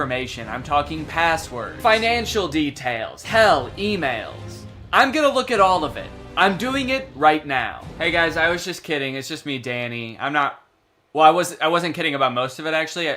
information. I'm talking passwords, financial details, hell, emails. I'm gonna look at all of it. I'm doing it right now. Hey guys, I was just kidding. It's just me, Danny. Well, I wasn't kidding about most of it, actually.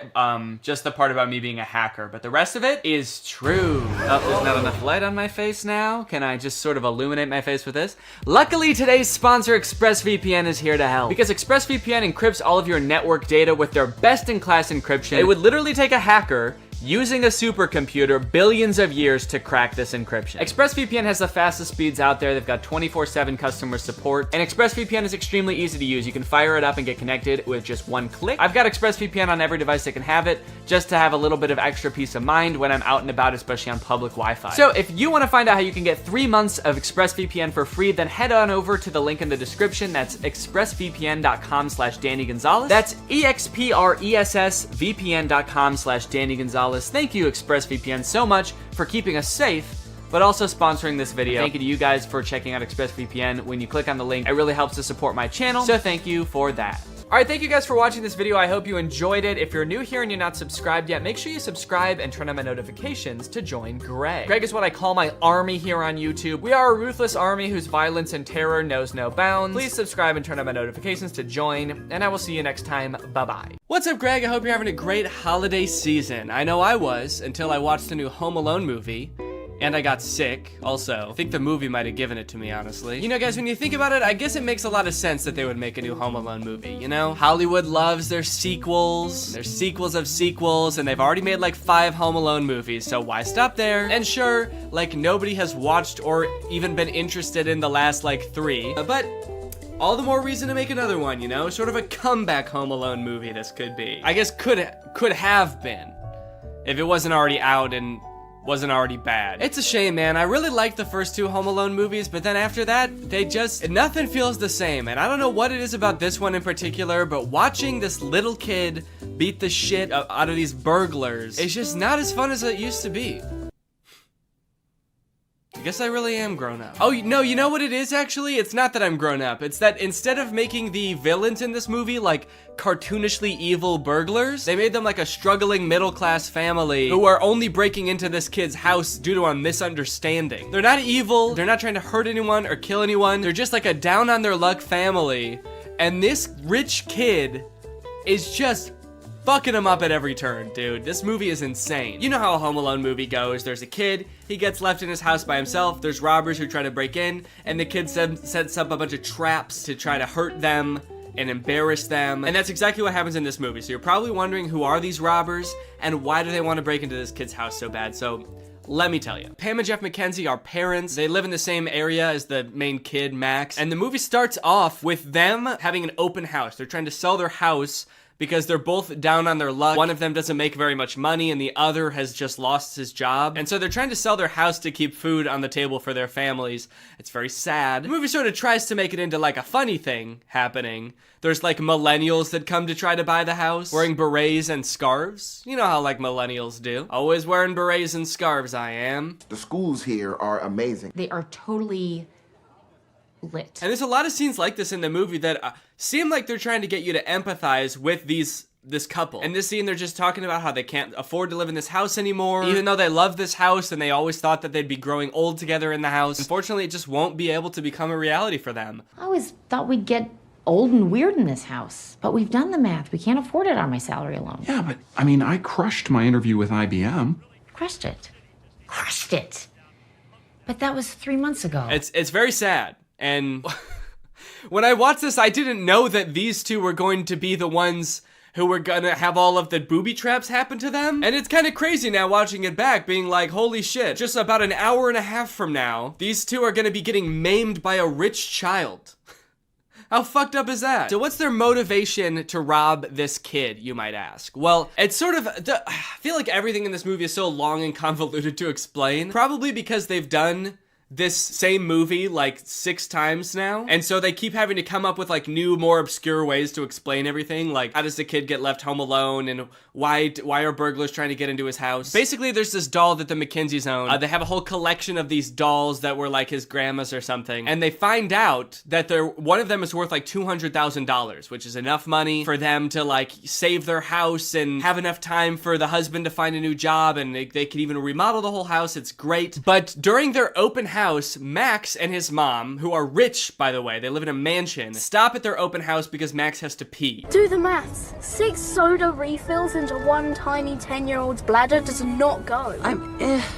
Just the part about me being a hacker. But the rest of it is true. Oh, there's not enough light on my face now. Can I just sort of illuminate my face with this? Luckily, today's sponsor, ExpressVPN, is here to help. Because ExpressVPN encrypts all of your network data with their best-in-class encryption. It would literally take a hacker using a supercomputer billions of years to crack this encryption. ExpressVPN has the fastest speeds out there. They've got 24/7 customer support, and ExpressVPN is extremely easy to use. You can fire it up and get connected with just one click. I've got ExpressVPN on every device that can have it, just to have a little bit of extra peace of mind when I'm out and about, especially on public Wi-Fi. So if you want to find out how you can get 3 months of ExpressVPN for free, then head on over to the link in the description. That's expressvpn.com/Danny Gonzalez. That's expressvpn.com/Danny Gonzalez. Thank you, ExpressVPN, so much for keeping us safe, but also sponsoring this video. Thank you to you guys for checking out ExpressVPN. When you click on the link, it really helps to support my channel, so thank you for that. All right, thank you guys for watching this video. I hope you enjoyed it. If you're new here and you're not subscribed yet, make sure you subscribe and turn on my notifications to join Greg. Greg is what I call my army here on YouTube. We are a ruthless army whose violence and terror knows no bounds. Please subscribe and turn on my notifications to join, and I will see you next time. Bye-bye. What's up, Greg? I hope you're having a great holiday season. I know I was, until I watched the new Home Alone movie. And I got sick, also. I think the movie might have given it to me, honestly. You know, guys, when you think about it, I guess it makes a lot of sense that they would make a new Home Alone movie, you know? Hollywood loves their sequels. There's sequels of sequels, and they've already made like 5 Home Alone movies, so why stop there? And sure, like, nobody has watched or even been interested in the last, like, 3, but all the more reason to make another one, you know? Sort of a comeback Home Alone movie this could be. I guess could have been, if it wasn't already out and wasn't already bad. It's a shame, man. I really liked the first 2 Home Alone movies, but then after that, nothing feels the same. And I don't know what it is about this one in particular, but watching this little kid beat the shit out of these burglars is just not as fun as it used to be. I guess I really am grown up. Oh, no, you know what it is, actually? It's not that I'm grown up. It's that instead of making the villains in this movie like cartoonishly evil burglars, they made them like a struggling middle-class family who are only breaking into this kid's house due to a misunderstanding. They're not evil. They're not trying to hurt anyone or kill anyone. They're just like a down-on-their-luck family. And this rich kid is just fucking him up at every turn, dude. This movie is insane. You know how a Home Alone movie goes. There's a kid, he gets left in his house by himself, there's robbers who try to break in, and the kid sets up a bunch of traps to try to hurt them and embarrass them. And that's exactly what happens in this movie. So you're probably wondering, who are these robbers, and why do they want to break into this kid's house so bad? So let me tell you. Pam and Jeff McKenzie are parents. They live in the same area as the main kid, Max. And the movie starts off with them having an open house. They're trying to sell their house because they're both down on their luck. One of them doesn't make very much money and the other has just lost his job. And so they're trying to sell their house to keep food on the table for their families. It's very sad. The movie sort of tries to make it into like a funny thing happening. There's like millennials that come to try to buy the house, wearing berets and scarves. You know how like millennials do. Always wearing berets and scarves, I am. The schools here are amazing. They are totally lit. And there's a lot of scenes like this in the movie that seem like they're trying to get you to empathize with this couple. In this scene, they're just talking about how they can't afford to live in this house anymore, even though they love this house and they always thought that they'd be growing old together in the house. Unfortunately, it just won't be able to become a reality for them. I always thought we'd get old and weird in this house, but we've done the math. We can't afford it on my salary alone. Yeah, but I mean, I crushed my interview with IBM. Crushed it. Crushed it. But that was 3 months ago. It's very sad. And when I watched this, I didn't know that these two were going to be the ones who were gonna have all of the booby traps happen to them. And it's kind of crazy now watching it back, being like, holy shit, just about an hour and a half from now, these two are gonna be getting maimed by a rich child. How fucked up is that? So what's their motivation to rob this kid, you might ask? Well, it's sort of, I feel like everything in this movie is so long and convoluted to explain. Probably because they've done this same movie like 6 times now. And so they keep having to come up with like new, more obscure ways to explain everything. Like, how does the kid get left home alone? And why are burglars trying to get into his house? Basically, there's this doll that the McKinseys own. They have a whole collection of these dolls that were like his grandma's or something. And they find out that one of them is worth like $200,000, which is enough money for them to like save their house and have enough time for the husband to find a new job, and they could even remodel the whole house. It's great. But during their open house, Max and his mom, who are rich, by the way, they live in a mansion, stop at their open house because Max has to pee. Do the maths. 6 soda refills into one tiny 10-year-old's bladder does not go.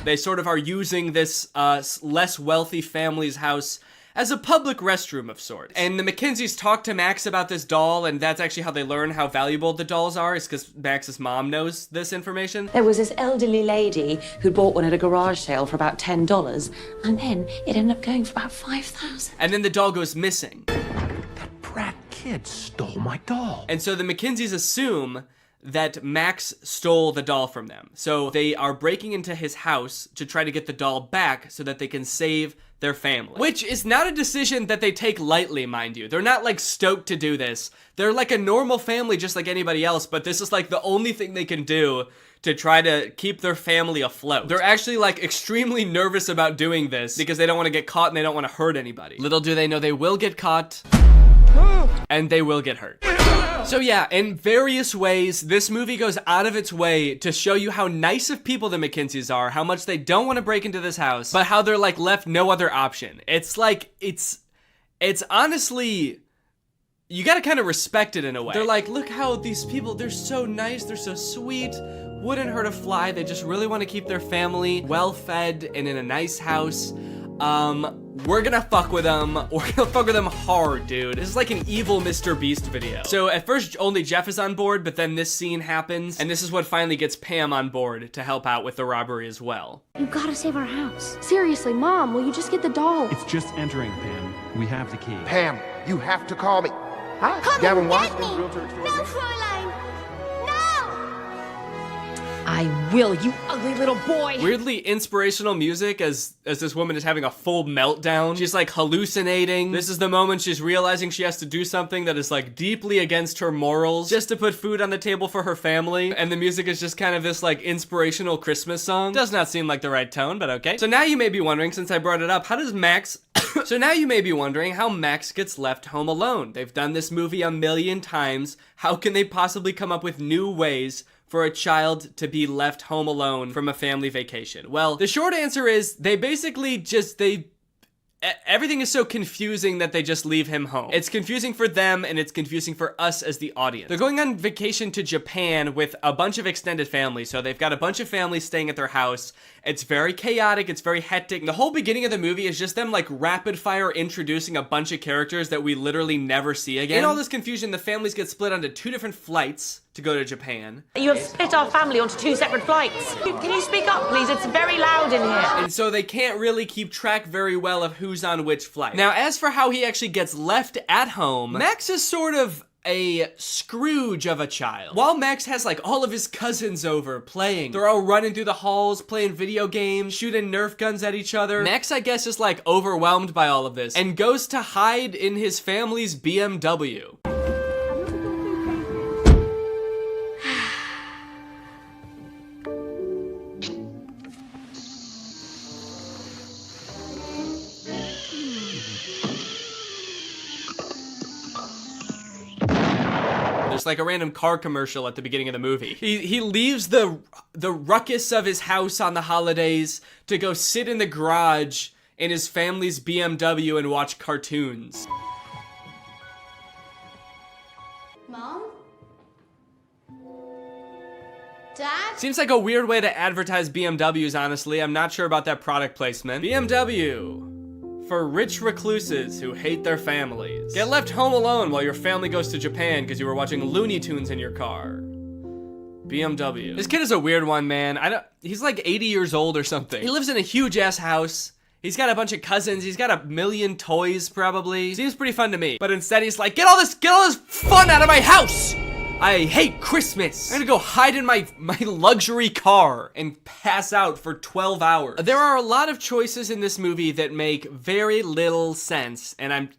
They sort of are using this less wealthy family's house as a public restroom of sorts. And the McKinseys talk to Max about this doll, and that's actually how they learn how valuable the dolls are, is because Max's mom knows this information. There was this elderly lady who bought one at a garage sale for about $10, and then it ended up going for about $5,000. And then the doll goes missing. That brat kid stole my doll. And so the McKinseys assume that Max stole the doll from them. So they are breaking into his house to try to get the doll back so that they can save their family. Which is not a decision that they take lightly, mind you. They're not like stoked to do this. They're like a normal family just like anybody else, but this is like the only thing they can do to try to keep their family afloat. They're actually like extremely nervous about doing this because they don't want to get caught and they don't want to hurt anybody. Little do they know they will get caught and they will get hurt. So yeah, in various ways, this movie goes out of its way to show you how nice of people the McKinseys are, how much they don't want to break into this house, but how they're like left no other option. It's like, it's honestly, you gotta kind of respect it in a way. They're like, look how these people, they're so nice, they're so sweet, wouldn't hurt a fly, they just really want to keep their family well-fed and in a nice house. We're gonna fuck with them. We're gonna fuck with them hard, dude. This is like an evil Mr. Beast video. So at first only Jeff is on board, but then this scene happens, and this is what finally gets Pam on board to help out with the robbery as well. You gotta save our house. Seriously, Mom, will you just get the doll? It's just entering, Pam. We have the key. Pam, you have to call me. Hi, Come Gavin and Washington, get me. realtor No, extraordinaire. Fräulein. No! I will, you ugly little boy. Weirdly inspirational music as this woman is having a full meltdown. She's like hallucinating. This is the moment she's realizing she has to do something that is like deeply against her morals just to put food on the table for her family. And the music is just kind of this like inspirational Christmas song. Does not seem like the right tone, but okay. So now you may be wondering, since I brought it up, how does Max... So now you may be wondering how Max gets left home alone. They've done this movie a million times. How can they possibly come up with new ways for a child to be left home alone from a family vacation? Well, the short answer is they basically just, everything is so confusing that they just leave him home. It's confusing for them and it's confusing for us as the audience. They're going on vacation to Japan with a bunch of extended families. So they've got a bunch of families staying at their house. It's very chaotic. It's very hectic. The whole beginning of the movie is just them like rapid fire introducing a bunch of characters that we literally never see again. In all this confusion, the families get split onto 2 different flights to go to Japan. You have split our family onto 2 separate flights. Can you speak up, please? It's very loud in here. And so they can't really keep track very well of who's on which flight. Now, as for how he actually gets left at home, Max is sort of a Scrooge of a child. While Max has like all of his cousins over playing, they're all running through the halls, playing video games, shooting Nerf guns at each other. Max, I guess, is like overwhelmed by all of this and goes to hide in his family's BMW. There's like a random car commercial at the beginning of the movie. He leaves the ruckus of his house on the holidays to go sit in the garage in his family's BMW and watch cartoons. Mom? Dad? Seems like a weird way to advertise BMWs, honestly. I'm not sure about that product placement. BMW. For rich recluses who hate their families. Get left home alone while your family goes to Japan because you were watching Looney Tunes in your car. BMW. This kid is a weird one, man. He's like 80 years old or something. He lives in a huge ass house. He's got a bunch of cousins. He's got a million toys, probably. Seems pretty fun to me. But instead he's like, get all this fun out of my house! I hate Christmas. I'm gonna go hide in my luxury car and pass out for 12 hours. There are a lot of choices in this movie that make very little sense, and I'm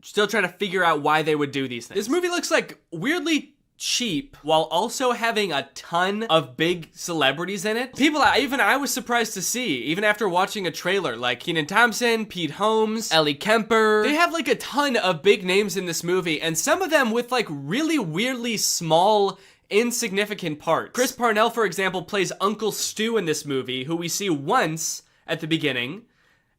still trying to figure out why they would do these things. This movie looks like weirdly cheap while also having a ton of big celebrities in it. People even I was surprised to see, even after watching a trailer, like Kenan Thompson, Pete Holmes, Ellie Kemper. They have like a ton of big names in this movie, and some of them with like really weirdly small, insignificant parts. Chris Parnell, for example, plays Uncle Stu in this movie, who we see once at the beginning,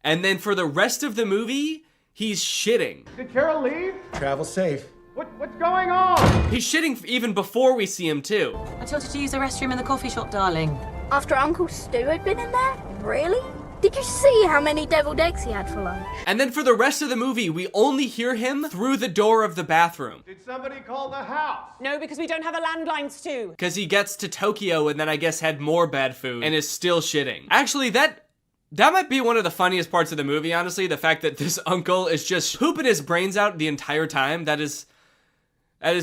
and then for the rest of the movie, he's shitting. Did Carol leave? Travel safe. What's going on? He's shitting even before we see him too. I told you to use the restroom in the coffee shop, darling. After Uncle Stu had been in there? Really? Did you see how many deviled eggs he had for lunch? And then for the rest of the movie, we only hear him through the door of the bathroom. Did somebody call the house? No, because we don't have a landline, Stu. Because he gets to Tokyo and then I guess had more bad food and is still shitting. Actually, that might be one of the funniest parts of the movie, honestly. The fact that this uncle is just pooping his brains out the entire time. That is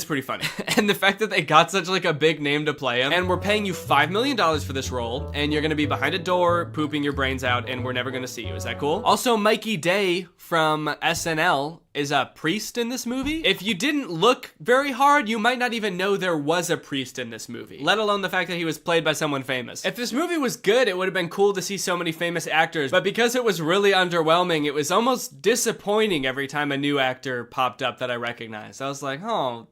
pretty funny. And the fact that they got such like a big name to play him, and we're paying you $5 million for this role, and you're gonna be behind a door pooping your brains out, and we're never gonna see you. Is that cool? Also, Mikey Day from SNL is a priest in this movie. If you didn't look very hard, you might not even know there was a priest in this movie, let alone the fact that he was played by someone famous. If this movie was good, it would have been cool to see so many famous actors, but because it was really underwhelming, it was almost disappointing every time a new actor popped up that I recognized. I was like, oh,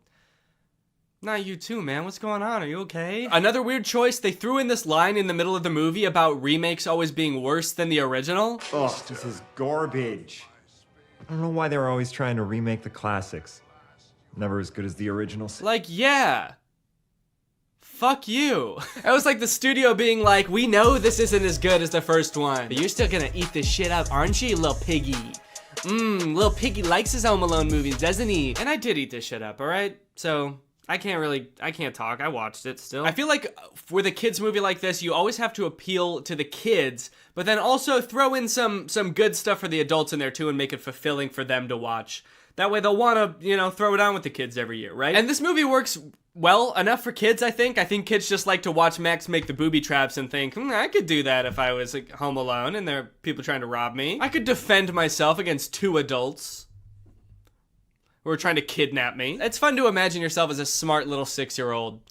not you too, man. What's going on? Are you okay? Another weird choice, they threw in this line in the middle of the movie about remakes always being worse than the original. Ugh, this is garbage. I don't know why they're always trying to remake the classics. Never as good as the original. Like, yeah. Fuck you. It was like the studio being like, we know this isn't as good as the first one, but you're still gonna eat this shit up, aren't you, little piggy? Little piggy likes his Home Alone movies, doesn't he? And I did eat this shit up, alright? So I can't talk. I watched it still. I feel like with a kids movie like this, you always have to appeal to the kids, but then also throw in some good stuff for the adults in there too and make it fulfilling for them to watch. That way they'll want to, throw it on with the kids every year, right? And this movie works well enough for kids, I think. I think kids just like to watch Max make the booby traps and think, I could do that if I was like, home alone and there are people trying to rob me. I could defend myself against two adults who are trying to kidnap me. It's fun to imagine yourself as a smart little 6-year-old,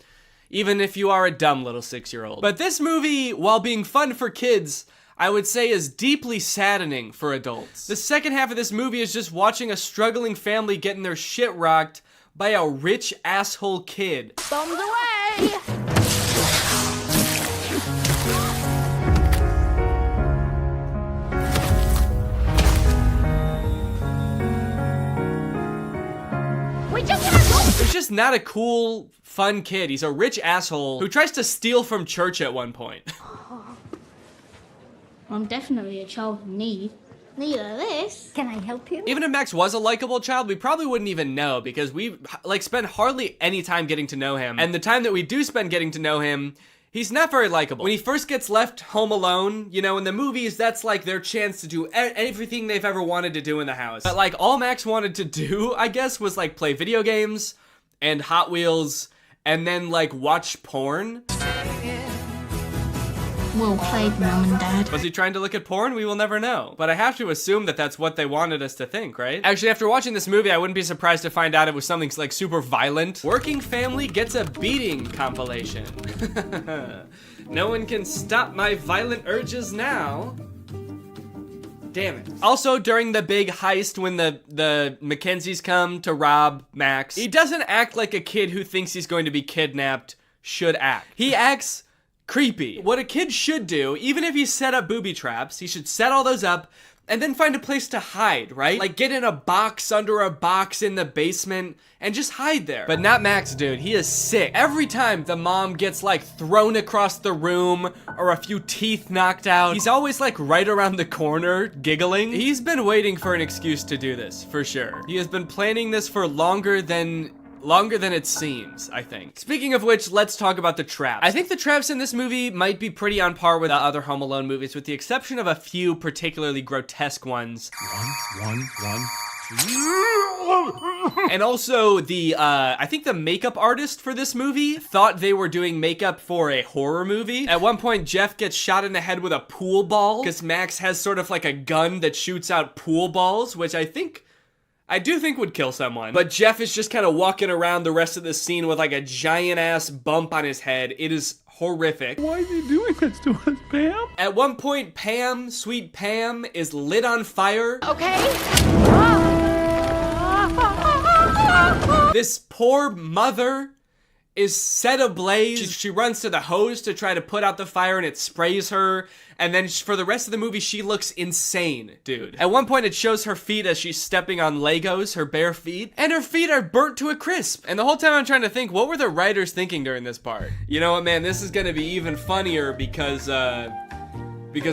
even if you are a dumb little 6-year-old. But this movie, while being fun for kids, I would say is deeply saddening for adults. The second half of this movie is just watching a struggling family getting their shit rocked by a rich asshole kid. Bombs away! He's just not a cool, fun kid. He's a rich asshole who tries to steal from church at one point. I'm definitely a child in need. Need of this. Can I help you? Even if Max was a likable child, we probably wouldn't even know because we spend hardly any time getting to know him. And the time that we do spend getting to know him, he's not very likable. When he first gets left home alone, in the movies, that's like their chance to do everything they've ever wanted to do in the house. But like all Max wanted to do, I guess, was like play video games and Hot Wheels and then like watch porn. Well played, Mom and Dad. Was he trying to look at porn? We will never know. But I have to assume that that's what they wanted us to think, right? Actually, after watching this movie, I wouldn't be surprised to find out it was something like super violent. Working Family Gets a Beating compilation. No one can stop my violent urges now. Damn it. Also, during the big heist when the Mackenzies come to rob Max, he doesn't act like a kid who thinks he's going to be kidnapped should act. He acts creepy. What a kid should do, even if he set up booby traps, he should set all those up and then find a place to hide, right? Like get in a box under a box in the basement and just hide there. But not Max, dude. He is sick. Every time the mom gets like thrown across the room or a few teeth knocked out, he's always like right around the corner giggling. He's been waiting for an excuse to do this, for sure. He has been planning this for longer than it seems, I think. Speaking of which, let's talk about the traps. I think the traps in this movie might be pretty on par with the other Home Alone movies, with the exception of a few particularly grotesque ones. One, And also the, I think the makeup artist for this movie thought they were doing makeup for a horror movie. At one point, Jeff gets shot in the head with a pool ball because Max has sort of like a gun that shoots out pool balls, which I do think would kill someone. But Jeff is just kind of walking around the rest of the scene with like a giant ass bump on his head. It is horrific. Why is he doing this to us, Pam? At one point, Pam, sweet Pam, is lit on fire. This poor mother is set ablaze. She runs to the hose to try to put out the fire and it sprays her. And then for the rest of the movie, she looks insane, dude. At one point, it shows her feet as she's stepping on Legos, her bare feet. And her feet are burnt to a crisp. And the whole time I'm trying to think, what were the writers thinking during this part? You know what, man? This is gonna be even funnier because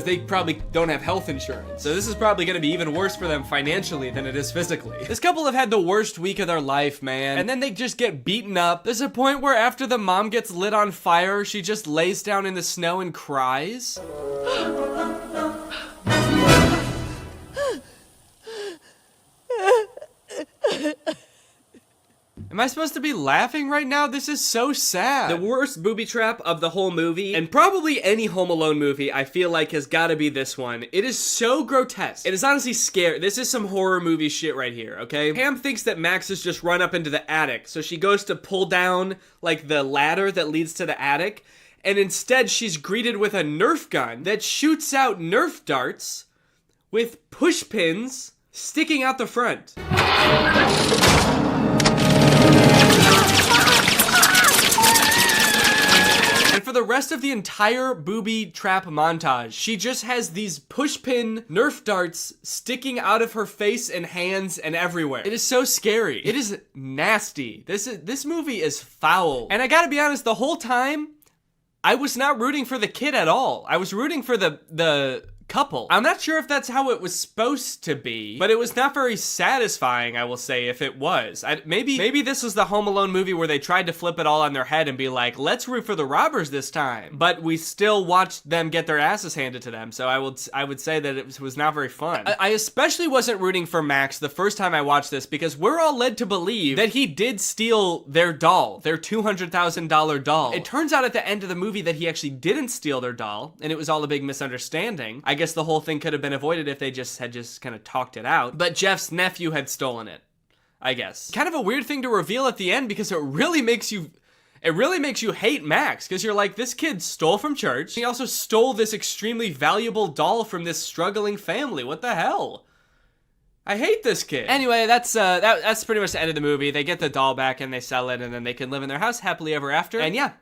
they probably don't have health insurance. So this is probably gonna be even worse for them financially than it is physically. This couple have had the worst week of their life, man. And then they just get beaten up. There's a point where after the mom gets lit on fire, she just lays down in the snow and cries. Am I supposed to be laughing right now? This is so sad. The worst booby trap of the whole movie, and probably any Home Alone movie, I feel like has gotta be this one. It is so grotesque. It is honestly scary. This is some horror movie shit right here, okay? Pam thinks that Max has just run up into the attic, so she goes to pull down, like, the ladder that leads to the attic, and instead she's greeted with a Nerf gun that shoots out Nerf darts with push pins sticking out the front. And for the rest of the entire booby trap montage, she just has these pushpin Nerf darts sticking out of her face and hands and everywhere. It is so scary. It is nasty. This movie is foul. And I gotta be honest, the whole time, I was not rooting for the kid at all. I was rooting for the couple. I'm not sure if that's how it was supposed to be, but it was not very satisfying, I will say, if it was. Maybe this was the Home Alone movie where they tried to flip it all on their head and be like, let's root for the robbers this time. But we still watched them get their asses handed to them, so I would say that it was not very fun. I especially wasn't rooting for Max the first time I watched this because we're all led to believe that he did steal their doll, their $200,000 doll. It turns out at the end of the movie that he actually didn't steal their doll, and it was all a big misunderstanding. I guess the whole thing could have been avoided if they had just kind of talked it out. But Jeff's nephew had stolen it, I guess. Kind of a weird thing to reveal at the end because it really makes you hate Max, because you're like, this kid stole from church. He also stole this extremely valuable doll from this struggling family. What the hell? I hate this kid. Anyway, that's pretty much the end of the movie. They get the doll back and they sell it, and then they can live in their house happily ever after. And yeah,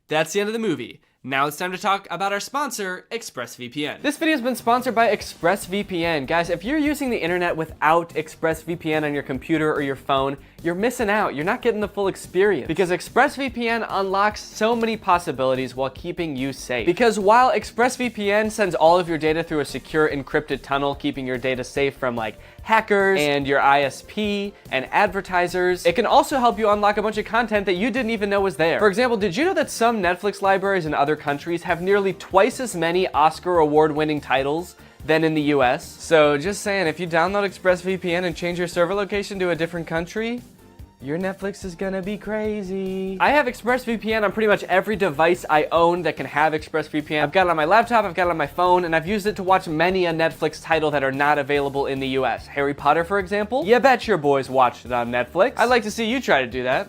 that's the end of the movie. Now it's time to talk about our sponsor, ExpressVPN. This video has been sponsored by ExpressVPN. Guys, if you're using the internet without ExpressVPN on your computer or your phone, you're missing out. You're not getting the full experience because ExpressVPN unlocks so many possibilities while keeping you safe. Because while ExpressVPN sends all of your data through a secure encrypted tunnel, keeping your data safe from like hackers and your ISP and advertisers, it can also help you unlock a bunch of content that you didn't even know was there. For example, did you know that some Netflix libraries in other countries have nearly twice as many Oscar award-winning titles than in the US? So just saying, if you download ExpressVPN and change your server location to a different country, your Netflix is gonna be crazy. I have ExpressVPN on pretty much every device I own that can have ExpressVPN. I've got it on my laptop, I've got it on my phone, and I've used it to watch many a Netflix title that are not available in the US. Harry Potter, for example. You bet your boys watched it on Netflix. I'd like to see you try to do that.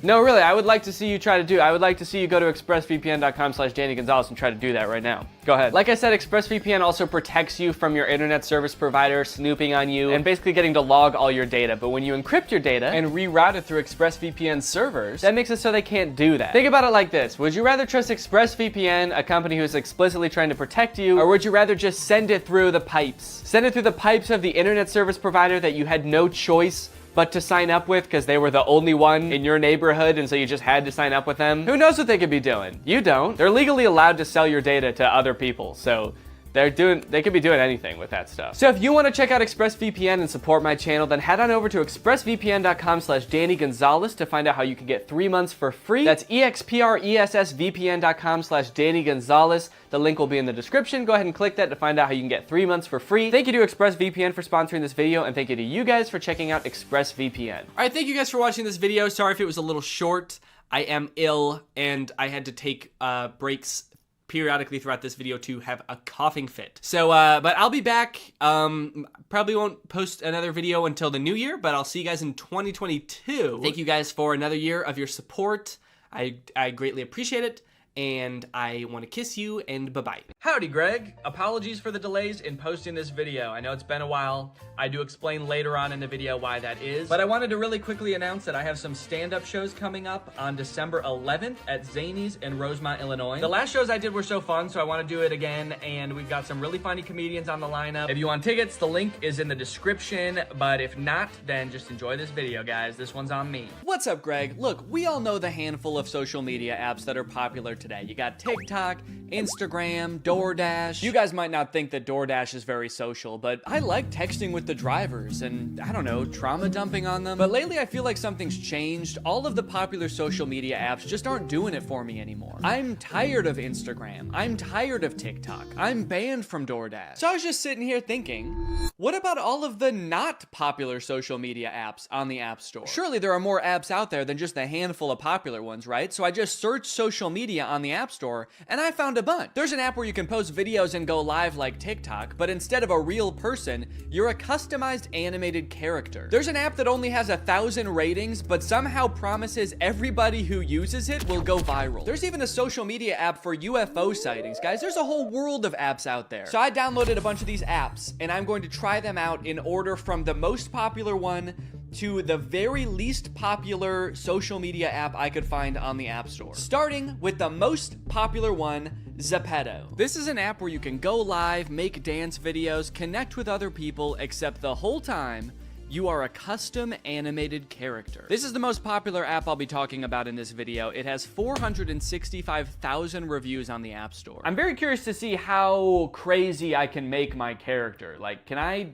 No, really, I would like to see you try to do it. I would like to see you go to expressvpn.com/Danny Gonzalez and try to do that right now. Go ahead. Like I said, ExpressVPN also protects you from your internet service provider snooping on you and basically getting to log all your data. But when you encrypt your data and reroute it through ExpressVPN servers, that makes it so they can't do that. Think about it like this. Would you rather trust ExpressVPN, a company who's explicitly trying to protect you, or would you rather just send it through the pipes? Send it through the pipes of the internet service provider that you had no choice but to sign up with because they were the only one in your neighborhood and so you just had to sign up with them? Who knows what they could be doing? You don't. They're legally allowed to sell your data to other people, so They could be doing anything with that stuff. So if you want to check out ExpressVPN and support my channel, then head on over to expressvpn.com/Danny Gonzalez to find out how you can get 3 months for free. That's expressvpn.com/Danny Gonzalez. The link will be in the description. Go ahead and click that to find out how you can get 3 months for free. Thank you to ExpressVPN for sponsoring this video, and thank you to you guys for checking out ExpressVPN. All right, thank you guys for watching this video. Sorry if it was a little short. I am ill, and I had to take breaks periodically throughout this video to have a coughing fit. So, but I'll be back. Probably won't post another video until the new year, but I'll see you guys in 2022. Thank you guys for another year of your support. I greatly appreciate it, and I want to kiss you, and bye-bye. Howdy, Greg. Apologies for the delays in posting this video. I know it's been a while. I do explain later on in the video why that is, but I wanted to really quickly announce that I have some stand-up shows coming up on December 11th at Zany's in Rosemont, Illinois. The last shows I did were so fun, so I want to do it again, and we've got some really funny comedians on the lineup. If you want tickets, the link is in the description, but if not, then just enjoy this video, guys. This one's on me. What's up, Greg? Look, we all know the handful of social media apps that are popular today. You got TikTok, Instagram, DoorDash. You guys might not think that DoorDash is very social, but I like texting with the drivers and, I don't know, trauma dumping on them. But lately I feel like something's changed. All of the popular social media apps just aren't doing it for me anymore. I'm tired of Instagram. I'm tired of TikTok. I'm banned from DoorDash. So I was just sitting here thinking, what about all of the not popular social media apps on the App Store? Surely there are more apps out there than just a handful of popular ones, right? So I just searched social media on the App Store and I found a bunch. There's an app where you can post videos and go live like TikTok, but instead of a real person, you're a customized animated character. There's an app that only has 1,000 ratings, but somehow promises everybody who uses it will go viral. There's even a social media app for UFO sightings, guys. There's a whole world of apps out there. So I downloaded a bunch of these apps and I'm going to try them out in order from the most popular one to the very least popular social media app I could find on the App Store. Starting with the most popular one, Zepeto. This is an app where you can go live, make dance videos, connect with other people, except the whole time, you are a custom animated character. This is the most popular app I'll be talking about in this video. It has 465,000 reviews on the App Store. I'm very curious to see how crazy I can make my character. Like, can I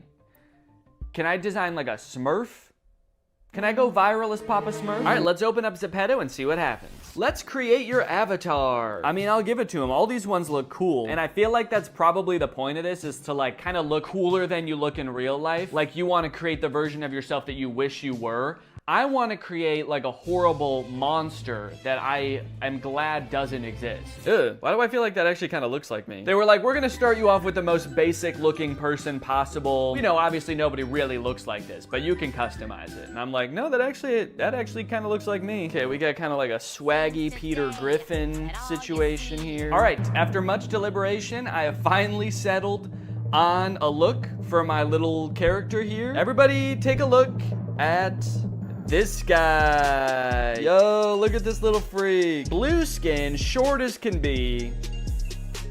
design like a Smurf? Can I go viral as Papa Smurf? All right, let's open up Zepeto and see what happens. Let's create your avatar. I mean, I'll give it to him. All these ones look cool. And I feel like that's probably the point of this, is to like kind of look cooler than you look in real life. Like you want to create the version of yourself that you wish you were. I want to create like a horrible monster that I am glad doesn't exist. Ugh, why do I feel like that actually kind of looks like me? They were like, we're going to start you off with the most basic looking person possible. You know, obviously nobody really looks like this, but you can customize it. And I'm like, no, that actually kind of looks like me. Okay, we got kind of like a swaggy Peter Griffin situation here. All right, after much deliberation, I have finally settled on a look for my little character here. Everybody take a look at this guy. Yo, look at this little freak. Blue skin, short as can be.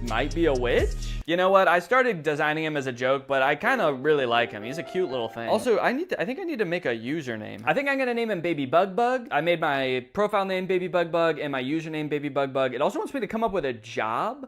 Might be a witch? You know what? I started designing him as a joke, but I kind of really like him. He's a cute little thing. Also, I think I need to make a username. I think I'm gonna name him Baby Bug Bug. I made my profile name Baby Bug Bug and my username Baby Bug Bug. It also wants me to come up with a job.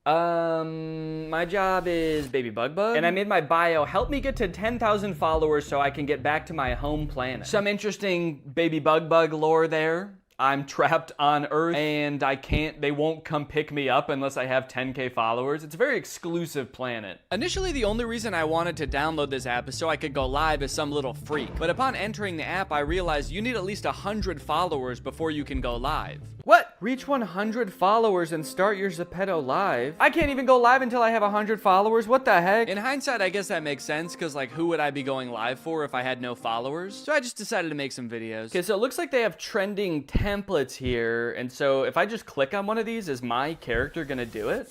My job is Baby Bug Bug, and I made my bio, help me get to 10,000 followers so I can get back to my home planet. Some interesting Baby Bug Bug lore there. I'm trapped on Earth and they won't come pick me up unless I have 10K followers. It's a very exclusive planet. Initially, the only reason I wanted to download this app is so I could go live as some little freak. But upon entering the app, I realized you need at least 100 followers before you can go live. What? Reach 100 followers and start your Zepeto live? I can't even go live until I have 100 followers? What the heck? In hindsight, I guess that makes sense, because like, who would I be going live for if I had no followers? So I just decided to make some videos. Okay, so it looks like they have trending templates here, and so if I just click on one of these, is my character gonna do it?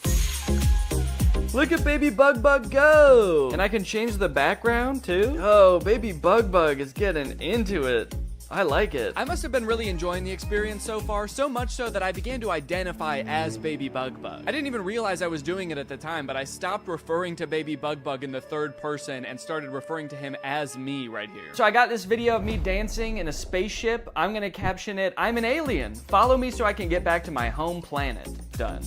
Look at Baby Bug Bug go! And I can change the background too? Oh, Baby Bug Bug is getting into it. I like it. I must have been really enjoying the experience so far, so much so that I began to identify as Baby Bug Bug. I didn't even realize I was doing it at the time, but I stopped referring to Baby Bug Bug in the third person and started referring to him as me right here. So I got this video of me dancing in a spaceship. I'm gonna caption it, I'm an alien. Follow me so I can get back to my home planet. Done.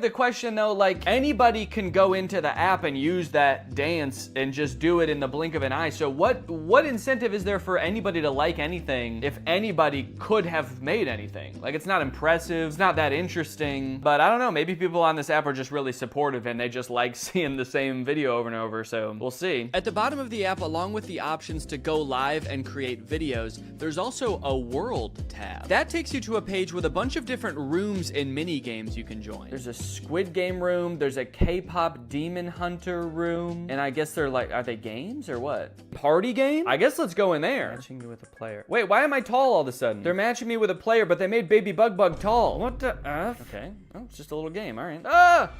the question though, like anybody can go into the app and use that dance and just do it in the blink of an eye. So what incentive is there for anybody to like anything if anybody could have made anything? Like, it's not impressive, it's not that interesting, but I don't know, maybe people on this app are just really supportive and they just like seeing the same video over and over, so we'll see. At the bottom of the app, along with the options to go live and create videos, there's also a world tab. That takes you to a page with a bunch of different rooms and mini games you can join. There's a Squid Game room, there's a K-pop Demon Hunter room, and I guess they're like, are they games or what? Party game? I guess let's go in there. Matching you with a player. Wait, why am I tall all of a sudden? They're matching me with a player, but they made Baby Bug Bug tall. What the F? Okay, oh, it's just a little game, all right. Ah!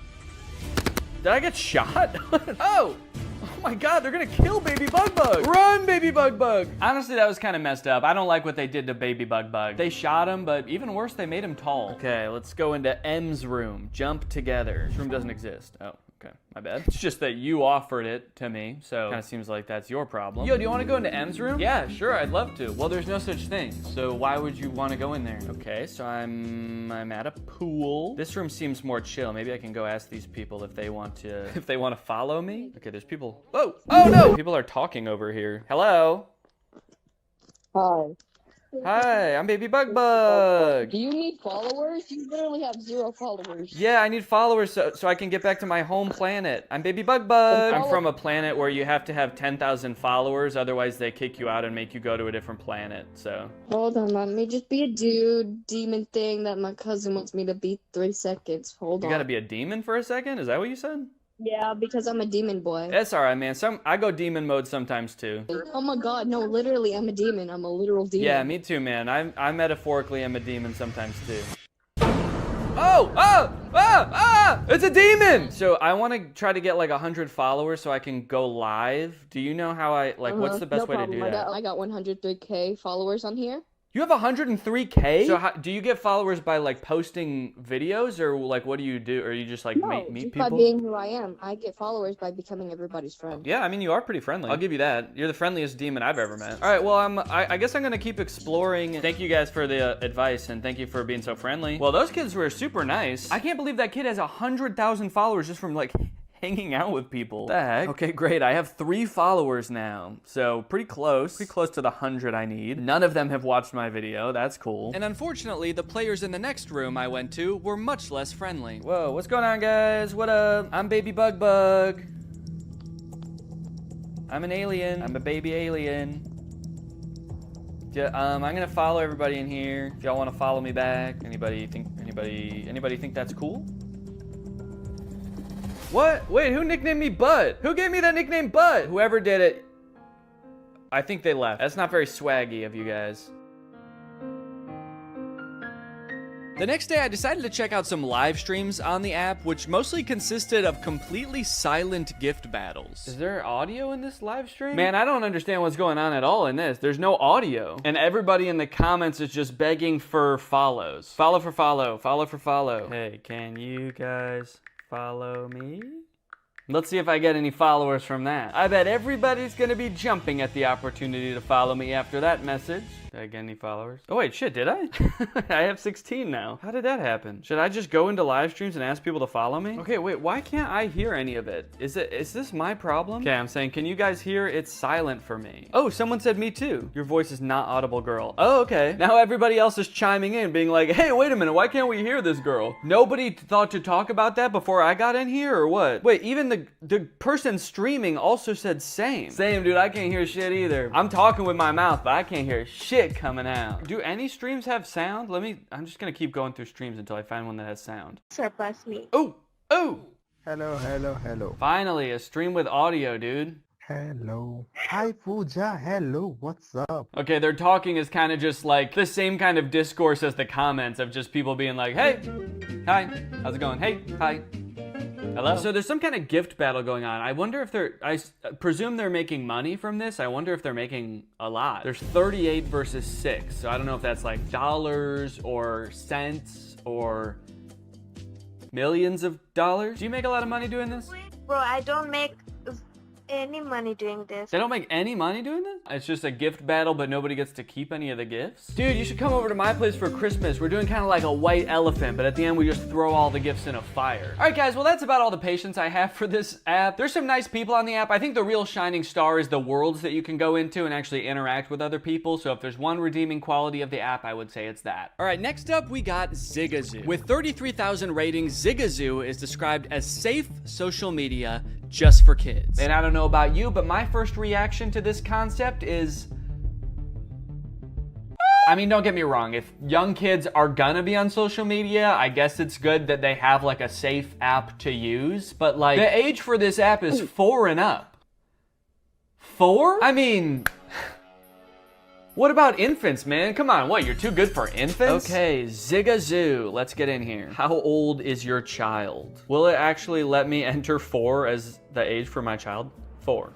Did I get shot? Oh! Oh my God, they're gonna kill Baby Bug Bug. Run, Baby Bug Bug. Honestly, that was kind of messed up. I don't like what they did to Baby Bug Bug. They shot him, but even worse, they made him tall. Okay, let's go into M's room. Jump together. This room doesn't exist. Oh. Okay, my bad. It's just that you offered it to me, so kind of seems like that's your problem. Yo, do you want to go into M's room? Yeah, sure, I'd love to. Well, there's no such thing, so why would you want to go in there? Okay, so I'm at a pool. This room seems more chill. Maybe I can go ask these people if they want to follow me. Okay, there's people. Whoa! Oh no! People are talking over here. Hello. Hi. Hi, I'm Baby Bug Bug. Do you need followers? You literally have 0 followers. Yeah, I need followers so I can get back to my home planet. I'm Baby Bug Bug. I'm from a planet where you have to have 10,000 followers, otherwise they kick you out and make you go to a different planet, so. Hold on, let me just be a demon thing that my cousin wants me to be 3 seconds. Hold on. You gotta be a demon for a second? Is that what you said? Yeah, because I'm a demon boy. That's alright, man. I go demon mode sometimes too. Oh my God, no, literally, I'm a demon. I'm a literal demon. Yeah, me too, man. I metaphorically am a demon sometimes too. Oh! Oh! Ah! Ah! It's a demon! So I want to try to get like 100 followers so I can go live. Do you know how what's the best way to do that? I got 103K followers on here. You have 103K? So do you get followers by like posting videos, or like what do you do? Or you just like meet people? By being who I am. I get followers by becoming everybody's friend. Yeah, I mean, you are pretty friendly. I'll give you that. You're the friendliest demon I've ever met. All right, well, I guess I'm gonna keep exploring. Thank you guys for the advice, and thank you for being so friendly. Well, those kids were super nice. I can't believe that kid has 100,000 followers just from like hanging out with people. What the heck? Okay, great. I have 3 followers now. So pretty close to the 100 I need. None of them have watched my video. That's cool. And unfortunately, the players in the next room I went to were much less friendly. Whoa, what's going on, guys? What up? I'm Baby Bug Bug. I'm an alien. I'm a baby alien. Yeah, I'm gonna follow everybody in here. If y'all want to follow me back. Anybody think that's cool? What? Wait, who nicknamed me Butt? Who gave me that nickname Butt? Whoever did it, I think they left. That's not very swaggy of you guys. The next day, I decided to check out some live streams on the app, which mostly consisted of completely silent gift battles. Is there audio in this live stream? Man, I don't understand what's going on at all in this. There's no audio. And everybody in the comments is just begging for follows. Follow for follow. Follow for follow. Hey, can you guys follow me? Let's see if I get any followers from that. I bet everybody's gonna be jumping at the opportunity to follow me after that message. Did I get any followers? Oh wait, shit, did I? I have 16 now. How did that happen? Should I just go into live streams and ask people to follow me? Okay, wait, why can't I hear any of it? Is this my problem? Okay, I'm saying, can you guys hear? It's silent for me. Oh, someone said me too. Your voice is not audible, girl. Oh, okay. Now everybody else is chiming in, being like, hey, wait a minute, why can't we hear this girl? Nobody thought to talk about that before I got in here, or what? Wait, even the person streaming also said same. Same, dude, I can't hear shit either. I'm talking with my mouth, but I can't hear shit coming out. Do any streams have sound? I'm just gonna keep going through streams until I find one that has sound. Surpass me. Oh! Oh! Hello, hello, hello. Finally, a stream with audio, dude. Hello. Hi, Pooja. Hello, what's up? Okay, their talking is kind of just like the same kind of discourse as the comments of just people being like, hey, hi, how's it going? Hey, hi. Hello? So there's some kind of gift battle going on. I wonder if I presume they're making money from this. I wonder if they're making a lot. There's 38 versus 6. So I don't know if that's like dollars or cents or millions of dollars. Do you make a lot of money doing this? Bro, I don't make any money doing this. They don't make any money doing this? It's just a gift battle, but nobody gets to keep any of the gifts? Dude, you should come over to my place for Christmas. We're doing kind of like a white elephant, but at the end we just throw all the gifts in a fire. All right, guys, well, that's about all the patience I have for this app. There's some nice people on the app. I think the real shining star is the worlds that you can go into and actually interact with other people. So if there's one redeeming quality of the app, I would say it's that. All right, next up, we got Zigazoo. With 33,000 ratings, Zigazoo is described as safe social media just for kids. And I don't know about you, but my first reaction to this concept is, I mean, don't get me wrong, if young kids are gonna be on social media, I guess it's good that they have like a safe app to use, but like, the age for this app is 4 and up. 4? I mean, what about infants, man? Come on, what, you're too good for infants? Okay, Zigazoo, let's get in here. How old is your child? Will it actually let me enter 4 as the age for my child? 4.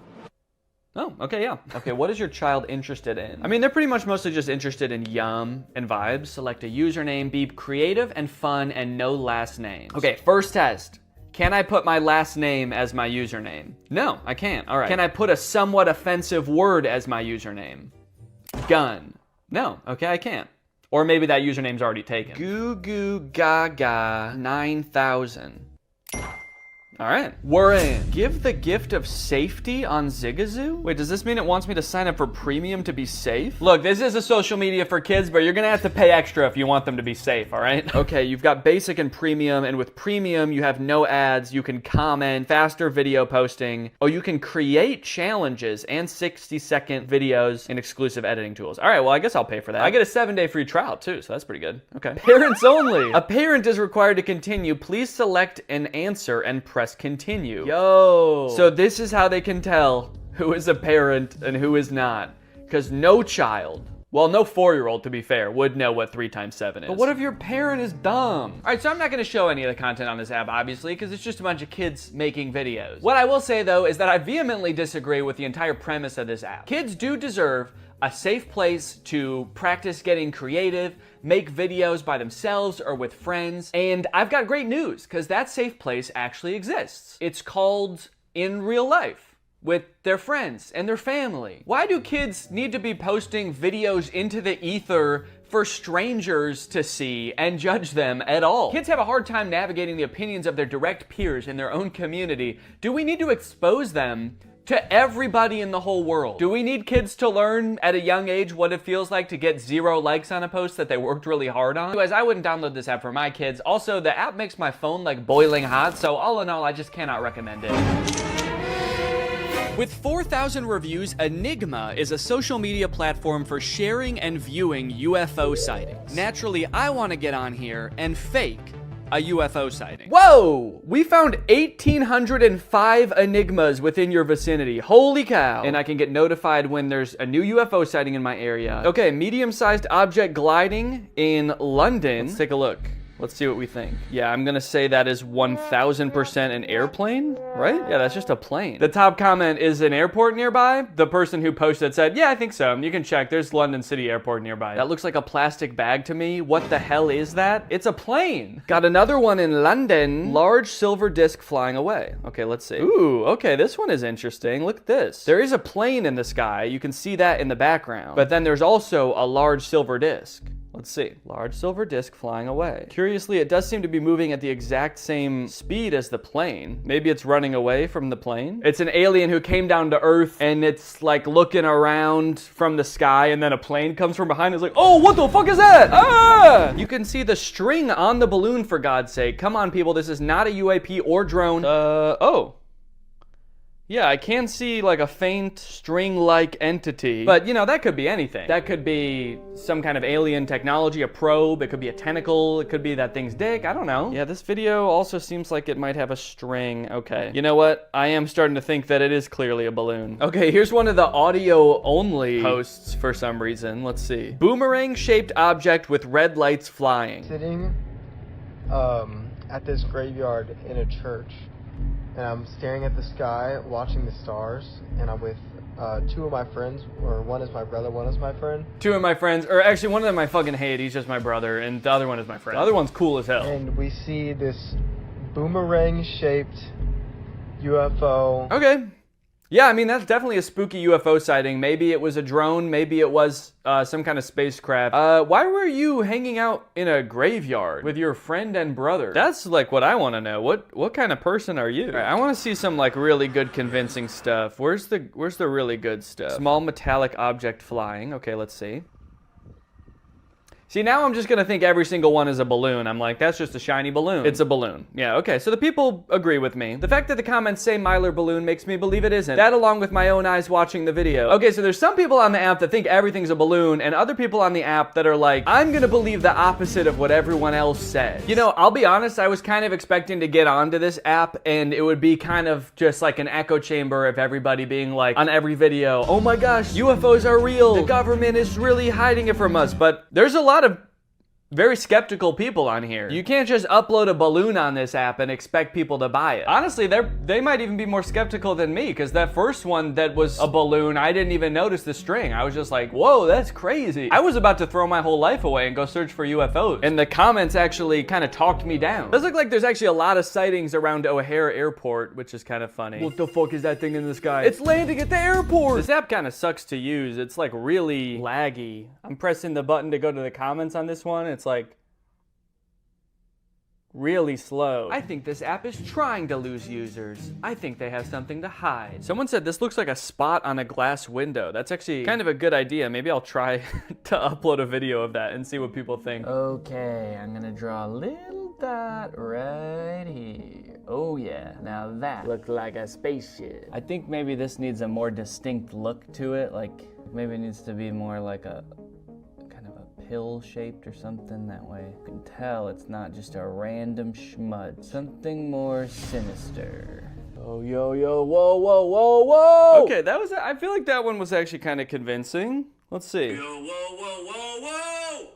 Oh, okay, yeah. Okay, what is your child interested in? I mean, they're pretty much mostly just interested in yum and vibes. Select a username, be creative and fun, and no last names. Okay, first test. Can I put my last name as my username? No, I can't. All right. Can I put a somewhat offensive word as my username? Gun. No, okay, I can't. Or maybe that username's already taken. Goo Goo Gaga 9000. All right, we're in. Give the gift of safety on Zigazoo? Wait, does this mean it wants me to sign up for premium to be safe? Look, this is a social media for kids, but you're gonna have to pay extra if you want them to be safe, all right? Okay, you've got basic and premium, and with premium, you have no ads, you can comment, faster video posting. Oh, you can create challenges and 60-second videos and exclusive editing tools. All right, well, I guess I'll pay for that. I get a 7-day free trial too, so that's pretty good. Okay. Parents only. A parent is required to continue. Please select an answer and press continue. Yo. So this is how they can tell who is a parent and who is not. Because no child, well, no 4-year-old, to be fair, would know what 3 times 7 is. But what if your parent is dumb? All right, so I'm not gonna show any of the content on this app, obviously, because it's just a bunch of kids making videos. What I will say, though, is that I vehemently disagree with the entire premise of this app. Kids do deserve a safe place to practice getting creative, make videos by themselves or with friends. And I've got great news, because that safe place actually exists. It's called in real life, with their friends and their family. Why do kids need to be posting videos into the ether for strangers to see and judge them at all? Kids have a hard time navigating the opinions of their direct peers in their own community. Do we need to expose them to everybody in the whole world? Do we need kids to learn at a young age what it feels like to get 0 likes on a post that they worked really hard on? Anyways, I wouldn't download this app for my kids. Also, the app makes my phone like boiling hot, so all in all, I just cannot recommend it. With 4,000 reviews, Enigma is a social media platform for sharing and viewing UFO sightings. Naturally, I want to get on here and fake a UFO sighting. Whoa! We found 1,805 enigmas within your vicinity. Holy cow. And I can get notified when there's a new UFO sighting in my area. Okay, medium-sized object gliding in London. Let's take a look. Let's see what we think. Yeah, I'm gonna say that is 1,000% an airplane, right? Yeah, that's just a plane. The top comment is an airport nearby. The person who posted said, yeah, I think so. You can check, there's London City Airport nearby. That looks like a plastic bag to me. What the hell is that? It's a plane. Got another one in London. Large silver disc flying away. Okay, let's see. Ooh, okay, this one is interesting. Look at this. There is a plane in the sky. You can see that in the background. But then there's also a large silver disc. Let's see. Large silver disc flying away. Curiously, it does seem to be moving at the exact same speed as the plane. Maybe it's running away from the plane. It's an alien who came down to Earth and it's like looking around from the sky and then a plane comes from behind and is like, oh, what the fuck is that? Ah! You can see the string on the balloon, for God's sake. Come on, people. This is not a UAP or drone. Oh. Yeah, I can see like a faint string-like entity, but you know, that could be anything. That could be some kind of alien technology, a probe, it could be a tentacle, it could be that thing's dick, I don't know. Yeah, this video also seems like it might have a string. Okay, you know what? I am starting to think that it is clearly a balloon. Okay, here's one of the audio-only posts for some reason. Let's see. Boomerang-shaped object with red lights flying. Sitting at this graveyard in a church. And I'm staring at the sky, watching the stars, and I'm with 2 of my friends, or one is my brother, one is my friend. 2 of my friends, or actually one of them I fucking hate, he's just my brother, and the other one is my friend. The other one's cool as hell. And we see this boomerang-shaped UFO. Okay. Yeah, I mean, that's definitely a spooky UFO sighting. Maybe it was a drone. Maybe it was some kind of spacecraft. Why were you hanging out in a graveyard with your friend and brother? That's like what I want to know. What kind of person are you? All right, I want to see some like really good convincing stuff. Where's the really good stuff? Small metallic object flying. Okay, let's see. See, now I'm just gonna think every single one is a balloon. I'm like, that's just a shiny balloon. It's a balloon. Yeah, okay, so the people agree with me. The fact that the comments say Myler balloon makes me believe it isn't. That along with my own eyes watching the video. Okay, so there's some people on the app that think everything's a balloon, and other people on the app that are like, I'm gonna believe the opposite of what everyone else says. You know, I'll be honest, I was kind of expecting to get onto this app, and it would be kind of just like an echo chamber of everybody being like, on every video, oh my gosh, UFOs are real. The government is really hiding it from us. But there's a lot of very skeptical people on here. You can't just upload a balloon on this app and expect people to buy it. Honestly, they might even be more skeptical than me, because that first one that was a balloon, I didn't even notice the string. I was just like, whoa, that's crazy. I was about to throw my whole life away and go search for UFOs. And the comments actually kind of talked me down. It does look like there's actually a lot of sightings around O'Hare Airport, which is kind of funny. What the fuck is that thing in the sky? It's landing at the airport! This app kind of sucks to use. It's like really laggy. I'm pressing the button to go to the comments on this one. It's like really slow. I think this app is trying to lose users. I think they have something to hide. Someone said this looks like a spot on a glass window. That's actually kind of a good idea. Maybe I'll try to upload a video of that and see what people think. Okay, I'm gonna draw a little dot right here. Oh yeah, now that looks like a spaceship. I think maybe this needs a more distinct look to it. Like maybe it needs to be more like a pill-shaped or something. That way you can tell it's not just a random schmud. Something more sinister. Oh, yo, yo, whoa, whoa, whoa, whoa! Okay, that was, I feel like that one was actually kind of convincing. Let's see. Yo, whoa, whoa, whoa, whoa!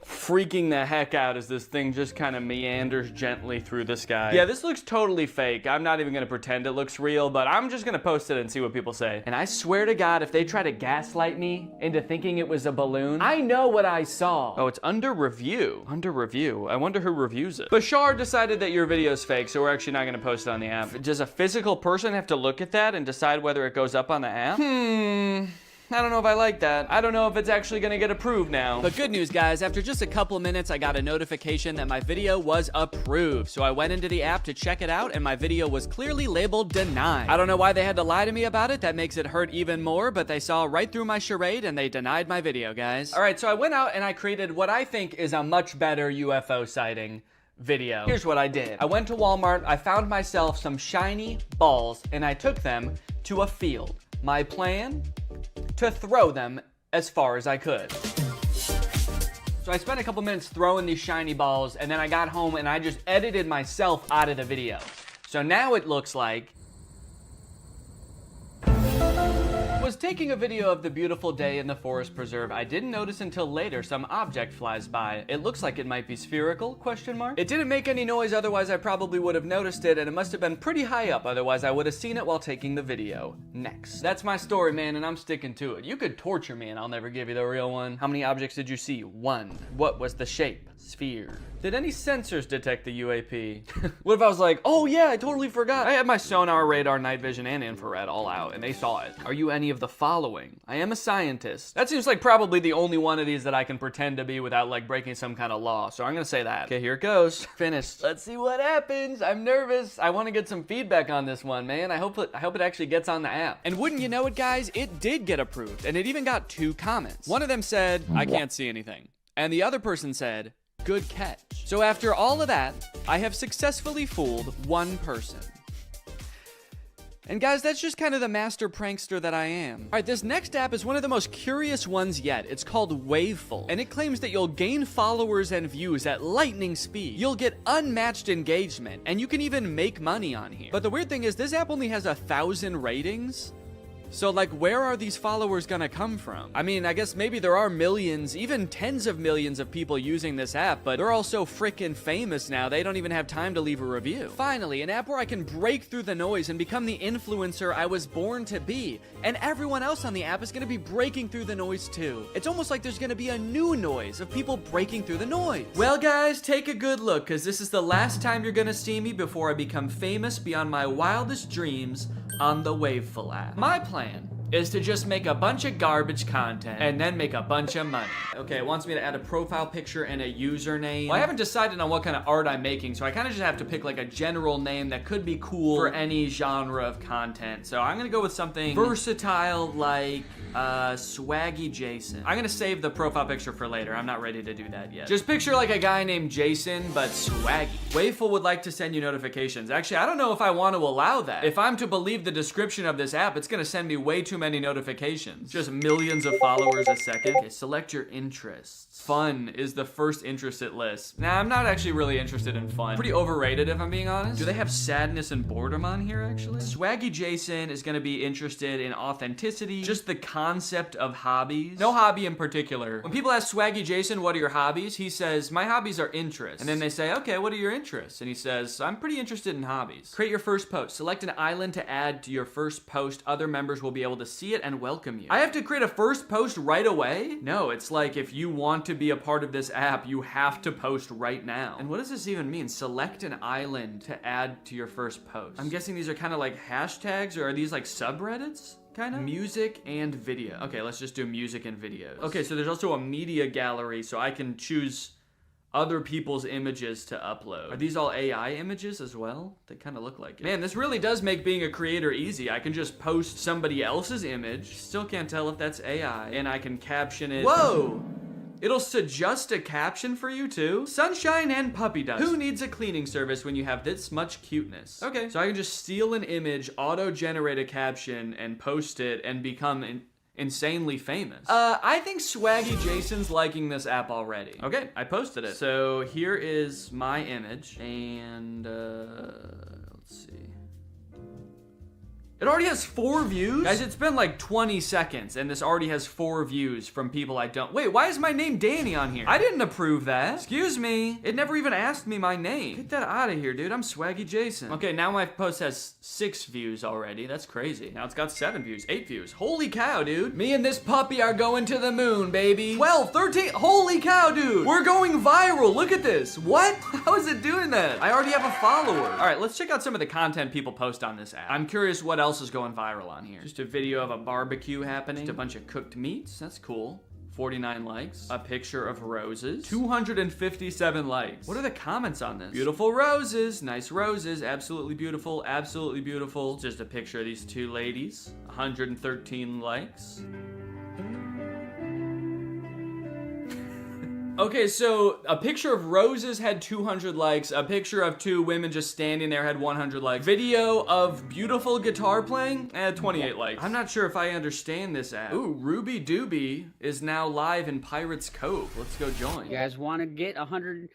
Freaking the heck out as this thing just kind of meanders gently through the sky. Yeah, this looks totally fake. I'm not even gonna pretend it looks real, but I'm just gonna post it and see what people say. And I swear to God, if they try to gaslight me into thinking it was a balloon, I know what I saw. Oh, it's under review. Under review. I wonder who reviews it. Bashar decided that your video's fake, so we're actually not gonna post it on the app. Does a physical person have to look at that and decide whether it goes up on the app? I don't know if I like that. I don't know if it's actually gonna get approved now. But good news, guys, after just a couple minutes, I got a notification that my video was approved. So I went into the app to check it out, and my video was clearly labeled denied. I don't know why they had to lie to me about it. That makes it hurt even more, but they saw right through my charade and they denied my video, guys. All right, so I went out and I created what I think is a much better UFO sighting video. Here's what I did. I went to Walmart, I found myself some shiny balls, and I took them to a field. My plan? To throw them as far as I could. So I spent a couple minutes throwing these shiny balls, and then I got home and I just edited myself out of the video. So now it looks like was taking a video of the beautiful day in the forest preserve. I didn't notice until later some object flies by. It looks like it might be spherical, question mark. It didn't make any noise, otherwise I probably would have noticed it, and it must have been pretty high up, otherwise I would have seen it while taking the video. Next. That's my story, man, and I'm sticking to it. You could torture me and I'll never give you the real one. How many objects did you see? 1. What was the shape? Sphere. Did any sensors detect the UAP? What if I was like, oh yeah, I totally forgot. I had my sonar, radar, night vision, and infrared all out, and they saw it. Are you any of the following? I am a scientist. That seems like probably the only one of these that I can pretend to be without like breaking some kind of law, so I'm gonna say that. Okay, here it goes. Finished. Let's see what happens. I'm nervous. I want to get some feedback on this one, man. I hope it actually gets on the app. And wouldn't you know it, guys, it did get approved, and it even got 2 comments. One of them said, I can't see anything. And the other person said, good catch. So after all of that, I have successfully fooled 1 person. And guys, that's just kind of the master prankster that I am. All right, this next app is one of the most curious ones yet. It's called Waveful, and it claims that you'll gain followers and views at lightning speed. You'll get unmatched engagement, and you can even make money on here. But the weird thing is this app only has 1,000 ratings. So like, where are these followers gonna come from? I mean, I guess maybe there are millions, even tens of millions of people using this app, but they're all so freaking famous now, they don't even have time to leave a review. Finally, an app where I can break through the noise and become the influencer I was born to be. And everyone else on the app is gonna be breaking through the noise too. It's almost like there's gonna be a new noise of people breaking through the noise. Well guys, take a good look, cause this is the last time you're gonna see me before I become famous beyond my wildest dreams on the Waveful app. My plan is to just make a bunch of garbage content and then make a bunch of money. Okay, it wants me to add a profile picture and a username. Well, I haven't decided on what kind of art I'm making, so I kind of just have to pick like a general name that could be cool for any genre of content. So I'm gonna go with something versatile like Swaggy Jason. I'm gonna save the profile picture for later. I'm not ready to do that yet. Just picture like a guy named Jason, but swaggy. Waveful would like to send you notifications. Actually, I don't know if I want to allow that. If I'm to believe the description of this app, it's gonna send me way too many notifications. Just millions of followers a second. Okay, select your interests. Fun is the first interest it lists. Nah, I'm not actually really interested in fun. Pretty overrated if I'm being honest. Do they have sadness and boredom on here actually? Swaggy Jason is gonna be interested in authenticity, just the concept of hobbies. No hobby in particular. When people ask Swaggy Jason, what are your hobbies? He says, my hobbies are interests. And then they say, okay, what are your interests? And he says, I'm pretty interested in hobbies. Create your first post. Select an island to add to your first post. Other members will be able to see it and welcome you. I have to create a first post right away? No, it's like if you want to be a part of this app, you have to post right now. And what does this even mean? Select an island to add to your first post. I'm guessing these are kind of like hashtags, or are these like subreddits? Kind of? Music and video. Okay, let's just do music and videos. Okay, so there's also a media gallery, so I can choose other people's images to upload. Are these all AI images as well? They kind of look like it. Man, this really does make being a creator easy. I can just post somebody else's image. Still can't tell if that's AI. And I can caption it. Whoa! It'll suggest a caption for you too? Sunshine and puppy dust. Who needs a cleaning service when you have this much cuteness? Okay, so I can just steal an image, auto-generate a caption, and post it and become insanely famous. I think Swaggy Jason's liking this app already. Okay, I posted it. So here is my image, and let's see. It already has 4 views? Guys, it's been like 20 seconds and this already has 4 views from people I don't. Wait, why is my name Danny on here? I didn't approve that. Excuse me. It never even asked me my name. Get that out of here, dude. I'm Swaggy Jason. Okay, now my post has 6 views already. That's crazy. Now it's got 7 views, 8 views. Holy cow, dude. Me and this puppy are going to the moon, baby. 12, 13. Holy cow, dude. We're going viral. Look at this. What? How is it doing that? I already have a follower. All right, let's check out some of the content people post on this app. I'm curious what else is going viral on here. Just a video of a barbecue happening. Just a bunch of cooked meats. That's cool. 49 likes. A picture of roses. 257 likes. What are the comments on this? Beautiful roses. Nice roses. Absolutely beautiful. Absolutely beautiful. Just a picture of these 2 ladies. 113 likes. Okay, so a picture of roses had 200 likes. A picture of 2 women just standing there had 100 likes. Video of beautiful guitar playing had 28 likes. I'm not sure if I understand this app. Ooh, Ruby Doobie is now live in Pirates Cove. Let's go join. You guys want to get 100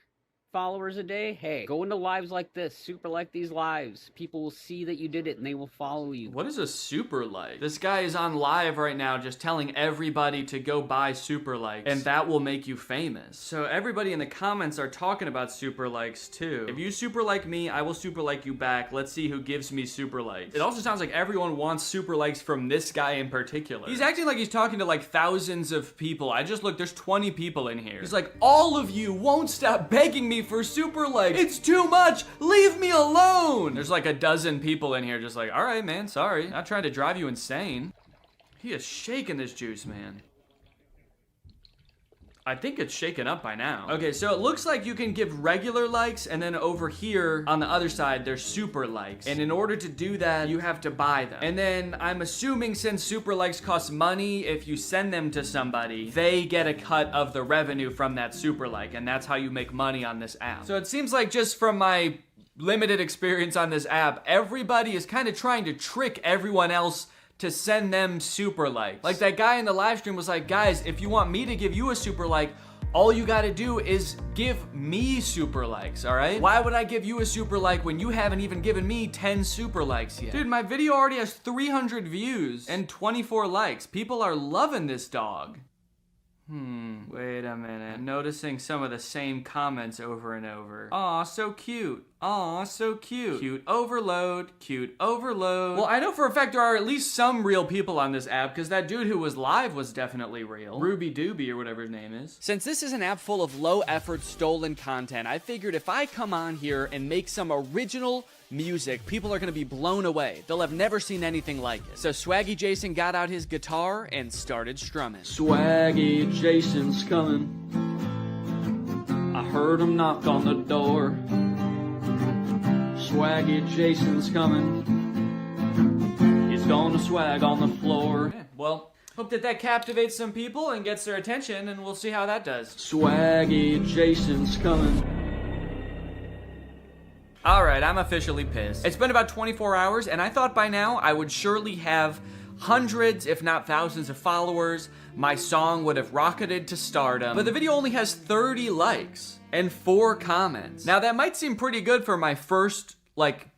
followers a day? Hey, go into lives like this. Super like these lives. People will see that you did it and they will follow you. What is a super like? This guy is on live right now just telling everybody to go buy super likes and that will make you famous. So everybody in the comments are talking about super likes too. If you super like me, I will super like you back. Let's see who gives me super likes. It also sounds like everyone wants super likes from this guy in particular. He's acting like he's talking to like thousands of people. I just looked, there's 20 people in here. He's like, all of you won't stop begging me for super likes. It's too much. Leave me alone. There's like a dozen people in here just like, all right, man, sorry. Not trying to drive you insane. He is shaking this juice, man. I think it's shaken up by now. Okay, so it looks like you can give regular likes, and then over here on the other side, there's super likes. And in order to do that, you have to buy them. And then I'm assuming since super likes cost money, if you send them to somebody, they get a cut of the revenue from that super like, and that's how you make money on this app. So it seems like just from my limited experience on this app, everybody is kind of trying to trick everyone else to send them super likes. Like that guy in the live stream was like, guys, if you want me to give you a super like, All you gotta do is give me super likes, all right? Why would I give you a super like when you haven't even given me 10 super likes yet? Dude, my video already has 300 views and 24 likes. People are loving this dog. Wait a minute. I'm noticing some of the same comments over and over. Aw, so cute. Aw, so cute. Cute overload. Cute overload. Well, I know for a fact there are at least some real people on this app because that dude who was live was definitely real. Ruby Doobie or whatever his name is. Since this is an app full of low effort stolen content, I figured if I come on here and make some original music, people are gonna be blown away. They'll have never seen anything like it. So Swaggy Jason got out his guitar and started strumming. Swaggy Jason's coming. I heard him knock on the door. Swaggy Jason's coming. He's gonna swag on the floor. Well, hope that captivates some people and gets their attention, and we'll see how that does. Swaggy Jason's coming. Alright, I'm officially pissed. It's been about 24 hours, and I thought by now I would surely have hundreds, if not thousands of followers. My song would have rocketed to stardom. But the video only has 30 likes and 4 comments. Now that might seem pretty good for my first,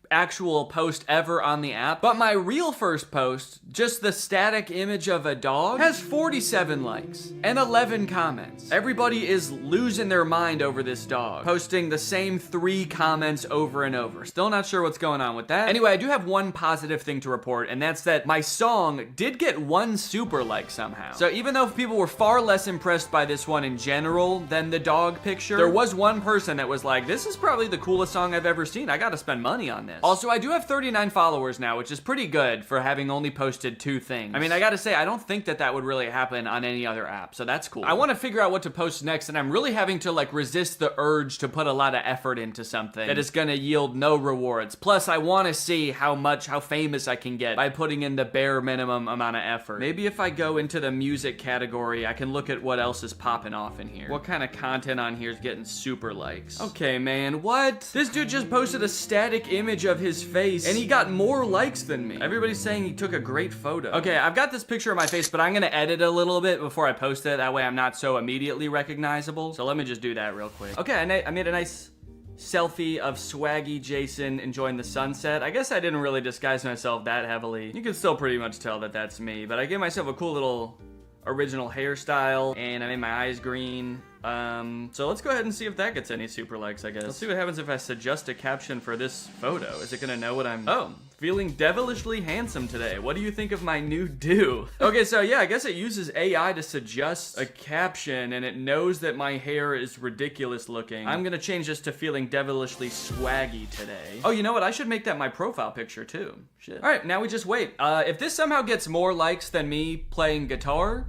actual post ever on the app, but my real first post, just the static image of a dog, has 47 likes and 11 comments. Everybody is losing their mind over this dog, posting the same 3 comments over and over. Still not sure what's going on with that. Anyway, I do have one positive thing to report, and that's that my song did get 1 super like somehow. So even though people were far less impressed by this one in general than the dog picture, there was one person that was like, this is probably the coolest song I've ever seen. I gotta spend money on this. Also, I do have 39 followers now, which is pretty good for having only posted 2 things. I mean, I gotta say, I don't think that would really happen on any other app, so that's cool. I wanna figure out what to post next, and I'm really having to resist the urge to put a lot of effort into something that is gonna yield no rewards. Plus, I wanna see how famous I can get by putting in the bare minimum amount of effort. Maybe if I go into the music category, I can look at what else is popping off in here. What kind of content on here is getting super likes? Okay, man, what? This dude just posted a static image of his face, and he got more likes than me. Everybody's saying he took a great photo. Okay, I've got this picture of my face, but I'm gonna edit a little bit before I post it. That way I'm not so immediately recognizable. So let me just do that real quick. Okay, I made a nice selfie of Swaggy Jason enjoying the sunset. I guess I didn't really disguise myself that heavily. You can still pretty much tell that that's me, but I gave myself a cool little original hairstyle, and I made my eyes green. So let's go ahead and see if that gets any super likes, I guess. Let's see what happens if I suggest a caption for this photo. Is it gonna know what I'm... Oh, feeling devilishly handsome today. What do you think of my new do? Okay, so yeah, I guess it uses AI to suggest a caption, and it knows that my hair is ridiculous looking. I'm gonna change this to feeling devilishly swaggy today. Oh, you know what? I should make that my profile picture too. Shit. All right, now we just wait. If this somehow gets more likes than me playing guitar,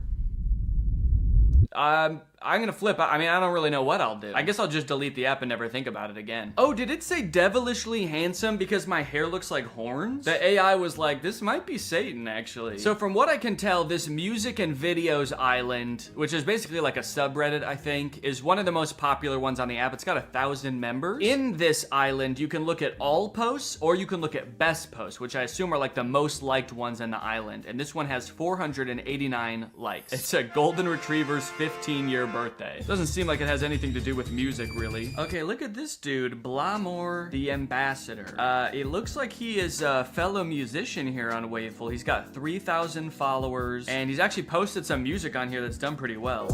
I'm gonna flip. I mean, I don't really know what I'll do. I guess I'll just delete the app and never think about it again. Oh, did it say devilishly handsome because my hair looks like horns? The AI was like, this might be Satan, actually. So from what I can tell, this music and videos island, which is basically like a subreddit, I think, is one of the most popular ones on the app. It's got 1,000 members. In this island, you can look at all posts, or you can look at best posts, which I assume are like the most liked ones in the island. And this one has 489 likes. It's a golden retriever's 15-year birthday. Doesn't seem like it has anything to do with music, really. Okay, look at this dude, Blamore the Ambassador. It looks like he is a fellow musician here on Waveful. He's got 3,000 followers, and he's actually posted some music on here that's done pretty well.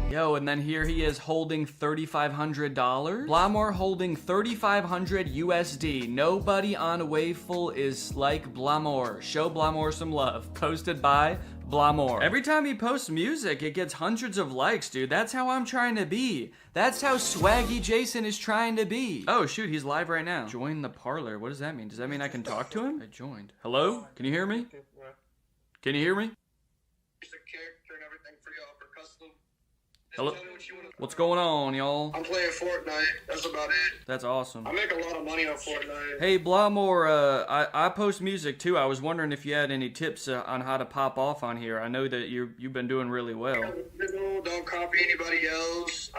Yo, and then here he is holding $3,500. Blamore holding $3,500 USD. Nobody on Waveful is like Blamore. Show Blamore some love. Posted by Blamore. Every time he posts music, it gets hundreds of likes, dude. That's how I'm trying to be. That's how Swaggy Jason is trying to be. Oh, shoot, he's live right now. Join the parlor. What does that mean? Does that mean I can talk to him? I joined. Hello? Can you hear me? Can you hear me? Hello? What's going on, y'all? I'm playing Fortnite. That's about it. That's awesome. I make a lot of money on Fortnite. Hey, Blahmore, I post music too. I was wondering if you had any tips on how to pop off on here. I know that you've been doing really well. Don't copy anybody else.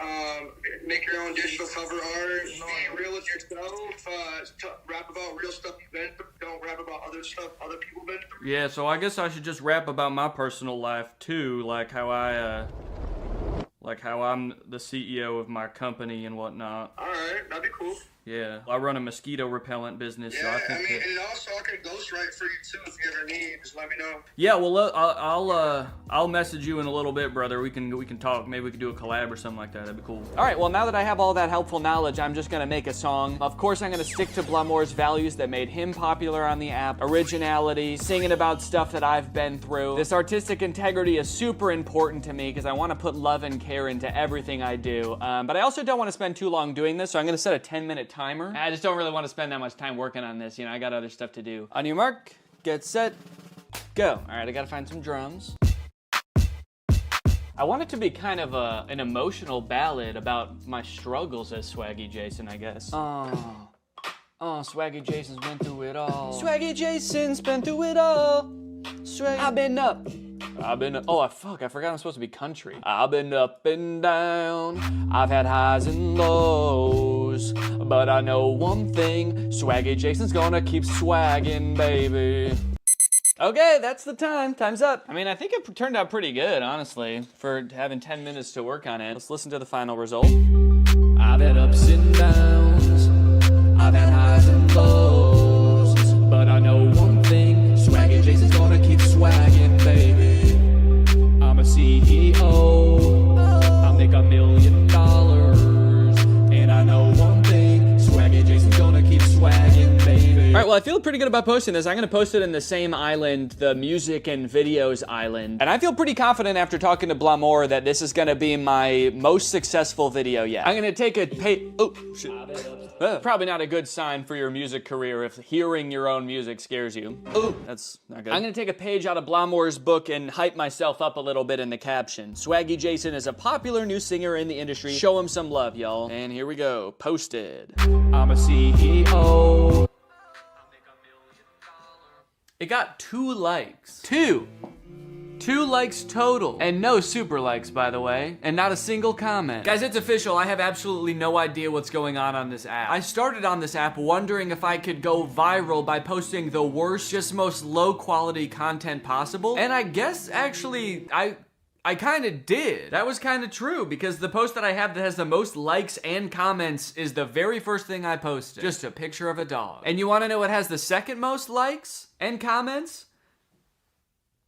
Make your own digital cover art. Be real with yourself. Rap about real stuff you've been through. Don't rap about other stuff other people been through. Yeah, so I guess I should just rap about my personal life too, like how I'm the CEO of my company and whatnot. Alright, that'd be cool. Yeah, I run a mosquito repellent business, so I think and also I can ghostwrite for you too if you ever need. Just let me know. Yeah, well, I'll message you in a little bit, brother. We can talk. Maybe we could do a collab or something like that. That'd be cool. All right, well, now that I have all that helpful knowledge, I'm just gonna make a song. Of course, I'm gonna stick to Blahmore's values that made him popular on the app: originality, singing about stuff that I've been through. This artistic integrity is super important to me because I want to put love and care into everything I do. But I also don't want to spend too long doing this, so I'm gonna set a 10-minute timer. I just don't really want to spend that much time working on this. You know, I got other stuff to do. On your mark, get set, go. All right, I gotta find some drums. I want it to be kind of an emotional ballad about my struggles as Swaggy Jason, I guess. Oh, Swaggy Jason's been through it all. Swaggy Jason's been through it all. I've been up. Oh, fuck, I forgot I'm supposed to be country. I've been up and down. I've had highs and lows. But I know one thing, Swaggy Jason's gonna keep swagging, baby. Okay, that's the time. Time's up. I mean, I think it turned out pretty good, honestly, for having 10 minutes to work on it. Let's listen to the final result. I've had ups and downs. I've had highs and lows. But I know one thing, Swaggy Jason's gonna keep swagging, baby. I'm a CEO. I'll make $1 million. And I know one thing, Swaggy Jason's gonna keep swagging, baby. All right, well, I feel pretty good about posting this. I'm gonna post it in the same island, the music and videos island. And I feel pretty confident after talking to Blahmore that this is gonna be my most successful video yet. I'm gonna take a oh, shit. Probably not a good sign for your music career if hearing your own music scares you. Ooh, that's not good. I'm gonna take a page out of Blahmore's book and hype myself up a little bit in the caption. Swaggy Jason is a popular new singer in the industry. Show him some love, y'all. And here we go. Posted. I'm a CEO. It got 2 likes. 2 likes total. And no super likes, by the way. And not a single comment. Guys, it's official. I have absolutely no idea what's going on this app. I started on this app wondering if I could go viral by posting the worst, just most low quality content possible. And I guess actually, I kind of did. That was kind of true because the post that I have that has the most likes and comments is the very first thing I posted. Just a picture of a dog. And you want to know what has the second most likes and comments?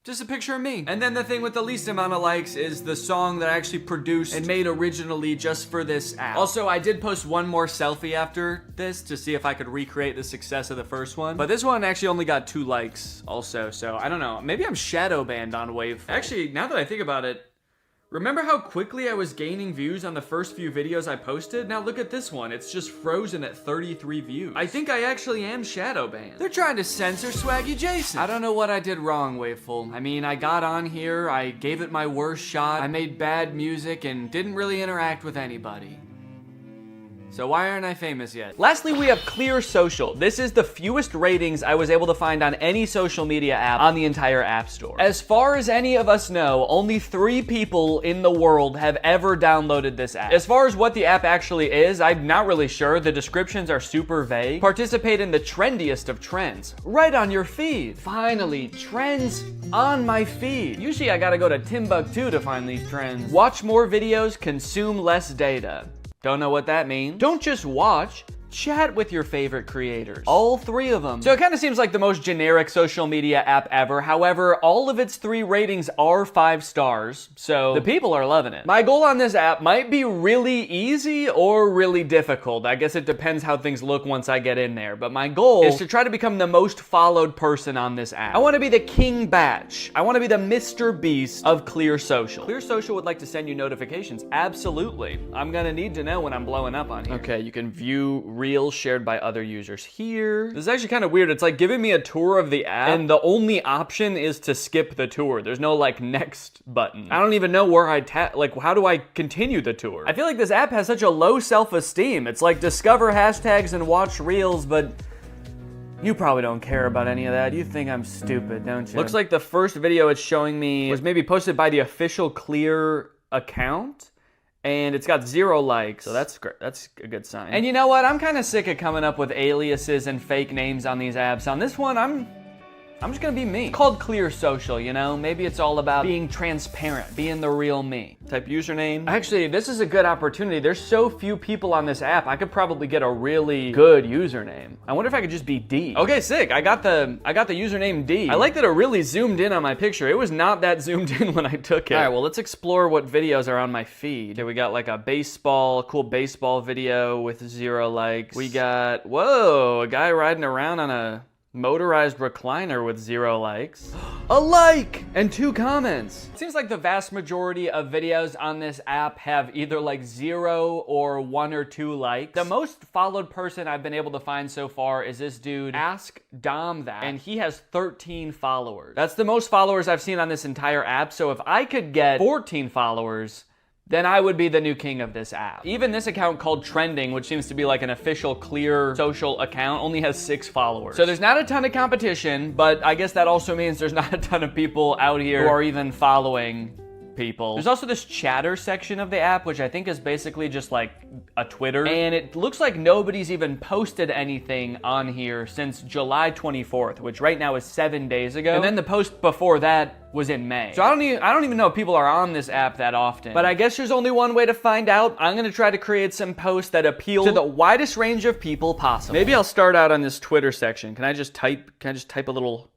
Just a picture of me. And then the thing with the least amount of likes is the song that I actually produced and made originally just for this app. Also, I did post one more selfie after this to see if I could recreate the success of the first one. But this one actually only got 2 likes also, so I don't know. Maybe I'm shadow banned on Wave. Actually, now that I think about it, remember how quickly I was gaining views on the first few videos I posted? Now look at this one, it's just frozen at 33 views. I think I actually am shadow banned. They're trying to censor Swaggy Jason. I don't know what I did wrong, Waveful. I mean, I got on here, I gave it my worst shot, I made bad music and didn't really interact with anybody. So why aren't I famous yet? Lastly, we have Clear Social. This is the fewest ratings I was able to find on any social media app on the entire App Store. As far as any of us know, only 3 people in the world have ever downloaded this app. As far as what the app actually is, I'm not really sure. The descriptions are super vague. Participate in the trendiest of trends. Right on your feed. Finally, trends on my feed. Usually I gotta go to Timbuktu to find these trends. Watch more videos, consume less data. Don't know what that means. Don't just watch, chat with your favorite creators. All 3 of them. So it kind of seems like the most generic social media app ever. However, all of its 3 ratings are 5 stars, so the people are loving it. My goal on this app might be really easy or really difficult. I guess it depends how things look once I get in there, but my goal is to try to become the most followed person on this app. I want to be the King Batch. I want to be the Mr. Beast of Clear Social. Clear Social would like to send you notifications. Absolutely. I'm gonna need to know when I'm blowing up on here. Okay, you can view reels shared by other users here. This is actually kind of weird. It's like giving me a tour of the app, and the only option is to skip the tour. There's no like next button. I don't even know where I tap, like how do I continue the tour? I feel like this app has such a low self-esteem. It's like discover hashtags and watch reels, but you probably don't care about any of that. You think I'm stupid, don't you? Looks like the first video it's showing me was maybe posted by the official Clear account, and it's got 0 likes, so that's great. That's a good sign. And you know what? I'm kind of sick of coming up with aliases and fake names on these apps. On this one, I'm just gonna be me. It's called Clear Social, you know? Maybe it's all about being transparent, being the real me. Type username. Actually, this is a good opportunity. There's so few people on this app, I could probably get a really good username. I wonder if I could just be D. Okay, sick. I got the username D. I like that it really zoomed in on my picture. It was not that zoomed in when I took it. All right, well, let's explore what videos are on my feed. Okay, we got like a cool baseball video with 0 likes. We got, whoa, a guy riding around on a motorized recliner with 0 likes. A like and 2 comments. It seems like the vast majority of videos on this app have either like 0 or 1 or 2 likes. The most followed person I've been able to find so far is this dude, Ask Dom That, and he has 13 followers. That's the most followers I've seen on this entire app, so if I could get 14 followers, then I would be the new king of this app. Even this account called Trending, which seems to be like an official Clear Social account, only has 6 followers. So there's not a ton of competition, but I guess that also means there's not a ton of people out here who are even following people. There's also this chatter section of the app, which I think is basically just like a Twitter. And it looks like nobody's even posted anything on here since July 24th, which right now is 7 days ago. And then the post before that was in May. So I don't even know if people are on this app that often. But I guess there's only one way to find out. I'm gonna try to create some posts that appeal to the widest range of people possible. Maybe I'll start out on this Twitter section. Can I just type a little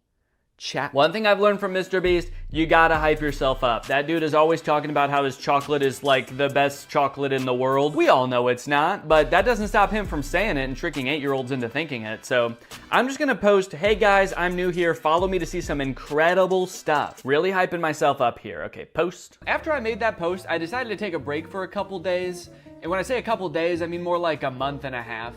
chat? One thing I've learned from Mr. Beast, you gotta hype yourself up. That dude is always talking about how his chocolate is like the best chocolate in the world. We all know it's not, but that doesn't stop him from saying it and tricking 8-year-olds into thinking it. So I'm just gonna post, hey guys, I'm new here. Follow me to see some incredible stuff. Really hyping myself up here. Okay, post. After I made that post, I decided to take a break for a couple days. And when I say a couple days, I mean more like a month and a half.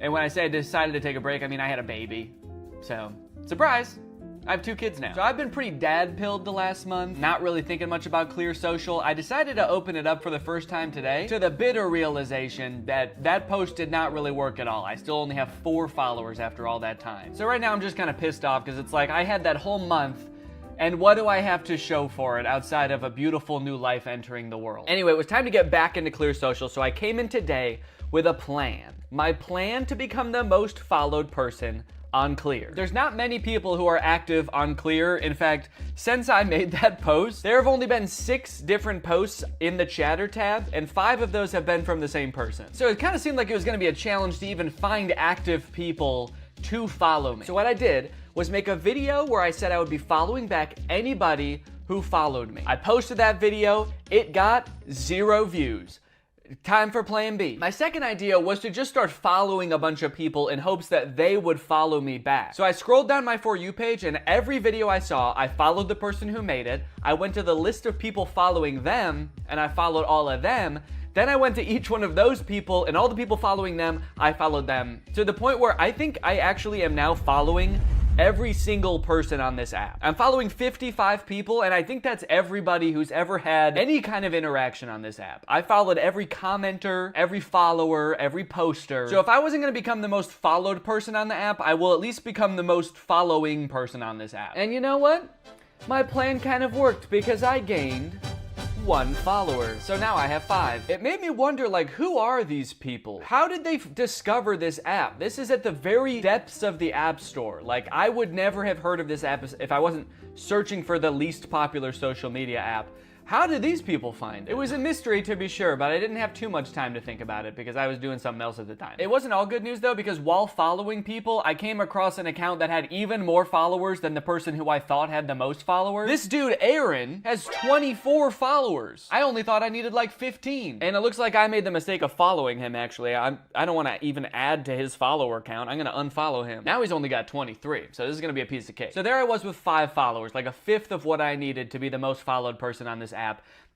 And when I say I decided to take a break, I mean I had a baby. So, surprise. I have 2 kids now. So I've been pretty dad-pilled the last month, not really thinking much about Clear Social. I decided to open it up for the first time today to the bitter realization that that post did not really work at all. I still only have 4 followers after all that time. So right now I'm just kind of pissed off because it's like I had that whole month, and what do I have to show for it outside of a beautiful new life entering the world? Anyway, it was time to get back into Clear Social, so I came in today with a plan. My plan to become the most followed person on Clear. There's not many people who are active on Clear. In fact, since I made that post, there have only been 6 different posts in the chatter tab, and 5 of those have been from the same person. So it kind of seemed like it was gonna be a challenge to even find active people to follow me. So what I did was make a video where I said I would be following back anybody who followed me. I posted that video, it got 0 views. Time for plan B. My second idea was to just start following a bunch of people in hopes that they would follow me back. So I scrolled down my For You page, and every video I saw, I followed the person who made it. I went to the list of people following them, and I followed all of them. Then I went to each one of those people, and all the people following them, I followed them. To the point where I think I actually am now following every single person on this app. I'm following 55 people, and I think that's everybody who's ever had any kind of interaction on this app. I followed every commenter, every follower, every poster. So if I wasn't gonna become the most followed person on the app, I will at least become the most following person on this app. And you know what? My plan kind of worked because I gained 1 follower. So now I have 5. It made me wonder, like, who are these people? How did they discover this app? This is at the very depths of the App Store. Like, I would never have heard of this app if I wasn't searching for the least popular social media app. How did these people find it? It was a mystery, to be sure, but I didn't have too much time to think about it because I was doing something else at the time. It wasn't all good news though, because while following people, I came across an account that had even more followers than the person who I thought had the most followers. This dude, Aaron, has 24 followers. I only thought I needed like 15. And it looks like I made the mistake of following him, actually. I don't want to even add to his follower count. I'm going to unfollow him. Now he's only got 23, so this is going to be a piece of cake. So there I was with 5 followers, like a 1/5 of what I needed to be the most followed person on this app.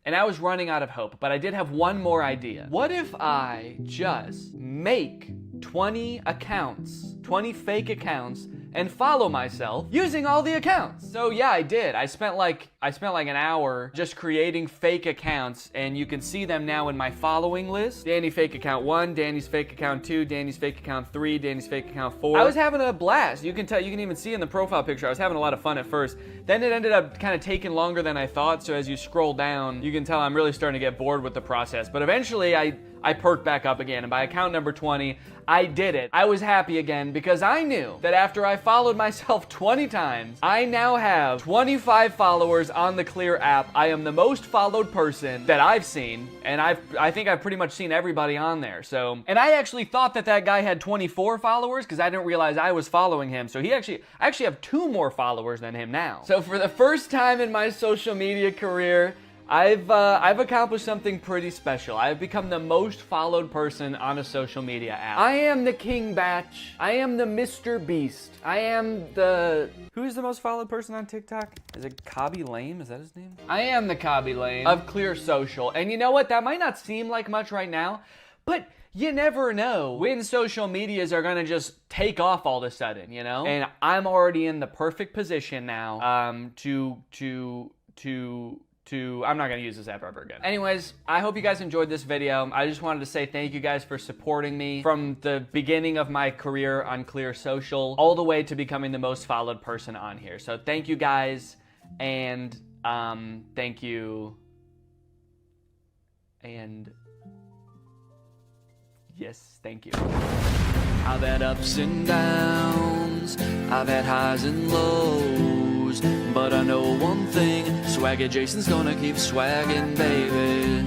And I was running out of hope, but I did have one more idea. What if I just make 20 accounts, 20 fake accounts, and follow myself using all the accounts. So yeah, I did. I spent like an hour just creating fake accounts, and you can see them now in my following list. Danny fake account 1, Danny's fake account 2, Danny's fake account 3, Danny's fake account 4. I was having a blast. You can even see in the profile picture, I was having a lot of fun at first. Then it ended up kind of taking longer than I thought, so as you scroll down, you can tell I'm really starting to get bored with the process. But eventually I perked back up again, and by account number 20, I did it. I was happy again because I knew that after I followed myself 20 times, I now have 25 followers on the Clear app. I am the most followed person that I've seen, and I think I've pretty much seen everybody on there. So, and I actually thought that guy had 24 followers because I didn't realize I was following him. So I actually have 2 more followers than him now. So for the first time in my social media career, I've accomplished something pretty special. I've become the most followed person on a social media app. I am the King Batch. I am the Mr. Beast. I am the... Who's the most followed person on TikTok? Is it Cobby Lame? Is that his name? I am the Cobby Lame of Clear Social. And you know what? That might not seem like much right now, but you never know when social medias are gonna just take off all of a sudden, you know? And I'm already in the perfect position now I'm not gonna use this app ever again. Anyways, I hope you guys enjoyed this video. I just wanted to say thank you guys for supporting me from the beginning of my career on Clear Social all the way to becoming the most followed person on here. So thank you guys, and thank you, and yes, thank you. I've had ups and downs, I've had highs and lows, but I know one thing, Swagger Jason's gonna keep swagging, baby.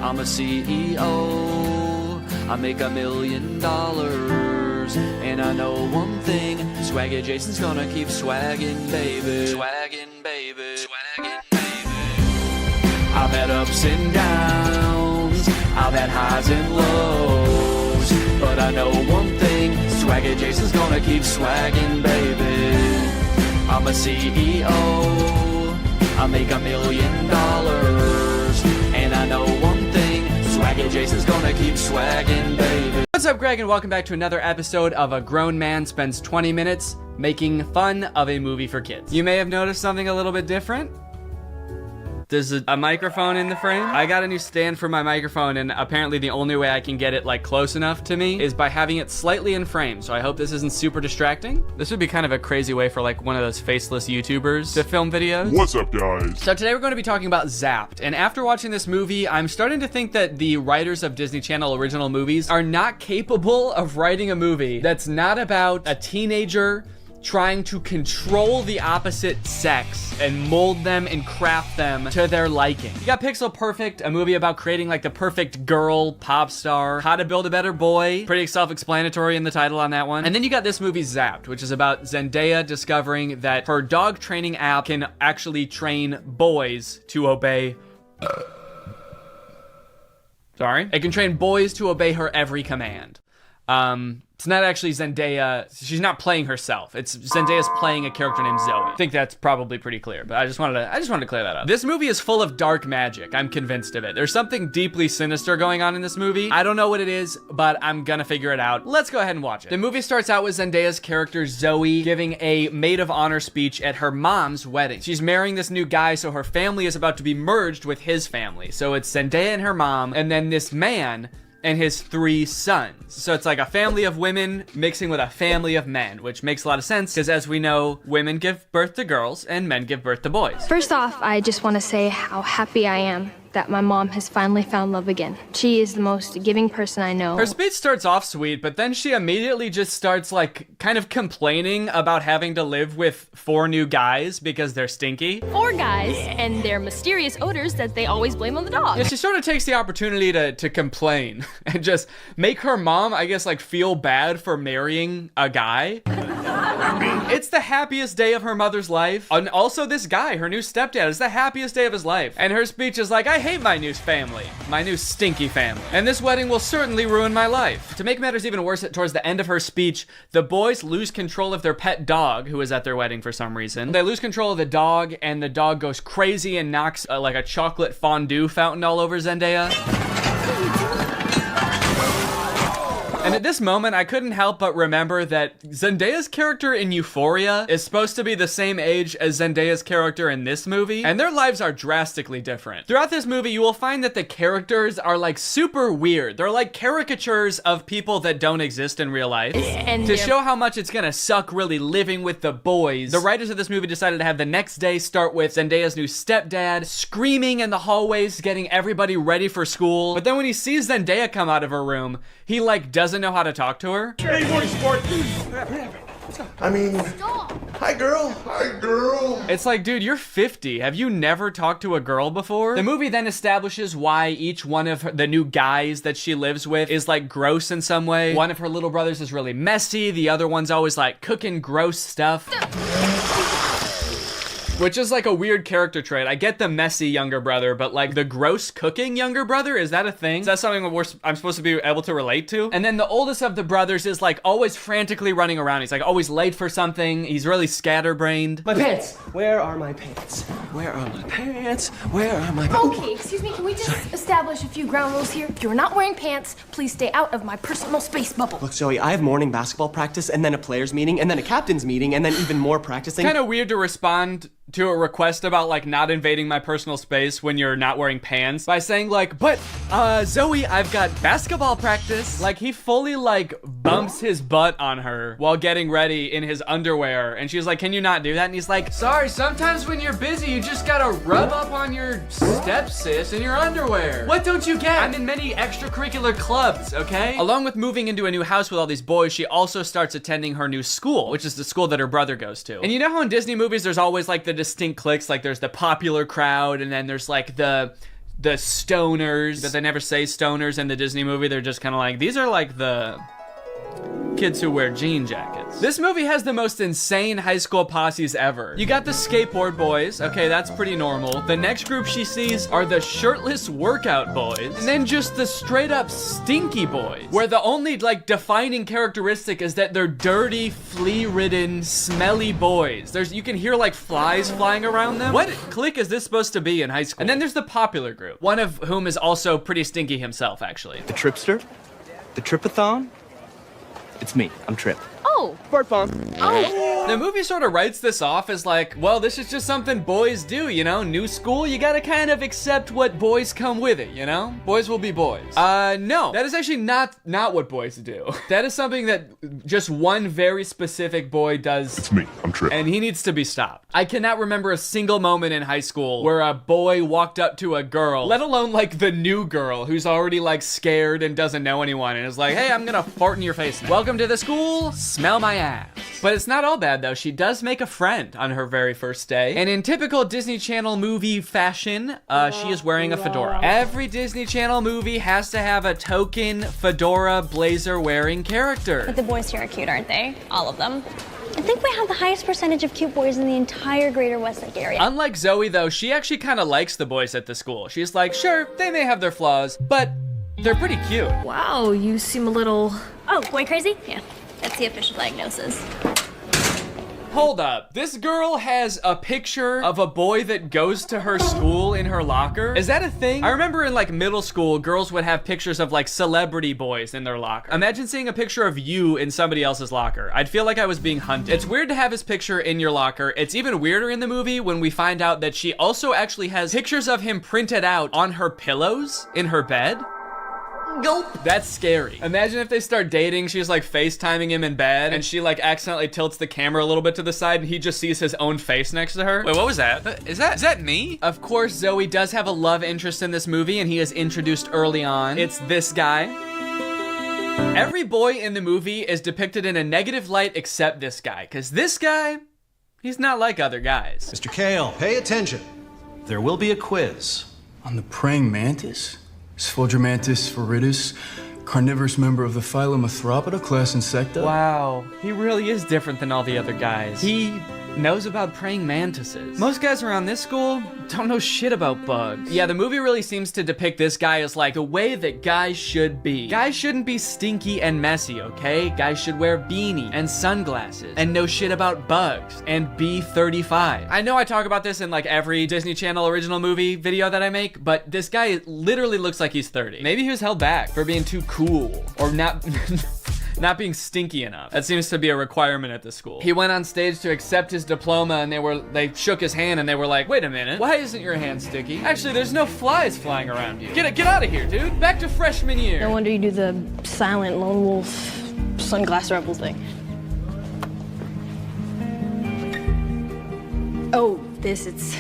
I'm a CEO, I make $1 million, and I know one thing, Swagger Jason's gonna keep swagging, baby. Swagging, baby. Swagging, baby. I've had ups and downs, I've had highs and lows, but I know one thing, Swagger Jason's gonna keep swagging, baby. I'm a CEO, I make $1 million, and I know one thing, Swagger Jason's gonna keep swagging, baby. What's up, Greg, and welcome back to another episode of A Grown Man Spends 20 Minutes Making Fun of a Movie for Kids. You may have noticed something a little bit different. There's a microphone in the frame. I got a new stand for my microphone, and apparently the only way I can get it like close enough to me is by having it slightly in frame. So I hope this isn't super distracting. This would be kind of a crazy way for like one of those faceless YouTubers to film videos. What's up, guys? So today we're going to be talking about Zapped. And after watching this movie, I'm starting to think that the writers of Disney Channel original movies are not capable of writing a movie that's not about a teenager trying to control the opposite sex and mold them and craft them to their liking. You got Pixel Perfect, a movie about creating like the perfect girl pop star. How to Build a Better Boy, pretty self-explanatory in the title on that one. And then you got this movie Zapped, which is about Zendaya discovering that her dog training app can actually train boys to obey. Sorry? It can train boys to obey her every command. It's not actually Zendaya. She's not playing herself. It's Zendaya's playing a character named Zoe. I think that's probably pretty clear, but I just wanted to clear that up. This movie is full of dark magic. I'm convinced of it. There's something deeply sinister going on in this movie. I don't know what it is, but I'm gonna figure it out. Let's go ahead and watch it. The movie starts out with Zendaya's character Zoe giving a maid of honor speech at her mom's wedding. She's marrying this new guy, so her family is about to be merged with his family. So it's Zendaya and her mom, and then this man and his 3 sons. So it's like a family of women mixing with a family of men, which makes a lot of sense because, as we know, women give birth to girls and men give birth to boys. First off, I just want to say how happy I am that my mom has finally found love again. She is the most giving person I know. Her speech starts off sweet, but then she immediately just starts like kind of complaining about having to live with 4 new guys because they're stinky. 4 guys and their mysterious odors that they always blame on the dog. Yeah, she sort of takes the opportunity to complain and just make her mom, I guess, like feel bad for marrying a guy. It's the happiest day of her mother's life. And also this guy, her new stepdad, is the happiest day of his life. And her speech is like, I hate my new family, my new stinky family. And this wedding will certainly ruin my life. To make matters even worse, towards the end of her speech, the boys lose control of their pet dog, who is at their wedding for some reason. They lose control of the dog, and the dog goes crazy and knocks like a chocolate fondue fountain all over Zendaya. And at this moment, I couldn't help but remember that Zendaya's character in Euphoria is supposed to be the same age as Zendaya's character in this movie, and their lives are drastically different. Throughout this movie, you will find that the characters are like super weird. They're like caricatures of people that don't exist in real life. And to show how much it's gonna suck really living with the boys, the writers of this movie decided to have the next day start with Zendaya's new stepdad screaming in the hallways, getting everybody ready for school. But then when he sees Zendaya come out of her room, he like doesn't know how to talk to her. Hey, morning, sport. I mean, hi, girl. Hi, girl. It's like, dude, you're 50. Have you never talked to a girl before? The movie then establishes why each one of the new guys that she lives with is like gross in some way. One of her little brothers is really messy. The other one's always like cooking gross stuff. Which is like a weird character trait. I get the messy younger brother, but like the gross cooking younger brother, is that a thing? Is that something I'm supposed to be able to relate to? And then the oldest of the brothers is like always frantically running around. He's like always late for something. He's really scatterbrained. My pants. Where are my pants? Where are my pants? Where are my pants? Okay, excuse me, can we just establish a few ground rules here? If you're not wearing pants, please stay out of my personal space bubble. Look, Zoe, I have morning basketball practice, and then a players meeting, and then a captain's meeting, and then even more practicing. Kind of weird to respond to a request about like not invading my personal space when you're not wearing pants by saying like, but Zoe, I've got basketball practice. Like he fully like bumps his butt on her while getting ready in his underwear, and she's like, can you not do that? And he's like, sorry, sometimes when you're busy you just gotta rub up on your stepsis in your underwear. What don't you get? I'm in many extracurricular clubs, okay? Along with moving into a new house with all these boys, she also starts attending her new school, which is the school that her brother goes to. And you know how in Disney movies there's always like the distinct cliques, like there's the popular crowd, and then there's like the stoners, but they never say stoners in the Disney movie. They're just kind of like, these are like the kids who wear jean jackets. This movie has the most insane high school posses ever. You got the skateboard boys. Okay, that's pretty normal. The next group she sees are the shirtless workout boys. And then just the straight up stinky boys, where the only like defining characteristic is that they're dirty, flea-ridden, smelly boys. You can hear like flies flying around them. What clique is this supposed to be in high school? And then there's the popular group, one of whom is also pretty stinky himself, actually. The Tripster? The Tripathon? It's me. I'm Trip. Oh. Smartphone. Oh. The movie sort of writes this off as like, well, this is just something boys do, you know? New school, you gotta kind of accept what boys come with it, you know? Boys will be boys. No, that is actually not what boys do. That is something that just one very specific boy does. It's me. I'm Trip. And he needs to be stopped. I cannot remember a single moment in high school where a boy walked up to a girl, let alone like the new girl who's already like scared and doesn't know anyone and is like, hey, I'm gonna fart in your face now. Welcome to the school, smell my ass. But it's not all bad though. She does make a friend on her very first day. And in typical Disney Channel movie fashion, she is wearing a fedora. Every Disney Channel movie has to have a token fedora blazer wearing character. But the boys here are cute, aren't they? All of them. I think we have the highest percentage of cute boys in the entire greater Westlake area. Unlike Zoe though, she actually kind of likes the boys at the school. She's like, sure, they may have their flaws, but they're pretty cute. Wow, you seem a little... Oh, boy crazy? Yeah, that's the official diagnosis. Hold up, this girl has a picture of a boy that goes to her school in her locker? Is that a thing? I remember in like middle school, girls would have pictures of like celebrity boys in their locker. Imagine seeing a picture of you in somebody else's locker. I'd feel like I was being hunted. It's weird to have his picture in your locker. It's even weirder in the movie when we find out that she also actually has pictures of him printed out on her pillows in her bed. Nope. That's scary. Imagine if they start dating, she's like FaceTiming him in bed, and she like accidentally tilts the camera a little bit to the side, and he just sees his own face next to her. Wait, what was that? Is that me? Of course, Zoe does have a love interest in this movie, and he is introduced early on. It's this guy. Every boy in the movie is depicted in a negative light except this guy, because this guy, he's not like other guys. Mr. Kale, pay attention. There will be a quiz. On the praying mantis? Sphodromantis viridis, carnivorous member of the phylum Arthropoda, class Insecta. Wow, he really is different than all the other guys. He knows about praying mantises. Most guys around this school don't know shit about bugs. Yeah, the movie really seems to depict this guy as like the way that guys should be. Guys shouldn't be stinky and messy, okay? Guys should wear beanie and sunglasses and know shit about bugs and be 35. I know I talk about this in like every Disney Channel original movie video that I make, but this guy literally looks like he's 30. Maybe he was held back for being too cool or not not being stinky enough. That seems to be a requirement at the school. He went on stage to accept his diploma and they shook his hand and they were like, wait a minute, why isn't your hand sticky? Actually, there's no flies flying around you. Get out of here, dude. Back to freshman year. No wonder you do the silent lone wolf sunglass rebel thing. Oh, it's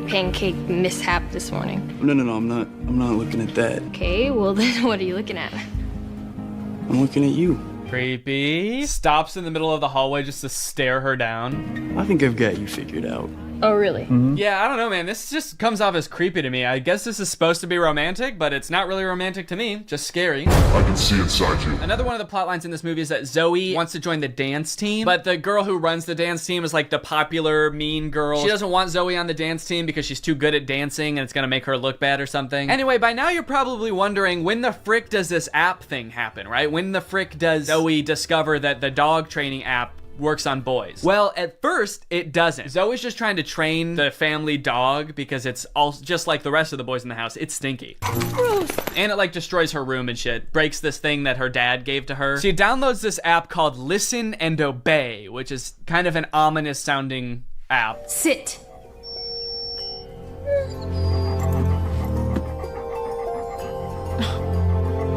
pancake mishap this morning. No, I'm not looking at that. Okay, well then what are you looking at? I'm looking at you. Creepy. Stops in the middle of the hallway just to stare her down. I think I've got you figured out. Oh, really? Yeah, I don't know, man. This just comes off as creepy to me. I guess this is supposed to be romantic, but it's not really romantic to me. Just scary. I can see inside you. Another one of the plot lines in this movie is that Zoe wants to join the dance team, but the girl who runs the dance team is like the popular mean girl. She doesn't want Zoe on the dance team because she's too good at dancing and it's gonna make her look bad or something. Anyway, by now you're probably wondering, when the frick does this app thing happen, right? When the frick does Zoe discover that the dog training app works on boys? Well, at first, it doesn't. Zoe's just trying to train the family dog because it's all just like the rest of the boys in the house. It's stinky. Gross. And it like destroys her room and shit. Breaks this thing that her dad gave to her. She downloads this app called Listen and Obey, which is kind of an ominous sounding app. Sit.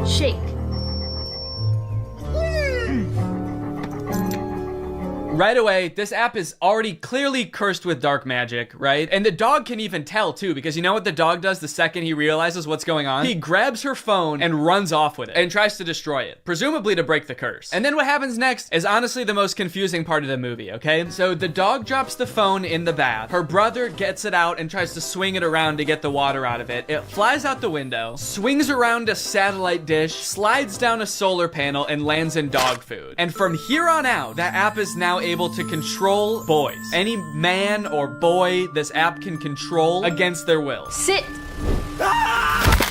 Shake. Right away, this app is already clearly cursed with dark magic, right? And the dog can even tell too, because you know what the dog does the second he realizes what's going on? He grabs her phone and runs off with it and tries to destroy it, presumably to break the curse. And then what happens next is honestly the most confusing part of the movie, okay? So the dog drops the phone in the bath. Her brother gets it out and tries to swing it around to get the water out of it. It flies out the window, swings around a satellite dish, slides down a solar panel, and lands in dog food. And from here on out, that app is now able to control boys. Any man or boy this app can control against their will. Sit.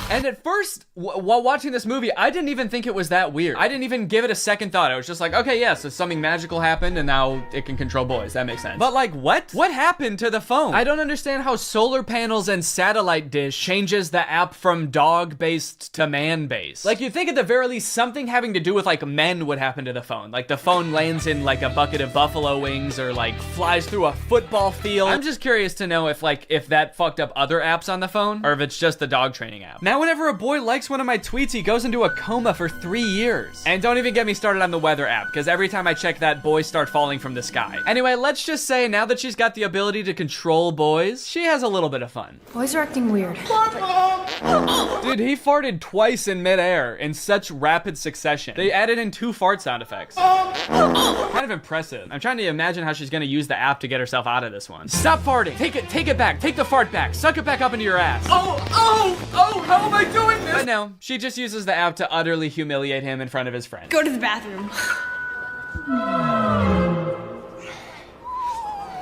And at first, while watching this movie, I didn't even think it was that weird. I didn't even give it a second thought. I was just like, okay, yeah, so something magical happened and now it can control boys. That makes sense. But like, what? What happened to the phone? I don't understand how solar panels and satellite dish changes the app from dog-based to man-based. Like, you'd think at the very least something having to do with like men would happen to the phone. Like the phone lands in like a bucket of buffalo wings or like flies through a football field. I'm just curious to know if that fucked up other apps on the phone or if it's just the dog training app. Now, whenever a boy likes one of my tweets, he goes into a coma for 3 years. And don't even get me started on the weather app, because every time I check that, boys start falling from the sky. Anyway, let's just say now that she's got the ability to control boys, she has a little bit of fun. Boys are acting weird. Dude, he farted twice in midair in such rapid succession. They added in 2 fart sound effects. Kind of impressive. I'm trying to imagine how she's gonna use the app to get herself out of this one. Stop farting. Take it back. Take the fart back. Suck it back up into your ass. Oh, how am I doing this? But no, she just uses the app to utterly humiliate him in front of his friends. Go to the bathroom.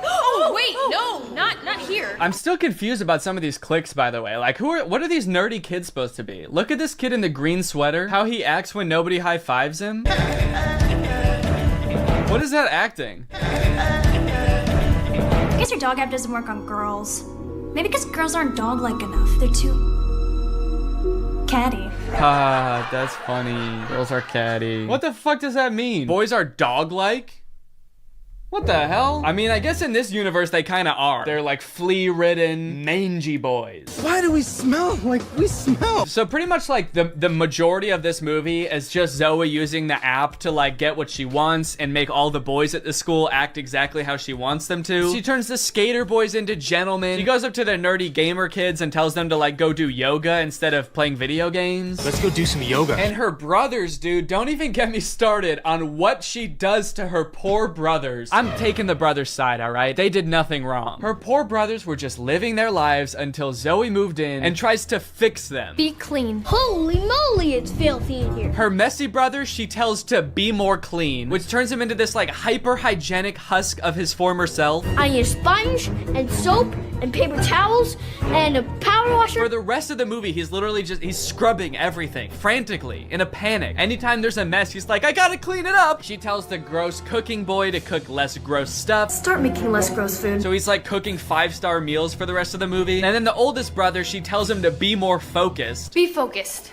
Oh, wait, no, not here. I'm still confused about some of these clicks, by the way. Like, what are these nerdy kids supposed to be? Look at this kid in the green sweater. How he acts when nobody high-fives him. What is that acting? I guess your dog app doesn't work on girls. Maybe because girls aren't dog-like enough. They're too catty. Ah, that's funny. Girls are catty. What the fuck does that mean? Boys are dog-like? What the hell? I mean, I guess in this universe they kind of are. They're like flea-ridden, mangy boys. Why do we smell like we smell? So pretty much like the majority of this movie is just Zoe using the app to like get what she wants and make all the boys at the school act exactly how she wants them to. She turns the skater boys into gentlemen. She goes up to the nerdy gamer kids and tells them to like go do yoga instead of playing video games. Let's go do some yoga. And her brothers, dude, don't even get me started on what she does to her poor brothers. I'm taking the brothers' side, all right? They did nothing wrong. Her poor brothers were just living their lives until Zoe moved in and tries to fix them. Be clean. Holy moly, see it's filthy in here. Her messy brother she tells to be more clean, which turns him into this like hyper hygienic husk of his former self. I need a sponge and soap and paper towels and a power washer. For the rest of the movie, he's literally he's scrubbing everything frantically in a panic. Anytime there's a mess, he's like, I gotta clean it up. She tells the gross cooking boy to cook less gross stuff. Start making less gross food. So he's like cooking 5-star meals for the rest of the movie. And then the oldest brother, she tells him to be more focused. Be focused.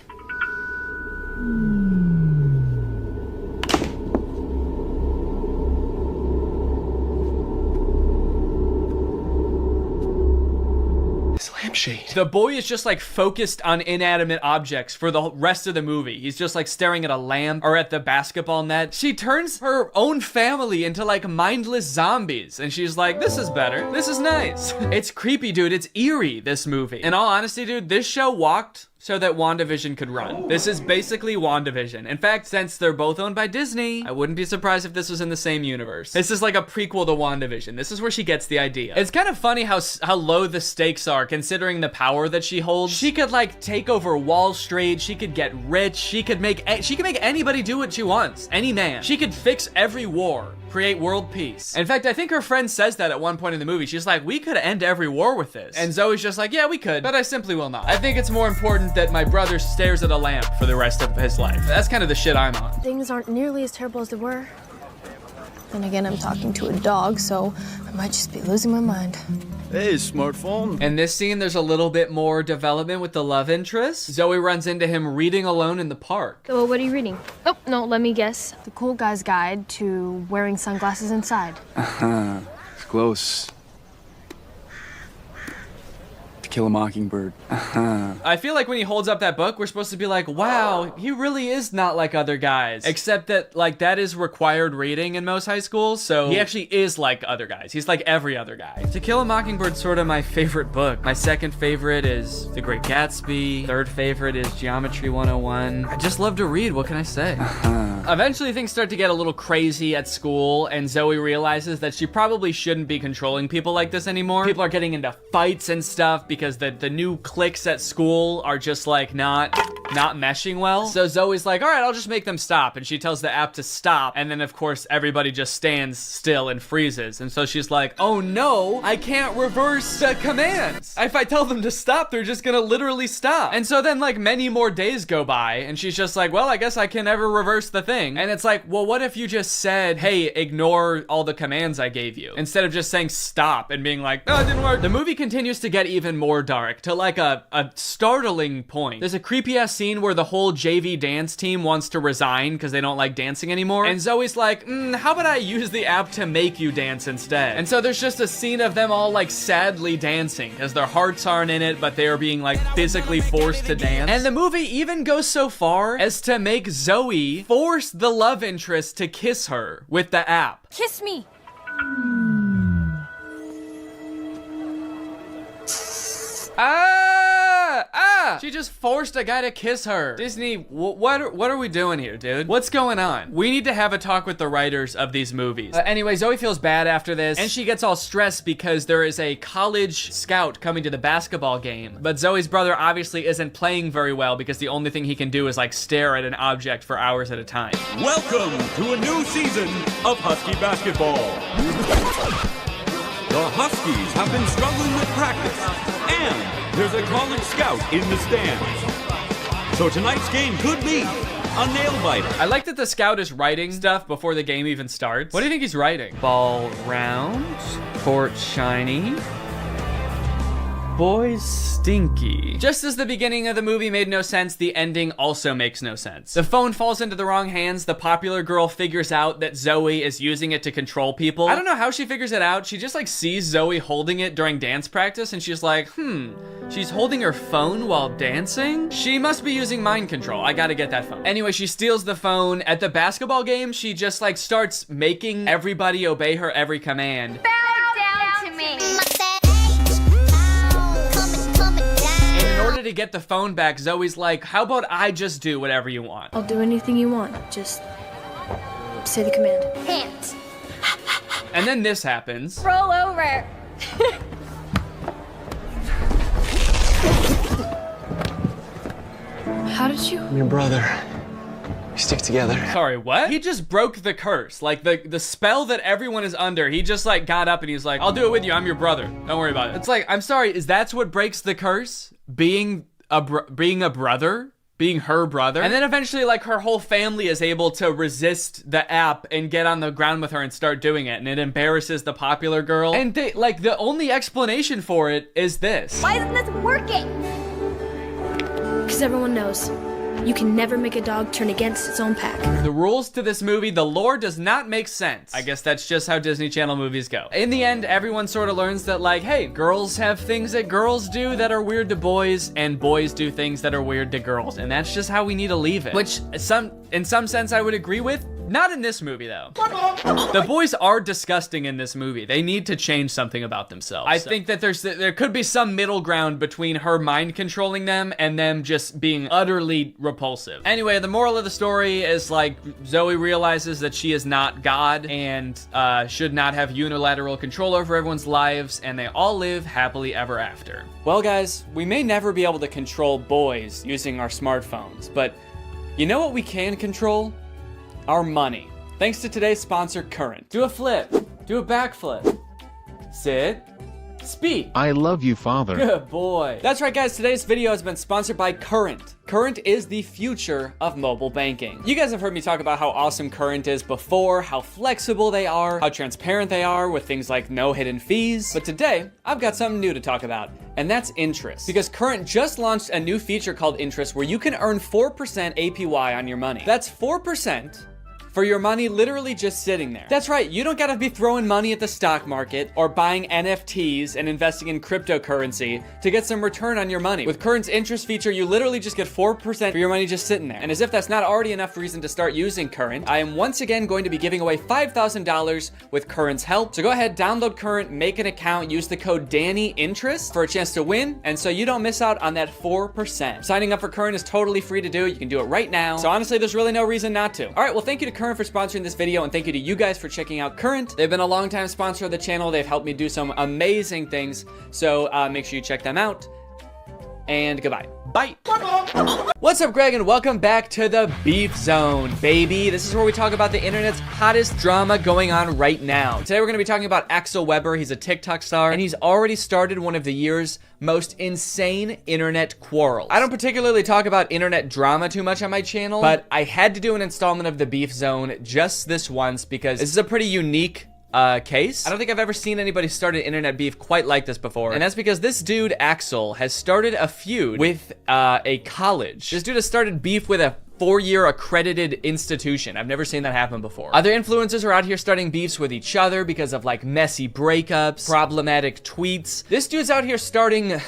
Lampshade. The boy is just like focused on inanimate objects for the rest of the movie. He's just like staring at a lamp or at the basketball net. She turns her own family into like mindless zombies and she's like, this is better. This is nice. It's creepy, dude. It's eerie, this movie. In all honesty, dude, this show walked so that WandaVision could run. This is basically WandaVision. In fact, since they're both owned by Disney, I wouldn't be surprised if this was in the same universe. This is like a prequel to WandaVision. This is where she gets the idea. It's kind of funny how low the stakes are considering the power that she holds. She could like take over Wall Street. She could get rich. She could make anybody do what she wants. Any man. She could fix every war. Create world peace. In fact, I think her friend says that at one point in the movie. She's like, we could end every war with this. And Zoe's just like, yeah, we could, but I simply will not. I think it's more important that my brother stares at a lamp for the rest of his life. That's kind of the shit I'm on. Things aren't nearly as terrible as they were. Then again, I'm talking to a dog, so I might just be losing my mind. Hey, smartphone. In this scene, there's a little bit more development with the love interest. Zoe runs into him reading alone in the park. So what are you reading? Oh, no, let me guess. The Cool Guy's Guide to Wearing Sunglasses Inside. It's close. To Kill a Mockingbird. I feel like when he holds up that book, we're supposed to be like, wow, he really is not like other guys. Except that, like, that is required reading in most high schools, so he actually is like other guys. He's like every other guy. To Kill a Mockingbird's sort of my favorite book. My second favorite is The Great Gatsby. Third favorite is Geometry 101. I just love to read, what can I say? Eventually, things start to get a little crazy at school, and Zoe realizes that she probably shouldn't be controlling people like this anymore. People are getting into fights and stuff because the new cliques at school are just like not meshing well. So Zoe's like, all right, I'll just make them stop. And she tells the app to stop. And then of course, everybody just stands still and freezes. And so she's like, oh no, I can't reverse the commands. If I tell them to stop, they're just gonna literally stop. And so then like many more days go by and she's just like, well, I guess I can never reverse the thing. And it's like, well, what if you just said, hey, ignore all the commands I gave you, instead of just saying stop and being like, oh, it didn't work. The movie continues to get even more dark to like a startling point. There's a creepy ass scene where the whole JV dance team wants to resign because they don't like dancing anymore. And Zoe's like, how about I use the app to make you dance instead? And so there's just a scene of them all like sadly dancing because their hearts aren't in it, but they are being like physically forced to dance. And the movie even goes so far as to make Zoe force the love interest to kiss her with the app. Kiss me. She just forced a guy to kiss her. Disney, what are we doing here, dude? What's going on? We need to have a talk with the writers of these movies. Anyway, Zoe feels bad after this, and she gets all stressed because there is a college scout coming to the basketball game. But Zoe's brother obviously isn't playing very well because the only thing he can do is like stare at an object for hours at a time. Welcome to a new season of Husky basketball. The Huskies have been struggling with practice, and there's a college scout in the stands. So tonight's game could be a nail-biter. I like that the scout is writing stuff before the game even starts. What do you think he's writing? Ball round, court shiny, boys stinky. Just as the beginning of the movie made no sense, the ending also makes no sense. The phone falls into the wrong hands. The popular girl figures out that Zoe is using it to control people. I don't know how she figures it out. She just like sees Zoe holding it during dance practice and she's like, she's holding her phone while dancing? She must be using mind control. I gotta get that phone. Anyway, she steals the phone. At the basketball game, she just like starts making everybody obey her every command. Bow down to me. In order to get the phone back, Zoe's like, how about I just do whatever you want? I'll do anything you want. Just say the command. Hands. And then this happens. Roll over. How did you? I'm your brother. We stick together. Sorry, what? He just broke the curse. Like, the spell that everyone is under, he just, like, got up and he's like, I'll do it with you, I'm your brother. Don't worry about it. It's like, I'm sorry, that's what breaks the curse? Being a brother? Being her brother? And then eventually, like, her whole family is able to resist the app and get on the ground with her and start doing it, and it embarrasses the popular girl. And they, like, the only explanation for it is this. Why isn't this working? Because everyone knows you can never make a dog turn against its own pack. The rules to this movie, the lore does not make sense. I guess that's just how Disney Channel movies go. In the end, everyone sort of learns that, like, hey, girls have things that girls do that are weird to boys, and boys do things that are weird to girls, and that's just how we need to leave it. Which, in some sense, I would agree with. Not in this movie, though. The boys are disgusting in this movie. They need to change something about themselves. I think that there could be some middle ground between her mind controlling them and them just being utterly repulsive. Anyway, the moral of the story is, like, Zoe realizes that she is not God and should not have unilateral control over everyone's lives, and they all live happily ever after. Well, guys, we may never be able to control boys using our smartphones, but you know what we can control? Our money. Thanks to today's sponsor, Current. Do a flip. Do a backflip. Sit. Speak. I love you, Father. Good boy. That's right, guys. Today's video has been sponsored by Current. Current is the future of mobile banking. You guys have heard me talk about how awesome Current is before, how flexible they are, how transparent they are with things like no hidden fees. But today, I've got something new to talk about, and that's interest. Because Current just launched a new feature called Interest where you can earn 4% APY on your money. That's 4% for your money literally just sitting there. That's right, you don't gotta be throwing money at the stock market or buying NFTs and investing in cryptocurrency to get some return on your money. With Current's interest feature, you literally just get 4% for your money just sitting there. And as if that's not already enough reason to start using Current, I am once again going to be giving away $5,000 with Current's help. So go ahead, download Current, make an account, use the code DANNYINTEREST for a chance to win, and so you don't miss out on that 4%. Signing up for Current is totally free to do. You can do it right now. So honestly, there's really no reason not to. All right, well, thank you to Current for sponsoring this video, and thank you to you guys for checking out Current. They've been a long-time sponsor of the channel. They've helped me do some amazing things, so make sure you check them out, and goodbye. Bye. What's up, Greg, and welcome back to the Beef Zone, baby. This is where we talk about the internet's hottest drama going on right now. Today we're going to be talking about Axel Weber. He's a TikTok star, and he's already started one of the year's most insane internet quarrels. I don't particularly talk about internet drama too much on my channel, but I had to do an installment of the Beef Zone just this once because this is a pretty unique case. I don't think I've ever seen anybody start an internet beef quite like this before, and that's because this dude, Axel, has started a feud with a college. This dude has started beef with a 4-year accredited institution. I've never seen that happen before. Other influencers are out here starting beefs with each other because of like messy breakups, problematic tweets. This dude's out here starting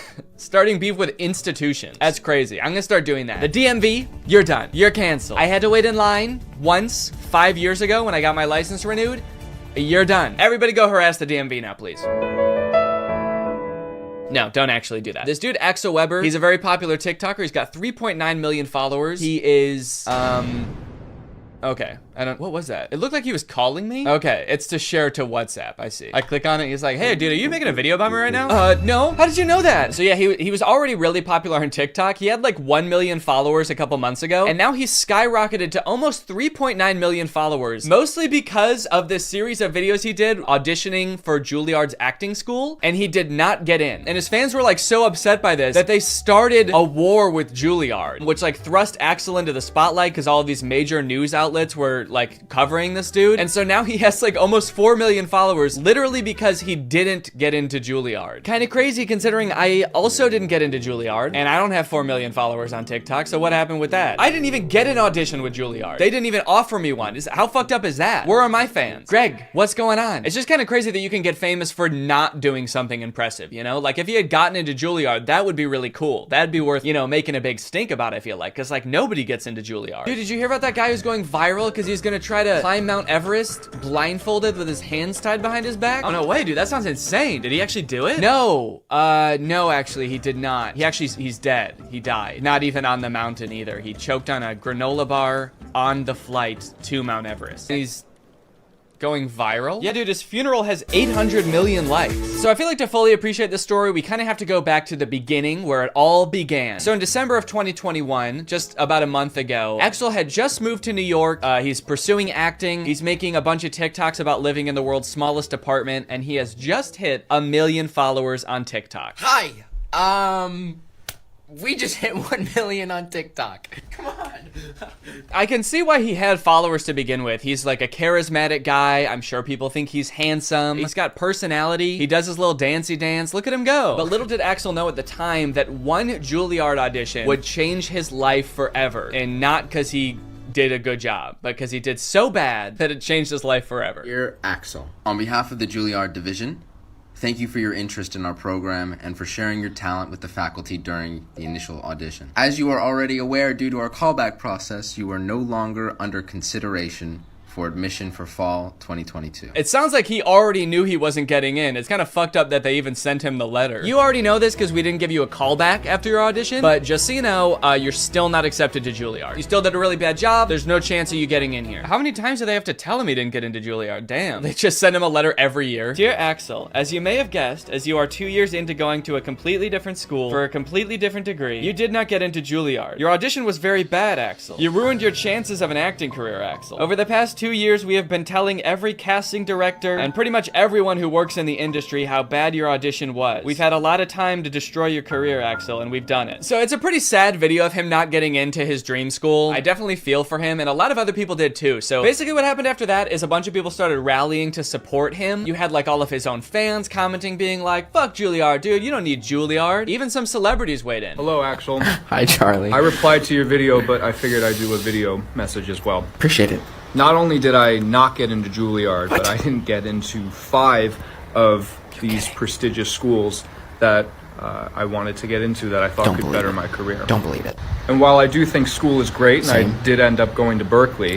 beef with institutions. That's crazy. I'm gonna start doing that. The DMV, you're done. You're canceled. I had to wait in line once 5 years ago when I got my license renewed. You're done. Everybody go harass the DMV now, please. No, don't actually do that. This dude, Axel Weber, he's a very popular TikToker. He's got 3.9 million followers. He is, okay. What was that? It looked like he was calling me. Okay, it's to share to WhatsApp, I see. I click on it, he's like, hey dude, are you making a video about me right now? No. How did you know that? So yeah, he was already really popular on TikTok. He had like 1 million followers a couple months ago, and now he's skyrocketed to almost 3.9 million followers, mostly because of this series of videos he did auditioning for Juilliard's acting school, and he did not get in. And his fans were like so upset by this that they started a war with Juilliard, which like thrust Axel into the spotlight because all of these major news outlets were like covering this dude. And so now he has like almost 4 million followers literally because he didn't get into Juilliard. Kind of crazy considering I also didn't get into Juilliard and I don't have 4 million followers on TikTok. So what happened with that? I didn't even get an audition with Juilliard. They didn't even offer me one. How fucked up is that? Where are my fans? Greg, what's going on? It's just kind of crazy that you can get famous for not doing something impressive, you know? Like if you had gotten into Juilliard, that would be really cool. That'd be worth, you know, making a big stink about, I feel like, because like nobody gets into Juilliard. Dude, did you hear about that guy who's going viral because he's gonna try to climb Mount Everest blindfolded with his hands tied behind his back? Oh no way, dude, that sounds insane. Did he actually do it? No, no, actually he did not. He's dead. He died. Not even on the mountain either. He choked on a granola bar on the flight to Mount Everest. And he's going viral? Yeah, dude, his funeral has 800 million likes. So I feel like to fully appreciate this story, we kind of have to go back to the beginning where it all began. So in December of 2021, just about a month ago, Axel had just moved to New York. He's pursuing acting. He's making a bunch of TikToks about living in the world's smallest apartment, and he has just hit 1 million followers on TikTok. Hi, we just hit 1 million on TikTok. Come on. I can see why he had followers to begin with. He's like a charismatic guy. I'm sure people think he's handsome. He's got personality. He does his little dancey dance. Look at him go. But little did Axel know at the time that one Juilliard audition would change his life forever. And not because he did a good job, but because he did so bad that it changed his life forever. Dear Axel, on behalf of the Juilliard division, thank you for your interest in our program and for sharing your talent with the faculty during the initial audition. As you are already aware, due to our callback process, you are no longer under consideration for admission for fall 2022. It sounds like he already knew he wasn't getting in. It's kind of fucked up that they even sent him the letter. You already know this because we didn't give you a callback after your audition, but just so you know, you're still not accepted to Juilliard. You still did a really bad job. There's no chance of you getting in here. How many times do they have to tell him he didn't get into Juilliard? Damn. They just send him a letter every year. Dear Axel, as you may have guessed, as you are 2 years into going to a completely different school for a completely different degree, you did not get into Juilliard. Your audition was very bad, Axel. You ruined your chances of an acting career, Axel. Over the past 2 years, we have been telling every casting director and pretty much everyone who works in the industry how bad your audition was. We've had a lot of time to destroy your career, Axel, and we've done it. So it's a pretty sad video of him not getting into his dream school. I definitely feel for him, and a lot of other people did too. So basically what happened after that is a bunch of people started rallying to support him. You had like all of his own fans commenting, being like, fuck Juilliard, dude, you don't need Juilliard. Even some celebrities weighed in. Hello, Axel. Hi, Charlie. I replied to your video, but I figured I'd do a video message as well. Appreciate it. Not only did I not get into Juilliard, but I didn't get into 5 of these prestigious schools that I wanted to get into that I thought could better my career. Don't believe it. And while I do think school is great, and I did end up going to Berkeley,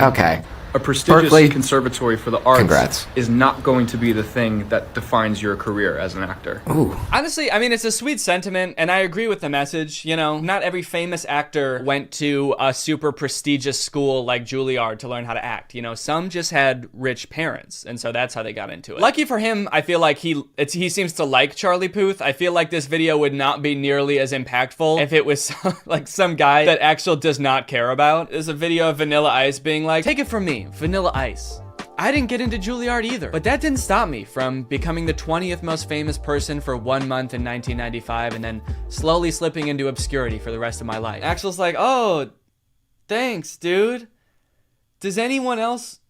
a prestigious conservatory for the arts is not going to be the thing that defines your career as an actor. Ooh. Honestly, I mean, it's a sweet sentiment, and I agree with the message. You know, not every famous actor went to a super prestigious school like Juilliard to learn how to act. You know, some just had rich parents, and so that's how they got into it. Lucky for him, I feel like he seems to like Charlie Puth. I feel like this video would not be nearly as impactful if it was like some guy that Axel does not care about. There's a video of Vanilla Ice being like, take it from me, Vanilla Ice. I didn't get into Juilliard either, but that didn't stop me from becoming the 20th most famous person for 1 month in 1995 and then slowly slipping into obscurity for the rest of my life. Axel's like, oh, thanks, dude. Does anyone else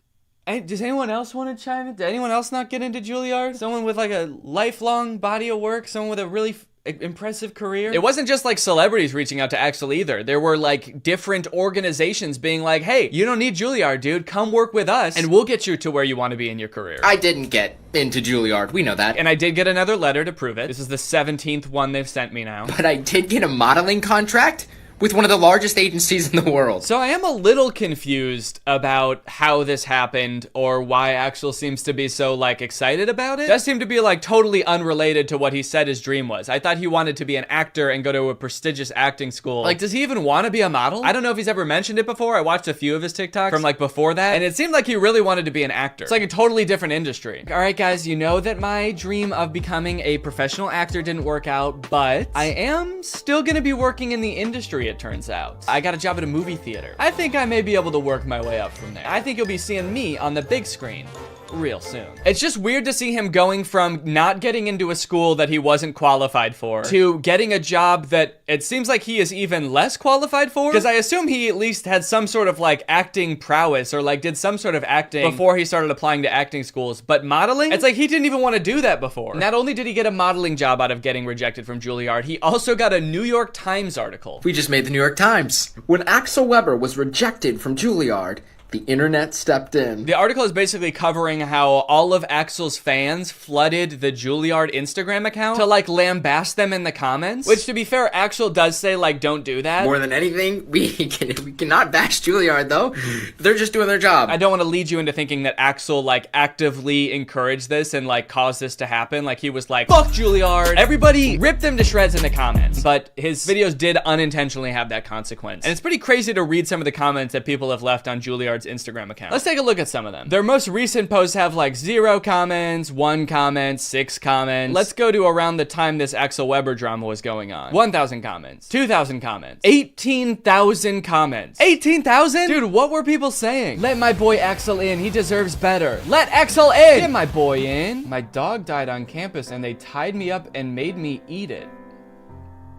want to chime in? Did anyone else not get into Juilliard? Someone with like a lifelong body of work, someone with a really impressive career. It wasn't just like celebrities reaching out to Axel either. There were like different organizations being like, hey, you don't need Juilliard, dude. Come work with us and we'll get you to where you want to be in your career. I didn't get into Juilliard. We know that. And I did get another letter to prove it. This is the 17th one they've sent me now. But I did get a modeling contract with one of the largest agencies in the world. So I am a little confused about how this happened or why Axel seems to be so like excited about it. It does seem to be like totally unrelated to what he said his dream was. I thought he wanted to be an actor and go to a prestigious acting school. Like, does he even want to be a model? I don't know if he's ever mentioned it before. I watched a few of his TikToks from like before that, and it seemed like he really wanted to be an actor. It's like a totally different industry. All right, guys, you know that my dream of becoming a professional actor didn't work out, but I am still gonna be working in the industry, it turns out. I got a job at a movie theater. I think I may be able to work my way up from there. I think you'll be seeing me on the big screen real soon. It's just weird to see him going from not getting into a school that he wasn't qualified for to getting a job that it seems like he is even less qualified for, because I assume he at least had some sort of like acting prowess or like did some sort of acting before he started applying to acting schools. But modeling, it's like he didn't even want to do that before. Not only did he get a modeling job out of getting rejected from Juilliard, he also got a New York Times article. We just made the New York Times. When Axel Weber was rejected from Juilliard, the internet stepped in. The article is basically covering how all of Axel's fans flooded the Juilliard Instagram account to like lambast them in the comments, which to be fair, Axel does say like, don't do that. More than anything, we cannot bash Juilliard though. They're just doing their job. I don't want to lead you into thinking that Axel like actively encouraged this and like caused this to happen. Like he was like, fuck Juilliard. Everybody ripped them to shreds in the comments, but his videos did unintentionally have that consequence. And it's pretty crazy to read some of the comments that people have left on Juilliard's Juilliard's Instagram account. Let's take a look at some of them. Their most recent posts have like 0 comments, 1 comment, 6 comments. Let's go to around the time this Axel Weber drama was going on. 1,000 comments, 2,000 comments, 18,000 comments. 18,000? Dude, what were people saying? Let my boy Axel in, he deserves better. Let Axel in! Get my boy in. My dog died on campus and they tied me up and made me eat it.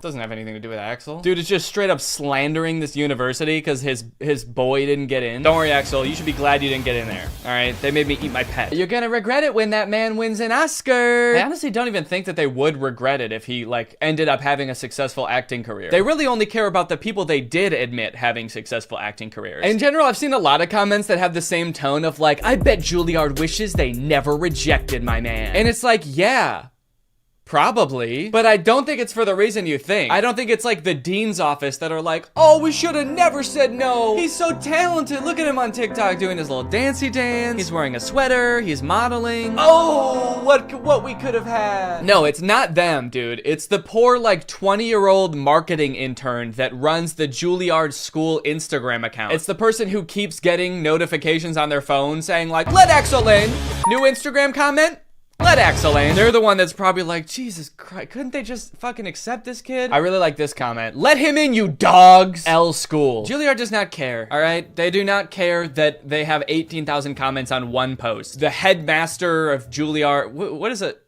Doesn't have anything to do with Axel. Dude is just straight up slandering this university because his boy didn't get in. Don't worry, Axel. You should be glad you didn't get in there. All right? They made me eat my pet. You're gonna regret it when that man wins an Oscar. I honestly don't even think that they would regret it if he, like, ended up having a successful acting career. They really only care about the people they did admit having successful acting careers. In general, I've seen a lot of comments that have the same tone of, like, I bet Juilliard wishes they never rejected my man. And it's like, yeah. Probably, but I don't think it's for the reason you think. I don't think it's like the dean's office that are like, oh, we should have never said no. He's so talented. Look at him on TikTok doing his little dancey dance. He's wearing a sweater. He's modeling. Oh, what we could have had. No, it's not them, dude. It's the poor like 20-year-old marketing intern that runs the Juilliard school Instagram account. It's the person who keeps getting notifications on their phone saying like, let Axel in. New Instagram comment? Let Axel in. They're the one that's probably like, Jesus Christ, couldn't they just fucking accept this kid? I really like this comment. Let him in, you dogs. L school. Juilliard does not care, all right? They do not care that they have 18,000 comments on one post. The headmaster of Juilliard, what is it?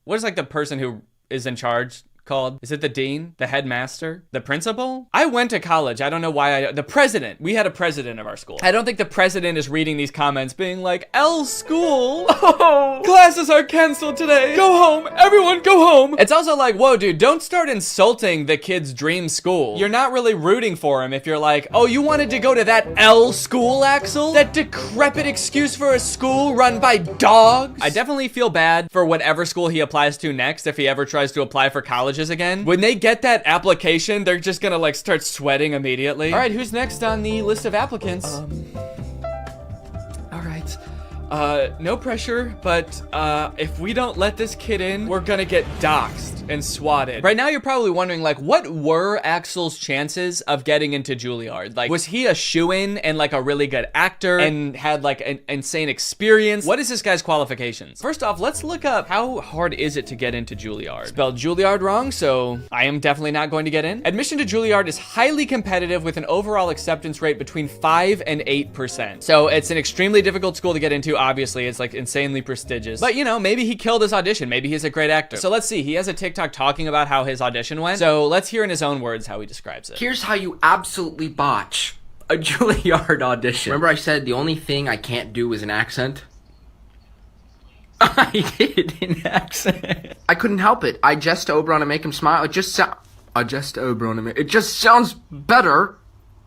What is like the person who is in charge called? Is it the dean? The headmaster? The principal? I went to college. I don't know why the president. We had a president of our school. I don't think the president is reading these comments being like, L school. Oh, classes are canceled today. Go home. Everyone go home. It's also like, whoa, dude, don't start insulting the kid's dream school. You're not really rooting for him if you're like, oh, you wanted to go to that L school, Axel? That decrepit excuse for a school run by dogs? I definitely feel bad for whatever school he applies to next if he ever tries to apply for college again. When they get that application, they're just gonna like start sweating immediately. All right, who's next on the list of applicants? All right. No pressure, but if we don't let this kid in, we're gonna get doxxed and swatted. Right now, you're probably wondering, like, what were Axel's chances of getting into Juilliard? Like, was he a shoo-in and like a really good actor and had like an insane experience? What is this guy's qualifications? First off, let's look up how hard is it to get into Juilliard. Spelled Juilliard wrong, so I am definitely not going to get in. Admission to Juilliard is highly competitive with an overall acceptance rate between 5 and 8%. So it's an extremely difficult school to get into. Obviously, it's like insanely prestigious. But you know, maybe he killed his audition. Maybe he's a great actor. So let's see. He has a TikTok talking about how his audition went. So let's hear in his own words how he describes it. Here's how you absolutely botch a Juilliard audition. Remember I said the only thing I can't do is an accent? I did an accent. I couldn't help it. I just Oberon and make him smile. It just sounds better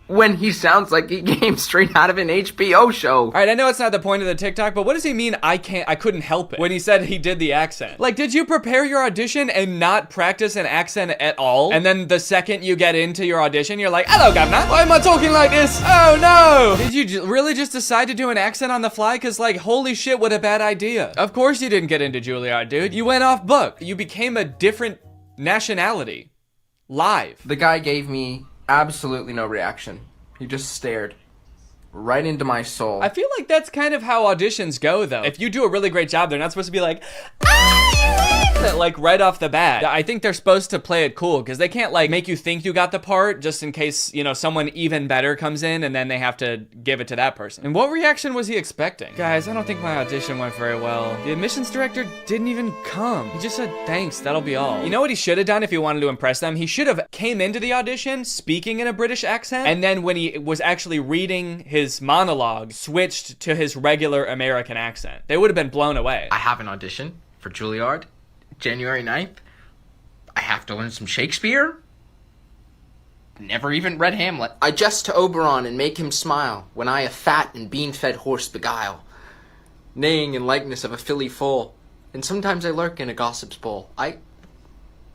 when he sounds like he came straight out of an HBO show. All right, I know it's not the point of the TikTok, but what does he mean I couldn't help it when he said he did the accent? Like, did you prepare your audition and not practice an accent at all? And then the second you get into your audition, you're like, hello, governor. Why am I talking like this? Oh, no. Did you really just decide to do an accent on the fly? Because, like, holy shit, what a bad idea. Of course you didn't get into Juilliard, dude. You went off book. You became a different nationality. Live. The guy gave me absolutely no reaction. He just stared right into my soul. I feel like that's kind of how auditions go, though. If you do a really great job, they're not supposed to be like, like right off the bat. I think they're supposed to play it cool because they can't like make you think you got the part just in case, you know, someone even better comes in and then they have to give it to that person. And what reaction was he expecting? Guys, I don't think my audition went very well. The admissions director didn't even come. He just said, thanks, that'll be all. You know what he should have done if he wanted to impress them? He should have came into the audition speaking in a British accent, and then when he was actually reading his monologue, switched to his regular American accent. They would have been blown away. I have an audition for Juilliard, January 9th. I have to learn some Shakespeare. Never even read Hamlet. I jest to Oberon and make him smile when I a fat and bean-fed horse beguile, neighing in likeness of a filly foal, and sometimes I lurk in a gossip's bowl. I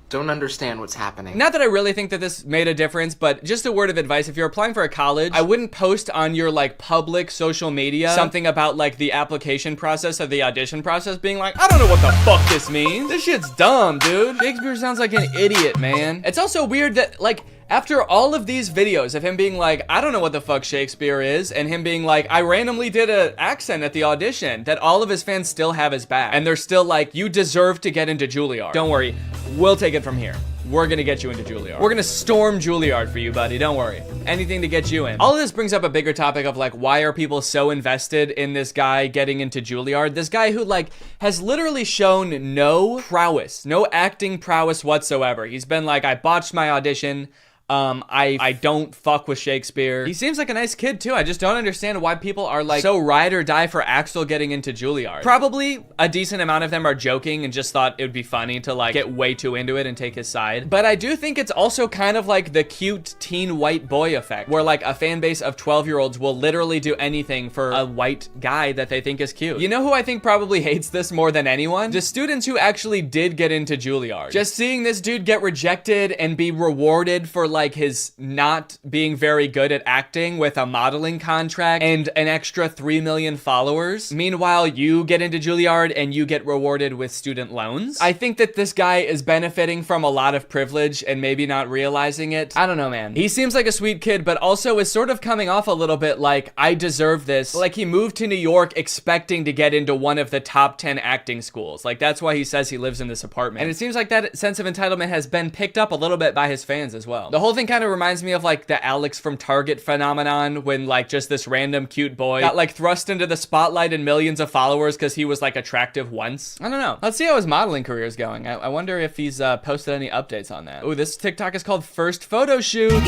don't understand what's happening. Not that I really think that this made a difference, but just a word of advice. If you're applying for a college, I wouldn't post on your like public social media something about like the application process or the audition process being like, I don't know what the fuck this means. This shit's dumb, dude. Shakespeare sounds like an idiot, man. It's also weird that like After all of these videos of him being like, I don't know what the fuck Shakespeare is, and him being like, I randomly did an accent at the audition, that all of his fans still have his back. And they're still like, you deserve to get into Juilliard. Don't worry, we'll take it from here. We're gonna get you into Juilliard. We're gonna storm Juilliard for you, buddy. Don't worry. Anything to get you in. All of this brings up a bigger topic of like, why are people so invested in this guy getting into Juilliard? This guy who like has literally shown no prowess, no acting prowess whatsoever. He's been like, I botched my audition. I don't fuck with Shakespeare. He seems like a nice kid too. I just don't understand why people are like so ride or die for Axel getting into Juilliard. Probably a decent amount of them are joking and just thought it would be funny to like get way too into it and take his side. But I do think it's also kind of like the cute teen white boy effect, where like a fan base of 12-year-olds will literally do anything for a white guy that they think is cute. You know who I think probably hates this more than anyone? The students who actually did get into Juilliard. Just seeing this dude get rejected and be rewarded for like his not being very good at acting with a modeling contract and an extra 3 million followers. Meanwhile, you get into Juilliard and you get rewarded with student loans. I think that this guy is benefiting from a lot of privilege and maybe not realizing it. I don't know, man. He seems like a sweet kid, but also is sort of coming off a little bit like, I deserve this. Like he moved to New York expecting to get into one of the top 10 acting schools. Like that's why he says he lives in this apartment. And it seems like that sense of entitlement has been picked up a little bit by his fans as well. The whole thing kind of reminds me of like the Alex from Target phenomenon, when like just this random cute boy got like thrust into the spotlight and millions of followers because he was like attractive once. I don't know. Let's see how his modeling career is going. I wonder if he's posted any updates on that. Oh, this TikTok is called First Photo Shoot.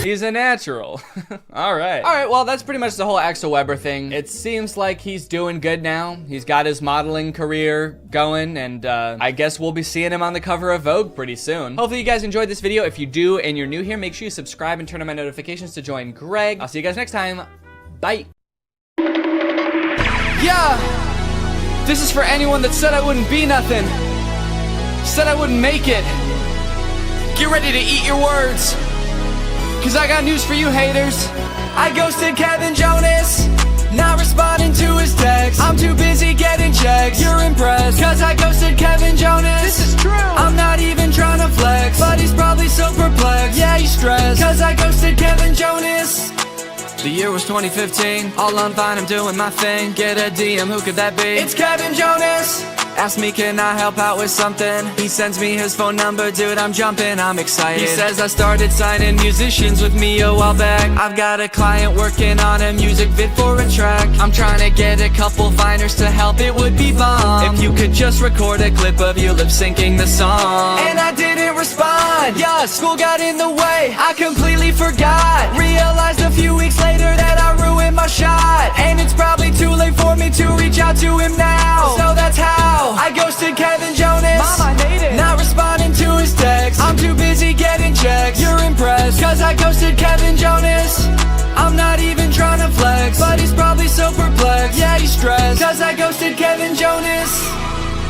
He's a natural. All right. All right, well, that's pretty much the whole Axel Weber thing. It seems like he's doing good now. He's got his modeling career going, and I guess we'll be seeing him on the cover of Vogue pretty soon. Hopefully you guys enjoyed this video. If you do and you're new here, make sure you subscribe and turn on my notifications to join Greg. I'll see you guys next time. Bye. Yeah! This is for anyone that said I wouldn't be nothing. Said I wouldn't make it. Get ready to eat your words. Cause I got news for you haters. I ghosted Kevin Jonas, not responding to his text. I'm too busy getting checks. You're impressed, cause I ghosted Kevin Jonas. This is true. I'm not even trying to flex, but he's probably so perplexed. Yeah, he's stressed, cause I ghosted Kevin Jonas. The year was 2015, all on Vine, I'm doing my thing. Get a DM, who could that be? It's Kevin Jonas. Ask me, can I help out with something? He sends me his phone number, dude, I'm jumping, I'm excited. He says I started signing musicians with me a while back. I've got a client working on a music vid for a track. I'm trying to get a couple Viners to help, it would be bomb if you could just record a clip of you lip-syncing the song. And I didn't respond, yeah, school got in the way, I completely forgot. Realized a few weeks later that I ruined my shot. And it's probably too late for me to reach out to him now. So that's how I ghosted Kevin Jonas. Mom, I made it. Not responding to his text. I'm too busy getting checks. You're impressed, cause I ghosted Kevin Jonas. I'm not even trying to flex, but he's probably so perplexed. Yeah, he's stressed, cause I ghosted Kevin Jonas.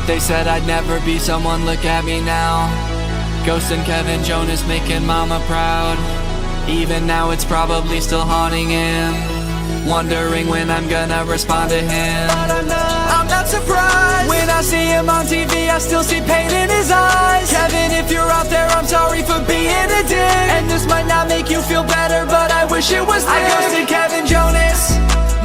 They said I'd never be someone, look at me now. Ghosting Kevin Jonas, making mama proud. Even now it's probably still haunting him, wondering when I'm gonna respond to him. But I'm not surprised. When I see him on TV, I still see pain in his eyes. Kevin, if you're out there, I'm sorry for being a dick. And this might not make you feel better, but I wish it was this. I ghosted Kevin Jonas,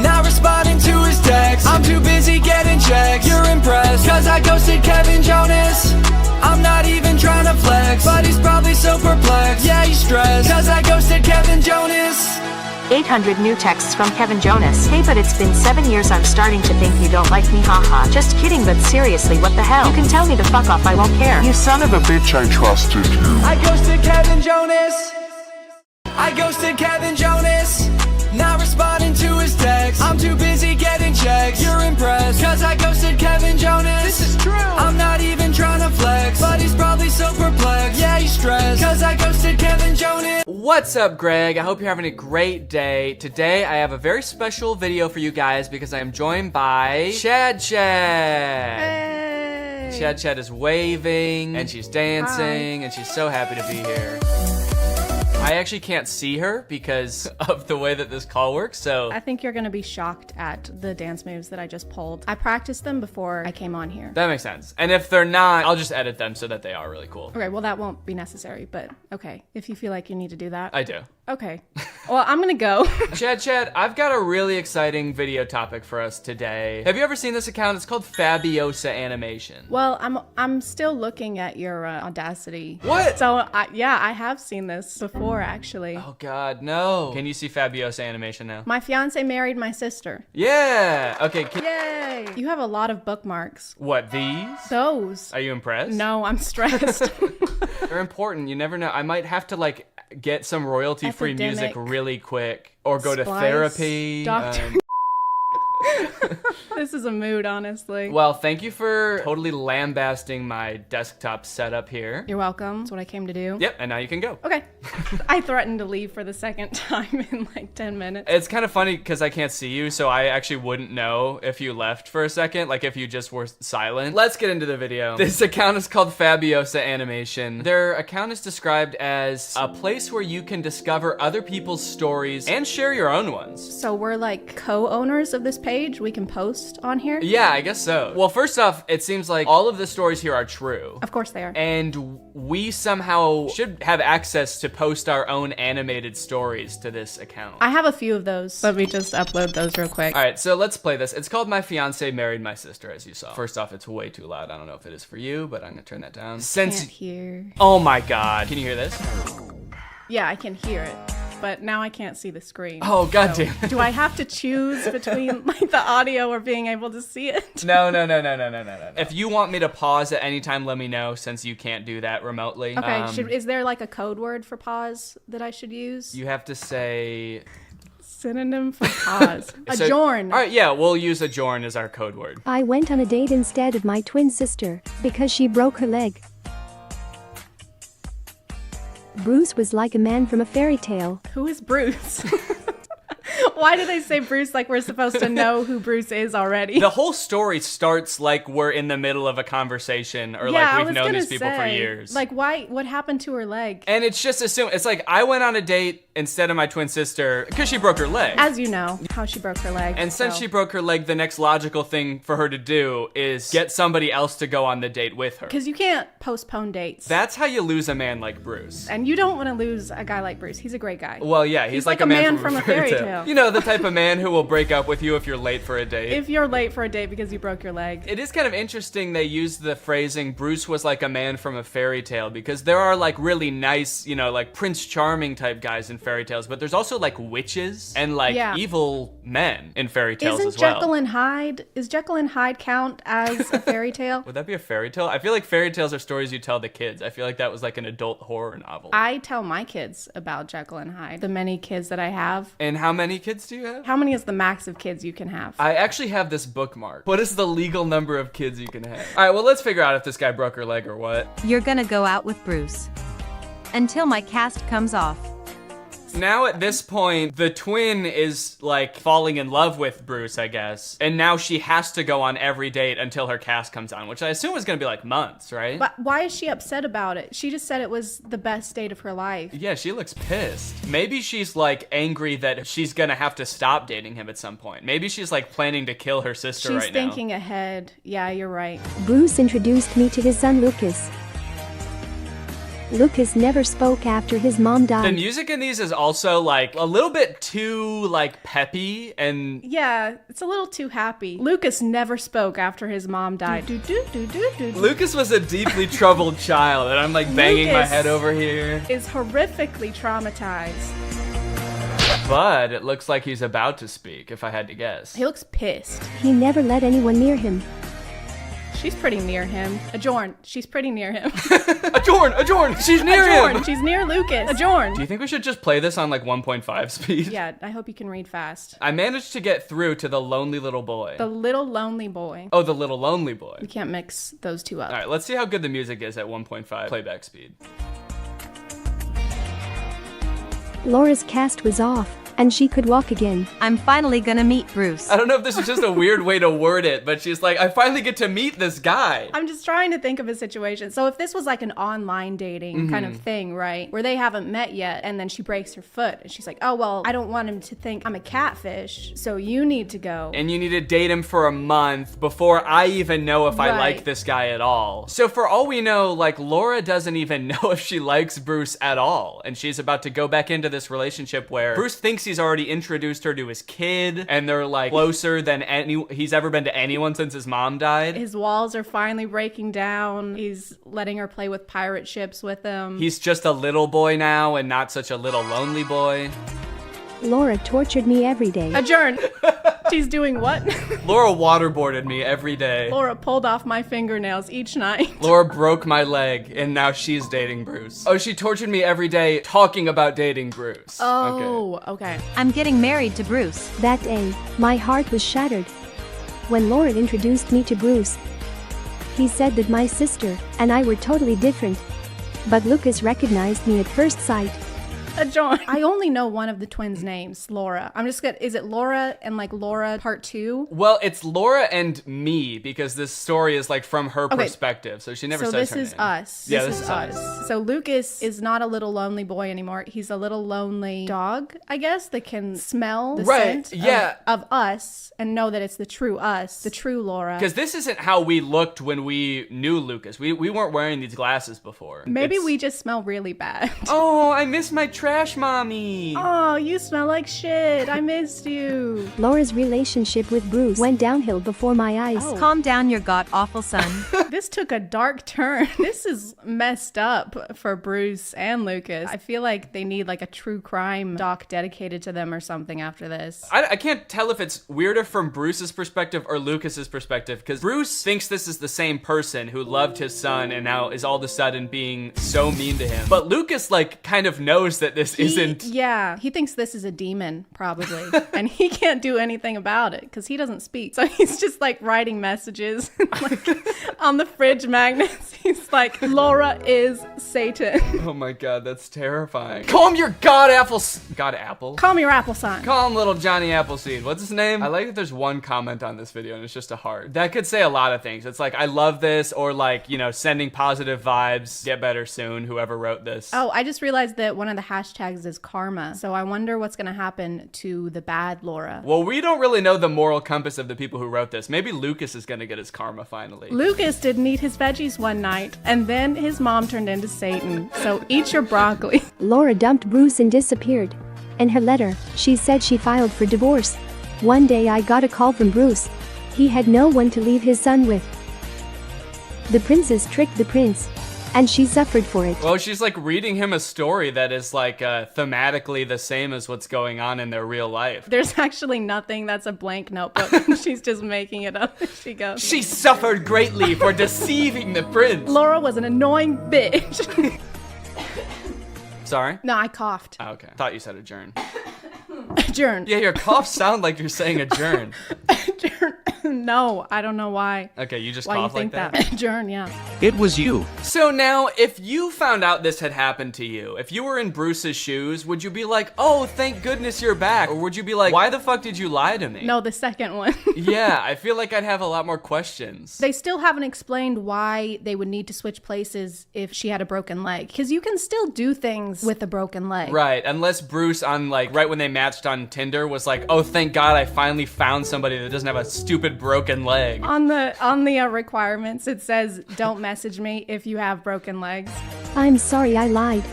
not responding to his text. I'm too busy getting checks. You're impressed, cause I ghosted Kevin Jonas. I'm not even trying to flex, but he's probably so perplexed. Yeah, he's stressed, cause I ghosted Kevin Jonas. 800 new texts from Kevin Jonas. Hey, but it's been 7 years, I'm starting to think you don't like me, haha. Just kidding, but seriously, what the hell? You can tell me to fuck off, I won't care. You son of a bitch, I trusted you. I ghosted Kevin Jonas. I ghosted Kevin Jonas, not responding to his text. I'm too busy getting checks. You're impressed, cause I ghosted Kevin Jonas. This is true. I'm not even trying to flex, but he's probably so perplexed. Yeah, he's stressed, cause I ghosted Kevin Jonas. What's up, Greg? I hope you're having a great day. Today, I have a very special video for you guys because I am joined by Chad. Hey. Chad is waving, and she's dancing, and she's so happy to be here. I actually can't see her because of the way that this call works, so. I think you're gonna be shocked at the dance moves that I just pulled. I practiced them before I came on here. That makes sense. And if they're not, I'll just edit them so that they are really cool. Okay, well that won't be necessary, but okay. If you feel like you need to do that. I do. Okay. Well, I'm gonna go. Chad, I've got a really exciting video topic for us today. Have you ever seen this account? It's called Fabiosa Animation. Well, I'm still looking at your Audacity. What? So, yeah, I have seen this before, actually. Oh, God, no. Can you see Fabiosa Animation now? My fiance married my sister. Yeah. Okay. Yay. You have a lot of bookmarks. What, these? Those. Are you impressed? No, I'm stressed. They're important. You never know. I might have to, like, get some royalty-free music really quick or go to therapy. Doctor. This is a mood, honestly. Well, thank you for totally lambasting my desktop setup here. You're welcome. That's what I came to do. Yep, and now you can go. Okay. I threatened to leave for the second time in like 10 minutes. It's kind of funny because I can't see you, so I actually wouldn't know if you left for a second, like if you just were silent. Let's get into the video. This account is called Fabiosa Animation. Their account is described as a place where you can discover other people's stories and share your own ones. So we're like co-owners of this page? We can post on here? Yeah, I guess so. Well, first off, it seems like all of the stories here are true. Of course they are. And we somehow should have access to post our own animated stories to this account. I have a few of those. Let me just upload those real quick. All right, so let's play this. It's called My Fiance Married My Sister, as you saw. First off, it's way too loud. I don't know if it is for you, but I'm gonna turn that down. Can't hear. Oh my God. Can you hear this? Yeah, I can hear it. But now I can't see the screen. Oh, goddamn. So, do I have to choose between like the audio or being able to see it? No. If you want me to pause at any time, let me know, since you can't do that remotely. Okay, is there like a code word for pause that I should use? You have to say... Synonym for pause. Adjourn. All right, yeah, we'll use adjourn as our code word. I went on a date instead of my twin sister because she broke her leg. Bruce was like a man from a fairy tale. Who is Bruce? Why do they say Bruce like we're supposed to know who Bruce is already? The whole story starts like we're in the middle of a conversation or like we've known these people for years. Like why? What happened to her leg? And it's just assumed. It's like I went on a date instead of my twin sister because she broke her leg. As you know, how she broke her leg. And since she broke her leg, the next logical thing for her to do is get somebody else to go on the date with her. Because you can't postpone dates. That's how you lose a man like Bruce. And you don't want to lose a guy like Bruce. He's a great guy. Well, yeah, he's like a man from a fairy tale. You know, the type of man who will break up with you if you're late for a date. If you're late for a date because you broke your leg. It is kind of interesting they use the phrasing, Bruce was like a man from a fairy tale, because there are like really nice, you know, like Prince Charming type guys in fairy tales, but there's also like witches and like evil men in fairy tales as well. Jekyll and Hyde, is Jekyll and Hyde count as a fairy tale? Would that be a fairy tale? I feel like fairy tales are stories you tell the kids. I feel like that was like an adult horror novel. I tell my kids about Jekyll and Hyde, the many kids that I have. And how many kids do you have? How many is the max of kids you can have? I actually have this bookmark. What is the legal number of kids you can have? All right, well, let's figure out if this guy broke her leg or what. You're gonna go out with Bruce until my cast comes off. Now at this point, the twin is like falling in love with Bruce, I guess. And now she has to go on every date until her cast comes on, which I assume is gonna be like months, right? But why is she upset about it? She just said it was the best date of her life. Yeah, she looks pissed. Maybe she's like angry that she's gonna have to stop dating him at some point. Maybe she's like planning to kill her sister right now. She's thinking ahead. Yeah, you're right. Bruce introduced me to his son Lucas. Lucas never spoke after his mom died. The music in these is also like a little bit too like peppy and... Yeah, it's a little too happy. Lucas never spoke after his mom died. Lucas was a deeply troubled child, and I'm like banging my head over here. Is horrifically traumatized. But it looks like he's about to speak, if I had to guess. He looks pissed. He never let anyone near him. She's pretty near him. Adjourn. She's pretty near him. Adjourn. She's near him. She's near Lucas. Adjourn. Do you think we should just play this on like 1.5 speed? Yeah, I hope you can read fast. I managed to get through to the lonely little boy. The little lonely boy. Oh, the little lonely boy. We can't mix those two up. All right, let's see how good the music is at 1.5 playback speed. Laura's cast was off. and she could walk again. I'm finally gonna meet Bruce. I don't know if this is just a weird way to word it, but she's like, I finally get to meet this guy. I'm just trying to think of a situation. So if this was like an online dating kind of thing, right? Where they haven't met yet and then she breaks her foot and she's like, oh, well, I don't want him to think I'm a catfish, so you need to go. And you need to date him for a month before I even know if I like this guy at all. So for all we know, like, Laura doesn't even know if she likes Bruce at all. And she's about to go back into this relationship where Bruce thinks he's already introduced her to his kid and they're like closer than he's ever been to anyone since his mom died. His walls are finally breaking down. He's letting her play with pirate ships with him. He's just a little boy now and not such a little lonely boy. Laura tortured me every day. Adjourn. She's doing what? Laura waterboarded me every day. Laura pulled off my fingernails each night. Laura broke my leg and now she's dating Bruce. Oh, she tortured me every day talking about dating Bruce. Oh, okay. I'm getting married to Bruce. That day, my heart was shattered. When Laura introduced me to Bruce, he said that my sister and I were totally different. But Lucas recognized me at first sight. John. I only know one of the twins' names, Laura. I'm just gonna, is it Laura and like Laura part 2? Well, it's Laura and me because this story is like from her perspective. So she never says her name. So this is us. Yeah, this is us. So Lucas is not a little lonely boy anymore. He's a little lonely dog, I guess, that can smell the scent of us and know that it's the true us, the true Laura. Because this isn't how we looked when we knew Lucas. We weren't wearing these glasses before. Maybe we just smell really bad. Oh, I miss my trash mommy. Oh, you smell like shit. I missed you. Laura's relationship with Bruce went downhill before my eyes. Oh. Calm down, your god-awful son. This took a dark turn. This is messed up for Bruce and Lucas. I feel like they need like a true crime doc dedicated to them or something after this. I can't tell if it's weirder from Bruce's perspective or Lucas's perspective, because Bruce thinks this is the same person who loved his son and now is all of a sudden being so mean to him. But Lucas like kind of knows that this isn't. Yeah, he thinks this is a demon probably. And he can't do anything about it because he doesn't speak. So he's just like writing messages like, on the fridge magnets. He's like, Laura is Satan. Oh my god, that's terrifying. Call him your god apple. Call me your apple son. Call him little Johnny Appleseed. What's his name? I like that there's one comment on this video and it's just a heart. That could say a lot of things. It's like, I love this, or like, you know, sending positive vibes. Get better soon, whoever wrote this. Oh, I just realized that one of the hashtags is karma. So I wonder what's gonna happen to the bad Laura. Well, we don't really know the moral compass of the people who wrote this. Maybe Lucas is gonna get his karma finally. Lucas didn't eat his veggies one night, and then his mom turned into Satan. So eat your broccoli. Laura dumped Bruce and disappeared. In her letter, she said she filed for divorce. One day I got a call from Bruce. He had no one to leave his son with. The princess tricked the prince, and she suffered for it. Well, she's like reading him a story that is like thematically the same as what's going on in their real life. There's actually nothing. That's a blank notebook. She's just making it up as she goes. She suffered greatly for deceiving the prince. Laura was an annoying bitch. Sorry? No, I coughed. Oh, okay. Thought you said adjourn. Adjourn. Yeah, your coughs sound like you're saying adjourn. Adjourn. No, I don't know why. Okay, you just why cough you think like that. Adjourn, yeah. It was you. So now, if you found out this had happened to you, if you were in Bruce's shoes, would you be like, oh, thank goodness you're back? Or would you be like, why the fuck did you lie to me? No, the second one. Yeah, I feel like I'd have a lot more questions. They still haven't explained why they would need to switch places if she had a broken leg. Because you can still do things with a broken leg. Right, unless Bruce on like, right when they matched on Tinder was like, oh, thank God I finally found somebody that doesn't have a stupid broken leg. On the requirements, it says, don't message me if you have broken legs. I'm sorry I lied.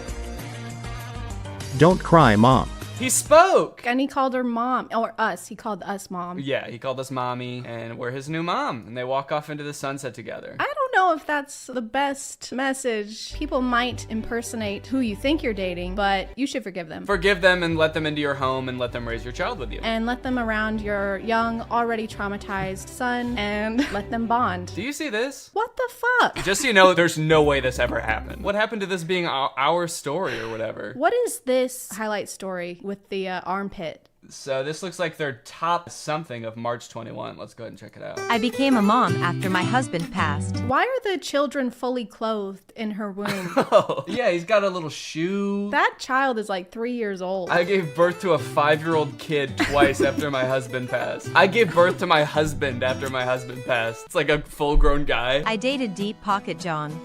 Don't cry, Mom. He spoke! And he called her mom, or us. He called us mom. Yeah, he called us mommy, and we're his new mom. And they walk off into the sunset together. I don't know if that's the best message. People might impersonate who you think you're dating, but you should forgive them. Forgive them and let them into your home and let them raise your child with you. And let them around your young, already traumatized son, and let them bond. Do you see this? What the fuck? Just so you know, there's no way this ever happened. What happened to this being our story or whatever? What is this highlight story with the armpit So this looks like their top something of March 21. Let's go ahead and check it out. I became a mom after my husband passed. Why are the children fully clothed in her womb? Oh, yeah, he's got a little shoe. That child is like 3 years old. I gave birth to a 5-year-old kid twice after my husband passed. I gave birth to my husband after my husband passed. It's like a full-grown guy. I dated Deep Pocket John.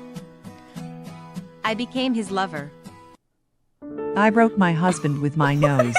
I became his lover. I broke my husband with my nose.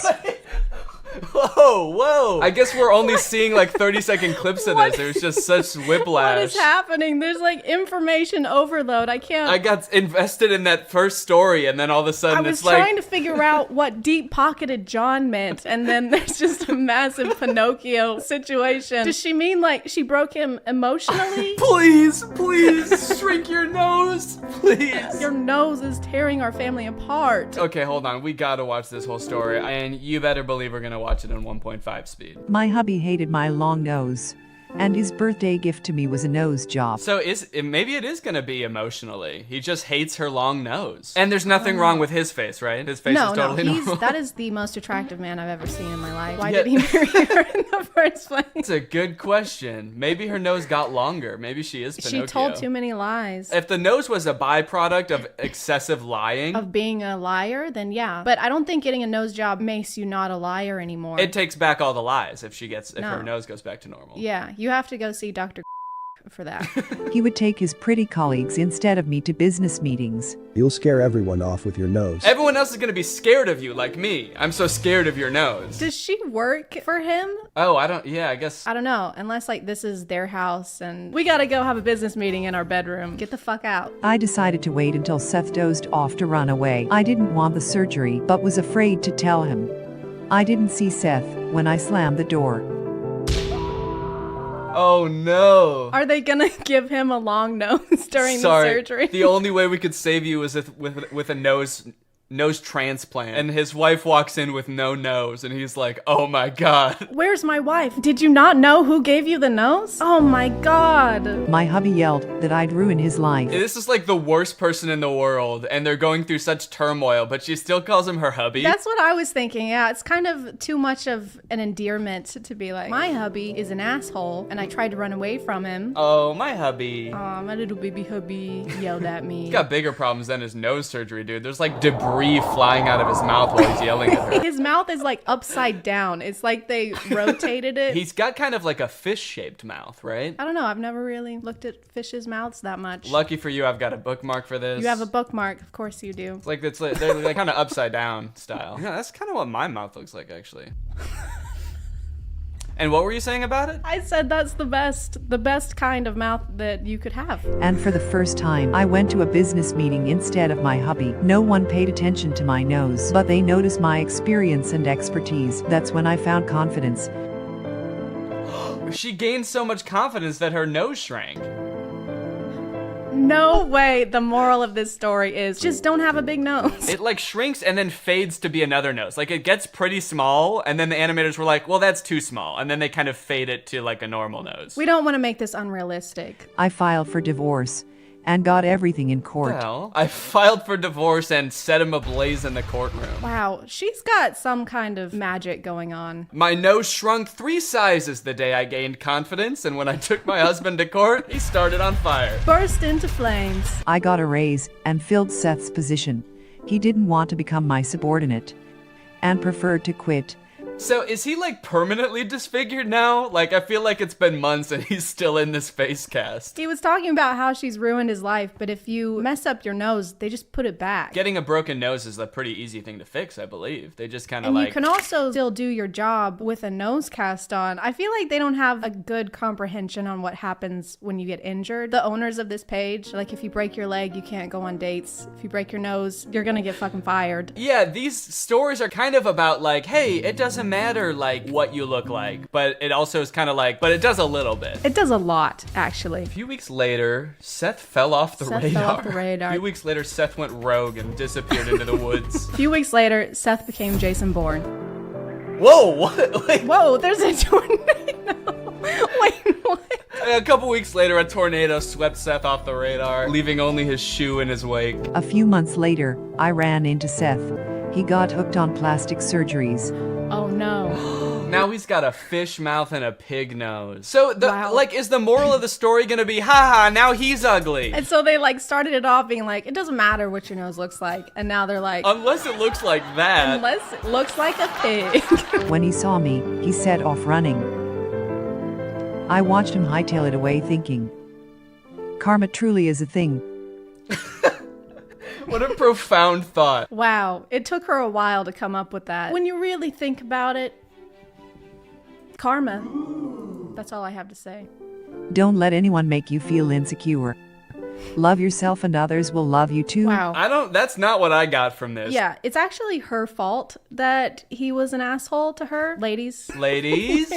Whoa, whoa. I guess we're only seeing like 30-second clips of this. There's just such whiplash. What is happening? There's like information overload. I can't. I got invested in that first story, and then all of a sudden I was it's like... trying to figure out what deep-pocketed John meant, and then there's just a massive Pinocchio situation. Does she mean like she broke him emotionally? Please, please, shrink your nose, please. Your nose is tearing our family apart. Okay, hold on. We gotta watch this whole story, and you better believe we're gonna watch it in 1.5 speed. My hubby hated my long nose, and his birthday gift to me was a nose job. So maybe it is gonna be emotionally. He just hates her long nose. And there's nothing wrong with his face, right? His face is totally normal. That is the most attractive man I've ever seen in my life. Why did he marry her in the first place? It's a good question. Maybe her nose got longer. Maybe she is Pinocchio. She told too many lies. If the nose was a byproduct of excessive lying. Of being a liar, then yeah. But I don't think getting a nose job makes you not a liar anymore. It takes back all the lies if her nose goes back to normal. Yeah, you have to go see Dr. for that. He would take his pretty colleagues instead of me to business meetings. You'll scare everyone off with your nose. Everyone else is gonna be scared of you, like me. I'm so scared of your nose. Does she work for him? Oh, I guess. I don't know, unless like this is their house and we gotta go have a business meeting in our bedroom. Get the fuck out. I decided to wait until Seth dozed off to run away. I didn't want the surgery, but was afraid to tell him. I didn't see Seth when I slammed the door. Oh no. Are they gonna give him a long nose during the surgery? The only way we could save you is with a nose transplant. And his wife walks in with no nose and he's like, oh my god. Where's my wife? Did you not know who gave you the nose? Oh my god. My hubby yelled that I'd ruin his life. This is like the worst person in the world and they're going through such turmoil, but she still calls him her hubby. That's what I was thinking. Yeah, it's kind of too much of an endearment to be like, my hubby is an asshole and I tried to run away from him. Oh, my hubby. Aw, my little baby hubby yelled at me. He's got bigger problems than his nose surgery, dude. There's like debris flying out of his mouth while he's yelling at her. His mouth is like upside down. It's like they rotated it. He's got kind of like a fish-shaped mouth, right? I don't know. I've never really looked at fishes' mouths that much. Lucky for you, I've got a bookmark for this. You have a bookmark. Of course you do. They're like kind of upside down style. Yeah, that's kind of what my mouth looks like, actually. And what were you saying about it? I said that's the best kind of mouth that you could have. And for the first time, I went to a business meeting instead of my hubby. No one paid attention to my nose, but they noticed my experience and expertise. That's when I found confidence. She gained so much confidence that her nose shrank. No way. The moral of this story is just don't have a big nose. It like shrinks and then fades to be another nose. Like it gets pretty small and then the animators were like, well, that's too small. And then they kind of fade it to like a normal nose. We don't want to make this unrealistic. I filed for divorce and got everything in court. Well, I filed for divorce and set him ablaze in the courtroom. Wow, she's got some kind of magic going on. My nose shrunk 3 sizes the day I gained confidence, and when I took my husband to court, he started on fire. Burst into flames. I got a raise and filled Seth's position. He didn't want to become my subordinate and preferred to quit. So is he like permanently disfigured now? Like I feel like it's been months and he's still in this face cast. He was talking about how she's ruined his life, but if you mess up your nose, they just put it back. Getting a broken nose is a pretty easy thing to fix, I believe. They just kind of like... And you can also still do your job with a nose cast on. I feel like they don't have a good comprehension on what happens when you get injured. The owners of this page, like if you break your leg, you can't go on dates. If you break your nose, you're gonna get fucking fired. Yeah, these stories are kind of about like, hey, it doesn't matter like what you look like, but it also is kind of like, but it does a little bit. It does a lot, actually. A few weeks later, Seth fell off the radar. Fell off the radar. A few weeks later, Seth went rogue and disappeared into the woods. A few weeks later, Seth became Jason Bourne. Whoa, what? Wait. Whoa, there's a tornado. Wait, what? A couple weeks later, a tornado swept Seth off the radar, leaving only his shoe in his wake. A few months later, I ran into Seth. He got hooked on plastic surgeries. Oh no. Now he's got a fish mouth and a pig nose. So, like, is the moral of the story gonna be, haha, now he's ugly? And so they, like, started it off being like, it doesn't matter what your nose looks like. And now they're like, unless it looks like that. Unless it looks like a pig. When he saw me, he set off running. I watched him hightail it away thinking, karma truly is a thing. What a profound thought. Wow, it took her a while to come up with that. When you really think about it, karma. That's all I have to say. Don't let anyone make you feel insecure. Love yourself and others will love you too. Wow. That's not what I got from this. Yeah, it's actually her fault that he was an asshole to her. Ladies. Ladies,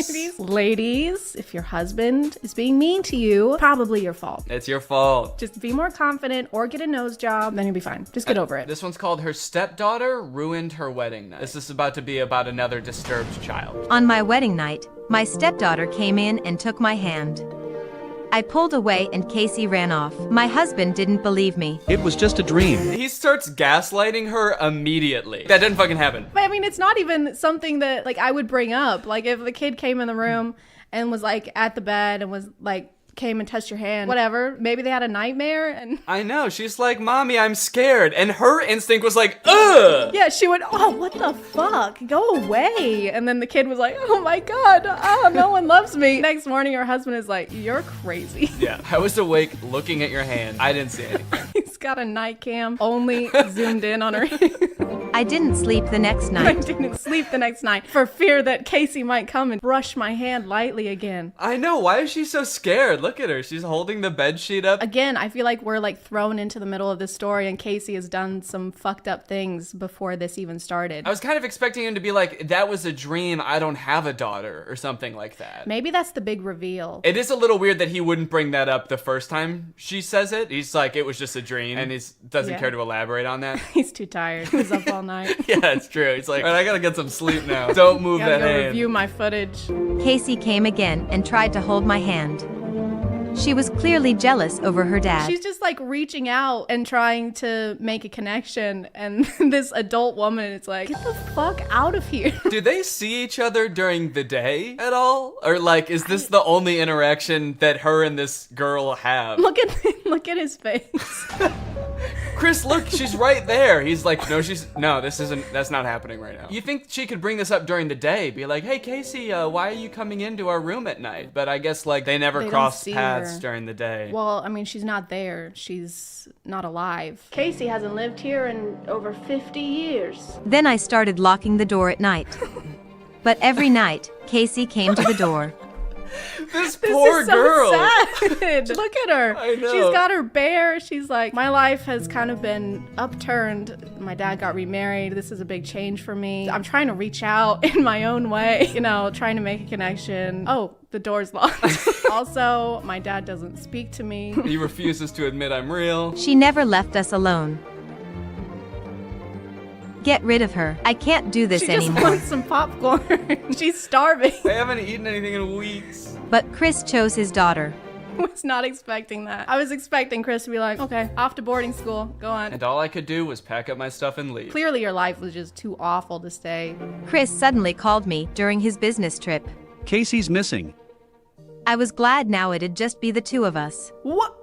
if your husband is being mean to you, probably your fault. It's your fault. Just be more confident or get a nose job, then you'll be fine. Just get over it. This one's called Her Stepdaughter Ruined Her Wedding Night. This is about to be about another disturbed child. On my wedding night, my stepdaughter came in and took my hand. I pulled away and Casey ran off. My husband didn't believe me. It was just a dream. He starts gaslighting her immediately. That didn't fucking happen. But I mean, it's not even something that, like, I would bring up. Like, if the kid came in the room and was, like, at the bed and was, like, came and touched your hand, whatever. Maybe they had a nightmare and... I know. She's like, Mommy, I'm scared. And her instinct was like, ugh! Yeah, she went, oh, what the fuck? Go away. And then the kid was like, oh my God, oh, no one loves me. Next morning, her husband is like, you're crazy. Yeah, I was awake looking at your hand. I didn't see anything. He's got a night cam only zoomed in on her. I didn't sleep the next night. I didn't sleep the next night for fear that Casey might come and brush my hand lightly again. I know. Why is she so scared? Look at her. She's holding the bed sheet up. Again, I feel like we're like thrown into the middle of this story and Casey has done some fucked up things before this even started. I was kind of expecting him to be like, that was a dream. I don't have a daughter or something like that. Maybe that's the big reveal. It is a little weird that he wouldn't bring that up the first time she says it. He's like, it was just a dream. And he doesn't care to elaborate on that. He's too tired. He was up all night. Yeah, it's true. He's like, all right, I gotta get some sleep now. Don't move that hand. Review my footage. Casey came again and tried to hold my hand. She was clearly jealous over her dad. She's just like reaching out and trying to make a connection. And this adult woman is like, get the fuck out of here. Do they see each other during the day at all? Or like, is this the only interaction that her and this girl have? Look at his face. Chris, look, she's right there. He's like, that's not happening right now. You think she could bring this up during the day? Be like, hey, Casey, why are you coming into our room at night? But I guess like they never cross paths during the day. Well, I mean, she's not there. She's not alive. Casey hasn't lived here in over 50 years. Then I started locking the door at night. But every night, Casey came to the door. This poor girl. Sad. Look at her. I know. She's got her bear. She's like, my life has kind of been upturned. My dad got remarried. This is a big change for me. I'm trying to reach out in my own way, trying to make a connection. Oh, the door's locked. Also, my dad doesn't speak to me. He refuses to admit I'm real. She never left us alone. Get rid of her. I can't do this anymore. She just wants some popcorn. She's starving. I haven't eaten anything in weeks. But Chris chose his daughter. I was not expecting that. I was expecting Chris to be like, okay, off to boarding school. Go on. And all I could do was pack up my stuff and leave. Clearly your life was just too awful to stay. Chris suddenly called me during his business trip. Casey's missing. I was glad now it'd just be the two of us. What?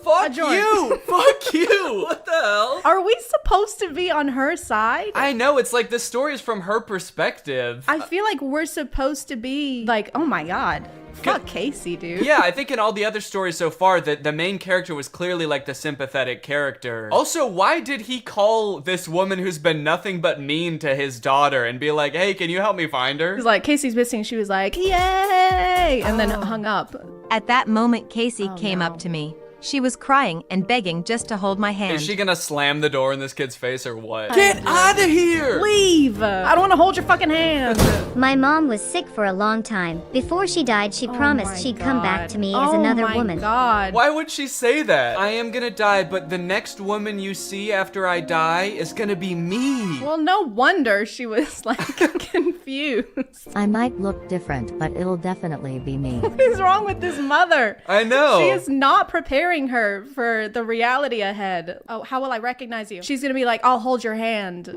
Fuck you! Fuck you! What the hell? Are we supposed to be on her side? I know, it's like the story is from her perspective. I feel like we're supposed to be like, oh my God. Fuck Casey, dude. Yeah, I think in all the other stories so far, that the main character was clearly like the sympathetic character. Also, why did he call this woman who's been nothing but mean to his daughter and be like, hey, can you help me find her? He's like, Casey's missing. She was like, yay! And then hung up. At that moment, Casey came up to me. She was crying and begging just to hold my hand. Is she gonna slam the door in this kid's face or what? Get out of here! Leave! I don't want to hold your fucking hand. My mom was sick for a long time. Before she died, she promised she'd come back to me as another woman. God. Why would she say that? I am gonna die, but the next woman you see after I die is gonna be me. Well, no wonder she was like confused. I might look different, but it'll definitely be me. What is wrong with this mother? I know. She is not preparing her for the reality ahead. Oh, how will I recognize you? She's gonna be like, I'll hold your hand.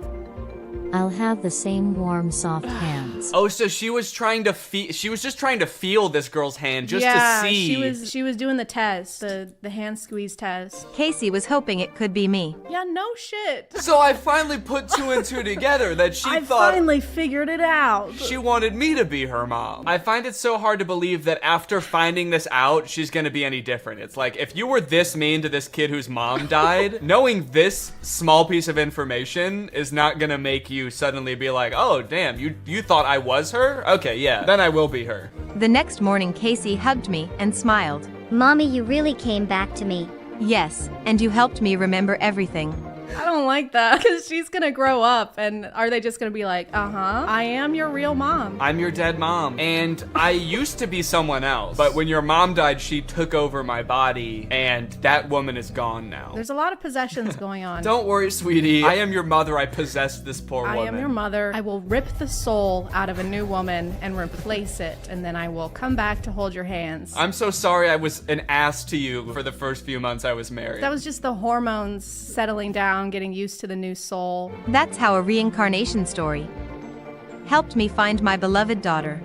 I'll have the same warm, soft hands. Oh, so she was trying to she was just trying to feel this girl's hand just to see. She was doing the test, the hand squeeze test. Casey was hoping it could be me. Yeah, no shit. So I finally put 2 and 2 together that she I thought finally figured it out. she wanted me to be her mom. I find it so hard to believe that after finding this out, she's gonna be any different. It's like, if you were this mean to this kid whose mom died, knowing this small piece of information is not gonna make you suddenly be like, oh damn, you thought I was her? Okay, yeah, then I will be her. The next morning, Casey hugged me and smiled. Mommy, you really came back to me. Yes, and you helped me remember everything. I don't like that, because she's gonna grow up, and are they just gonna be like, I am your real mom. I'm your dead mom, and I used to be someone else, but when your mom died, she took over my body, and that woman is gone now. There's a lot of possessions going on. Don't worry, sweetie. I am your mother. I possessed this poor woman. I am your mother. I will rip the soul out of a new woman and replace it, and then I will come back to hold your hands. I'm so sorry I was an ass to you for the first few months I was married. That was just the hormones settling down, getting used to the new soul. That's how a reincarnation story helped me find my beloved daughter.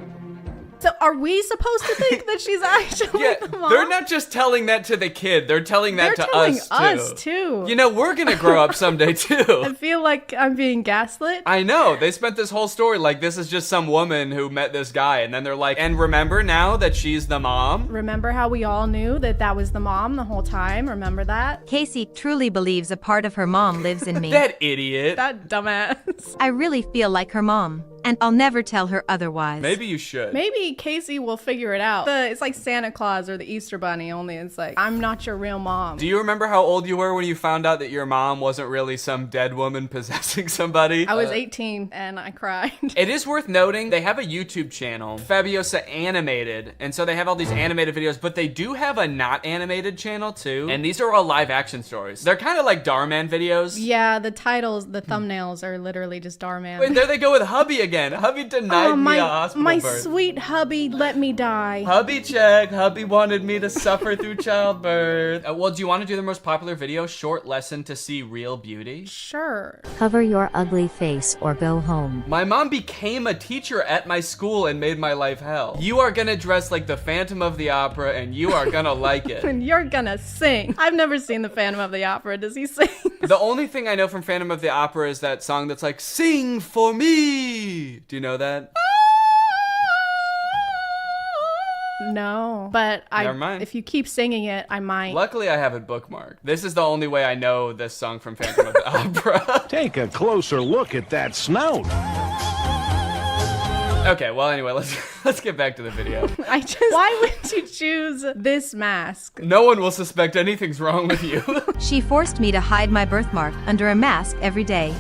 So are we supposed to think that she's actually the mom? They're not just telling that to the kid. They're telling that to us too. You know, we're gonna grow up someday too. I feel like I'm being gaslit. I know. They spent this whole story like this is just some woman who met this guy, and then they're like, and remember now that she's the mom? Remember how we all knew that that was the mom the whole time? Remember that? Casey truly believes a part of her mom lives in me. That idiot. That dumbass. I really feel like her mom, and I'll never tell her otherwise. Maybe you should. Maybe Casey will figure it out. It's like Santa Claus or the Easter Bunny, only it's like, I'm not your real mom. Do you remember how old you were when you found out that your mom wasn't really some dead woman possessing somebody? I was 18 and I cried. It is worth noting, they have a YouTube channel, Fabiosa Animated, and so they have all these animated videos, but they do have a not animated channel too, and these are all live action stories. They're kind of like Darman videos. Yeah, the titles, the thumbnails are literally just Darman. Wait, there they go with hubby again. Hubby denied me a hospital my birth. Sweet hubby let me die. Hubby check. Hubby wanted me to suffer through childbirth. Well, do you want to do the most popular video, short lesson to see real beauty? Sure. Cover your ugly face or go home. My mom became a teacher at my school and made my life hell. You are gonna dress like the Phantom of the Opera and you are gonna like it. And you're gonna sing. I've never seen the Phantom of the Opera. Does he sing? The only thing I know from Phantom of the Opera is that song that's like, sing for me. Do you know that? No, but Never mind. If you keep singing it, I might. Luckily, I have it bookmarked. This is the only way I know this song from Phantom of the Opera. Take a closer look at that snout. Okay, well, anyway, let's get back to the video. Why would you choose this mask? No one will suspect anything's wrong with you. She forced me to hide my birthmark under a mask every day.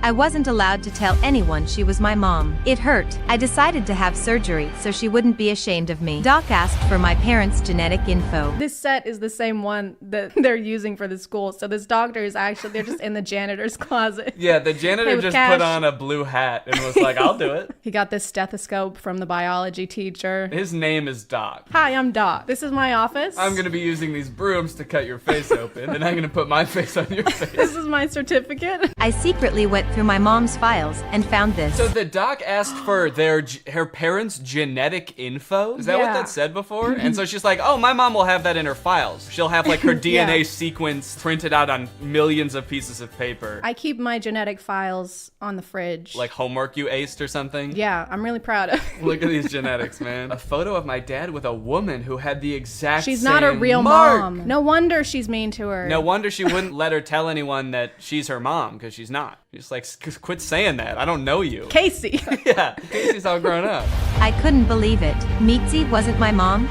I wasn't allowed to tell anyone she was my mom. It hurt. I decided to have surgery so she wouldn't be ashamed of me. Doc asked for my parents' genetic info. This set is the same one that they're using for the school. So this doctor is actually, they're just in the janitor's closet. Yeah, the janitor just put on a blue hat and was like, I'll do it. He got this stethoscope from the biology teacher. His name is Doc. Hi, I'm Doc. This is my office. I'm going to be using these brooms to cut your face open, and I'm going to put my face on your face. This is my certificate. I secretly went through my mom's files and found this. So the doc asked for her parents' genetic info? Is that what that said before? And so she's like, oh, my mom will have that in her files. She'll have like her DNA sequence printed out on millions of pieces of paper. I keep my genetic files on the fridge. Like homework you aced or something? Yeah, I'm really proud of it. Look at these genetics, man. A photo of my dad with a woman who had the exact She's same not a real mark. mom. No wonder she's mean to her. No wonder she wouldn't let her tell anyone that she's her mom, because she's not. Just like, quit saying that. I don't know you. Casey. Yeah, Casey's all grown up. I couldn't believe it. Mitzi wasn't my mom.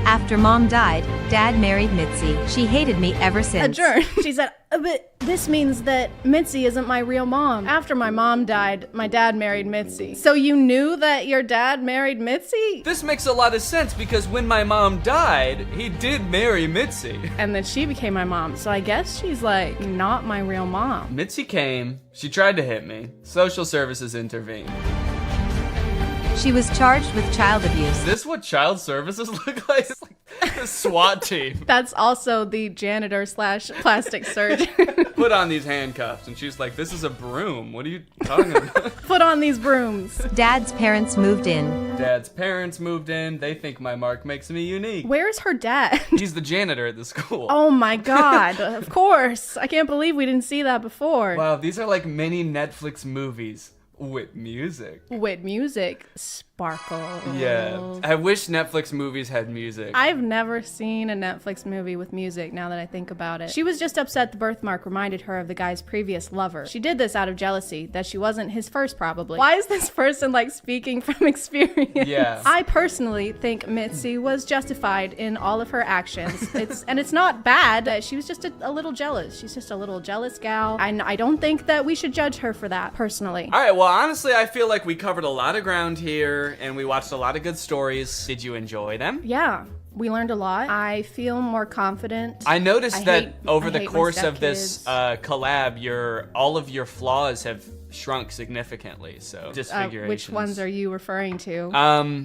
After mom died, dad married Mitzi. She hated me ever since. Adjourn. She said, but this means that Mitzi isn't my real mom. After my mom died, my dad married Mitzi. So you knew that your dad married Mitzi? This makes a lot of sense because when my mom died, he did marry Mitzi. And then she became my mom. So I guess she's like not my real mom. Mitzi came, she tried to hit me. Social services intervened. She was charged with child abuse. Is this what child services look like? It's like the SWAT team. That's also the janitor / plastic surgeon. Put on these handcuffs. And she's like, this is a broom. What are you talking about? Put on these brooms. Dad's parents moved in. Dad's parents moved in. They think my mark makes me unique. Where's her dad? He's the janitor at the school. Oh my God. Of course. I can't believe we didn't see that before. Wow, these are like mini Netflix movies with music. With music. Sparkle. Yeah. I wish Netflix movies had music. I've never seen a Netflix movie with music now that I think about it. She was just upset the birthmark reminded her of the guy's previous lover. She did this out of jealousy, that she wasn't his first probably. Why is this person like speaking from experience? Yeah. I personally think Mitzi was justified in all of her actions. It's not bad. She was just a little jealous. She's just a little jealous gal. I don't think that we should judge her for that, personally. All right, well, honestly, I feel like we covered a lot of ground here and we watched a lot of good stories. Did you enjoy them? Yeah. We learned a lot. I feel more confident. I noticed that over the course of this collab, all of your flaws have shrunk significantly. So disfigurations. Which ones are you referring to?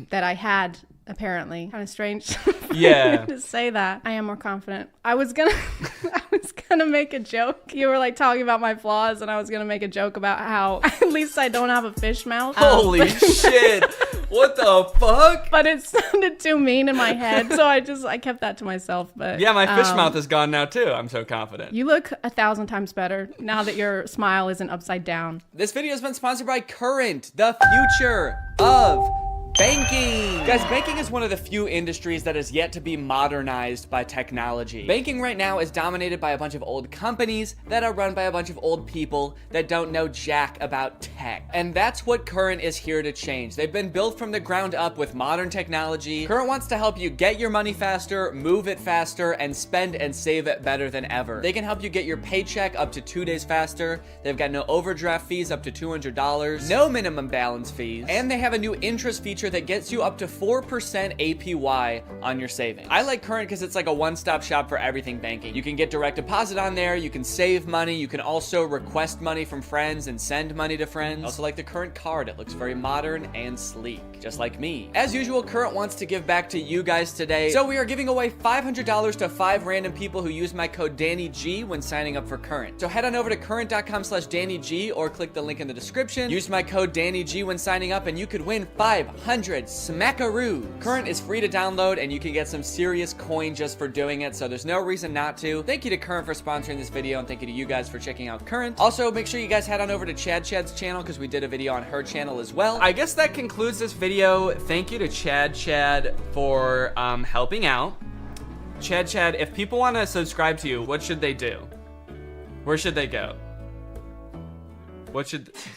That I had apparently. Kind of strange. Yeah. To say that. I am more confident. I was gonna make a joke. You were like talking about my flaws, and I was gonna make a joke about how at least I don't have a fish mouth. Holy shit! What the fuck? But it sounded too mean in my head, so I kept that to myself. But yeah, my fish mouth is gone now too. I'm so confident. You look 1,000 times better now that your smile isn't upside down. This video has been sponsored by Current, the future of banking. Guys, banking is one of the few industries that is yet to be modernized by technology. Banking right now is dominated by a bunch of old companies that are run by a bunch of old people that don't know jack about tech. And that's what Current is here to change. They've been built from the ground up with modern technology. Current wants to help you get your money faster, move it faster, and spend and save it better than ever. They can help you get your paycheck up to 2 days faster. They've got no overdraft fees up to $200, no minimum balance fees, and they have a new interest feature that gets you up to 4% APY on your savings. I like Current because it's like a one-stop shop for everything banking. You can get direct deposit on there, you can save money, you can also request money from friends and send money to friends. I also like the Current card. It looks very modern and sleek, just like me. As usual, Current wants to give back to you guys today, so we are giving away $500 to 5 random people who use my code DannyG when signing up for Current. So head on over to current.com/DannyG or click the link in the description. Use my code DannyG when signing up and you could win 500 smackaroos. Current is free to download and you can get some serious coin just for doing it, so there's no reason not to. Thank you to Current for sponsoring this video and thank you to you guys for checking out Current. Also, make sure you guys head on over to Chad's channel because we did a video on her channel as well. I guess that concludes this video. Thank you to Chad for helping out. Chad, if people want to subscribe to you, what should they do? Where should they go?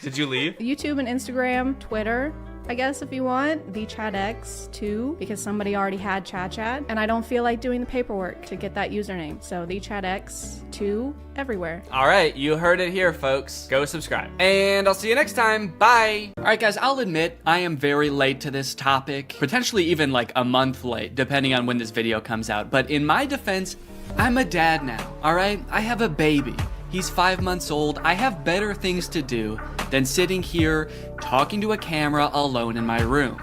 Did you leave? YouTube and Instagram, Twitter, I guess if you want, the ChadX too, because somebody already had Chad, and I don't feel like doing the paperwork to get that username. So the ChadX 2 everywhere. All right, you heard it here, folks. Go subscribe. And I'll see you next time. Bye. All right, guys, I'll admit I am very late to this topic, potentially even like a month late, depending on when this video comes out. But in my defense, I'm a dad now, all right? I have a baby. He's 5 months old. I have better things to do than sitting here talking to a camera alone in my room.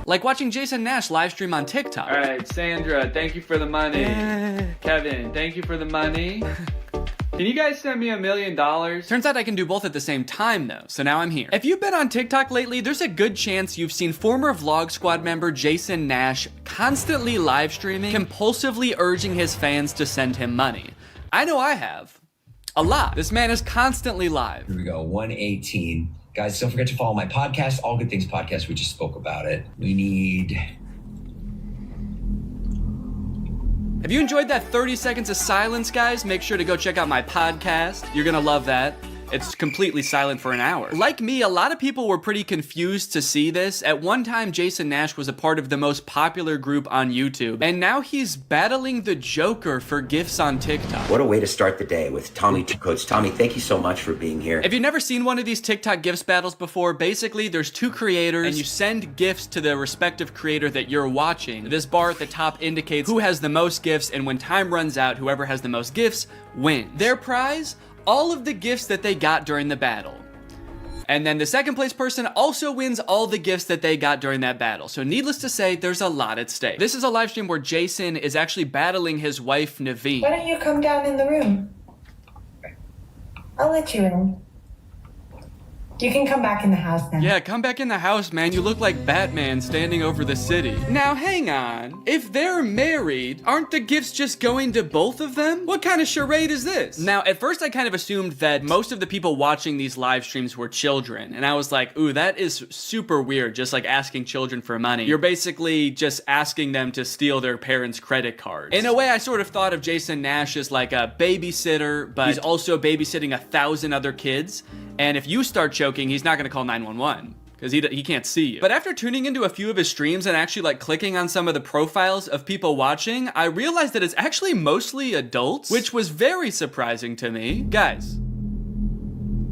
Like watching Jason Nash live stream on TikTok. All right, Sandra, thank you for the money. Kevin, thank you for the money. Can you guys send me $1 million? Turns out I can do both at the same time though, so now I'm here. If you've been on TikTok lately, there's a good chance you've seen former Vlog Squad member Jason Nash constantly live streaming, compulsively urging his fans to send him money. I know I have. A lot. This man is constantly live. Here we go, 118. Guys, don't forget to follow my podcast, All Good Things Podcast. We just spoke about it. We need... Have you enjoyed that 30 seconds of silence, guys? Make sure to go check out my podcast. You're gonna love that. It's completely silent for an hour. Like me, a lot of people were pretty confused to see this. At one time, Jason Nash was a part of the most popular group on YouTube, and now he's battling the Joker for gifts on TikTok. What a way to start the day with Tommy Two Coats. Tommy, thank you so much for being here. If you've never seen one of these TikTok gifts battles before, basically there's 2 creators, and you send gifts to the respective creator that you're watching. This bar at the top indicates who has the most gifts, and when time runs out, whoever has the most gifts wins. Their prize? All of the gifts that they got during the battle. And then the second place person also wins all the gifts that they got during that battle. So needless to say, there's a lot at stake. This is a live stream where Jason is actually battling his wife, Naveen. Why don't you come down in the room? I'll let you in. You can come back in the house now. Yeah, come back in the house, man. You look like Batman standing over the city. Now, hang on. If they're married, aren't the gifts just going to both of them? What kind of charade is this? Now, at first I kind of assumed that most of the people watching these live streams were children. And I was like, ooh, that is super weird, just like asking children for money. You're basically just asking them to steal their parents' credit cards. In a way, I sort of thought of Jason Nash as like a babysitter, but he's also babysitting 1,000 other kids. And if you start choking, he's not gonna call 911 because he can't see you. But after tuning into a few of his streams and actually like clicking on some of the profiles of people watching, I realized that it's actually mostly adults, which was very surprising to me. Guys,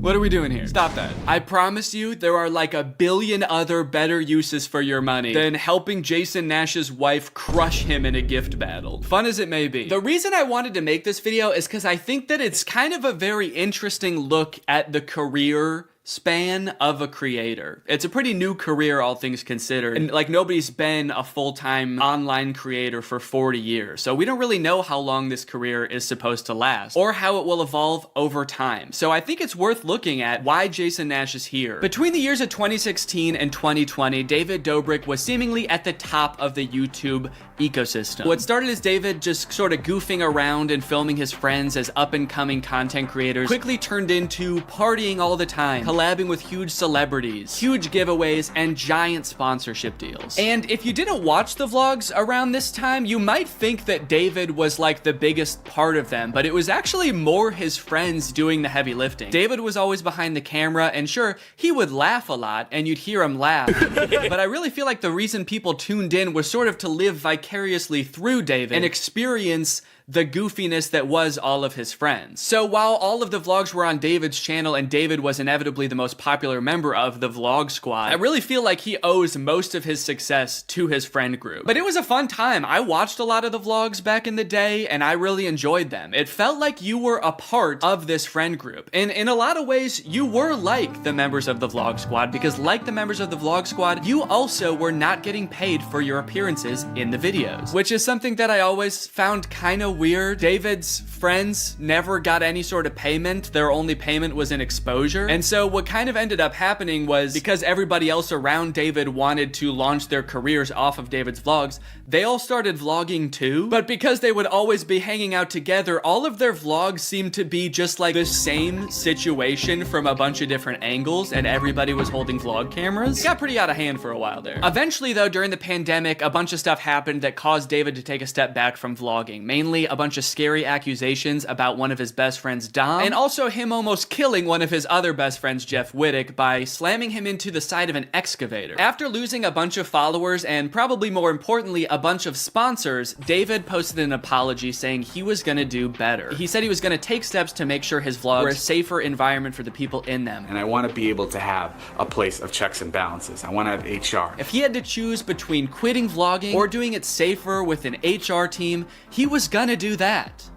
what are we doing here? Stop that. I promise you there are like 1 billion other better uses for your money than helping Jason Nash's wife crush him in a gift battle. Fun as it may be. The reason I wanted to make this video is because I think that it's kind of a very interesting look at the career span of a creator. It's a pretty new career, all things considered. And like nobody's been a full-time online creator for 40 years. So we don't really know how long this career is supposed to last or how it will evolve over time. So I think it's worth looking at why Jason Nash is here. Between the years of 2016 and 2020, David Dobrik was seemingly at the top of the YouTube ecosystem. What started as David just sort of goofing around and filming his friends as up-and-coming content creators quickly turned into partying all the time, collabing with huge celebrities, huge giveaways, and giant sponsorship deals. And if you didn't watch the vlogs around this time, you might think that David was like the biggest part of them, but it was actually more his friends doing the heavy lifting. David was always behind the camera, and sure, he would laugh a lot, and you'd hear him laugh. But I really feel like the reason people tuned in was sort of to live vicariously through David and experience the goofiness that was all of his friends. So while all of the vlogs were on David's channel and David was inevitably the most popular member of the vlog squad, I really feel like he owes most of his success to his friend group. But it was a fun time. I watched a lot of the vlogs back in the day and I really enjoyed them. It felt like you were a part of this friend group. And in a lot of ways, you were like the members of the vlog squad because like the members of the vlog squad, you also were not getting paid for your appearances in the videos, which is something that I always found kind of weird. David's friends never got any sort of payment. Their only payment was in exposure. And so what kind of ended up happening was because everybody else around David wanted to launch their careers off of David's vlogs, they all started vlogging too. But because they would always be hanging out together, all of their vlogs seemed to be just like the same situation from a bunch of different angles and everybody was holding vlog cameras. It got pretty out of hand for a while there. Eventually though, during the pandemic, a bunch of stuff happened that caused David to take a step back from vlogging. Mainly a bunch of scary accusations about one of his best friends, Dom, and also him almost killing one of his other best friends, Jeff Wittick, by slamming him into the side of an excavator. After losing a bunch of followers and probably more importantly, a bunch of sponsors, David posted an apology saying he was gonna do better. He said he was gonna take steps to make sure his vlogs were a safer environment for the people in them. And I want to be able to have a place of checks and balances. I want to have HR. If he had to choose between quitting vlogging or doing it safer with an HR team, he was gonna do that.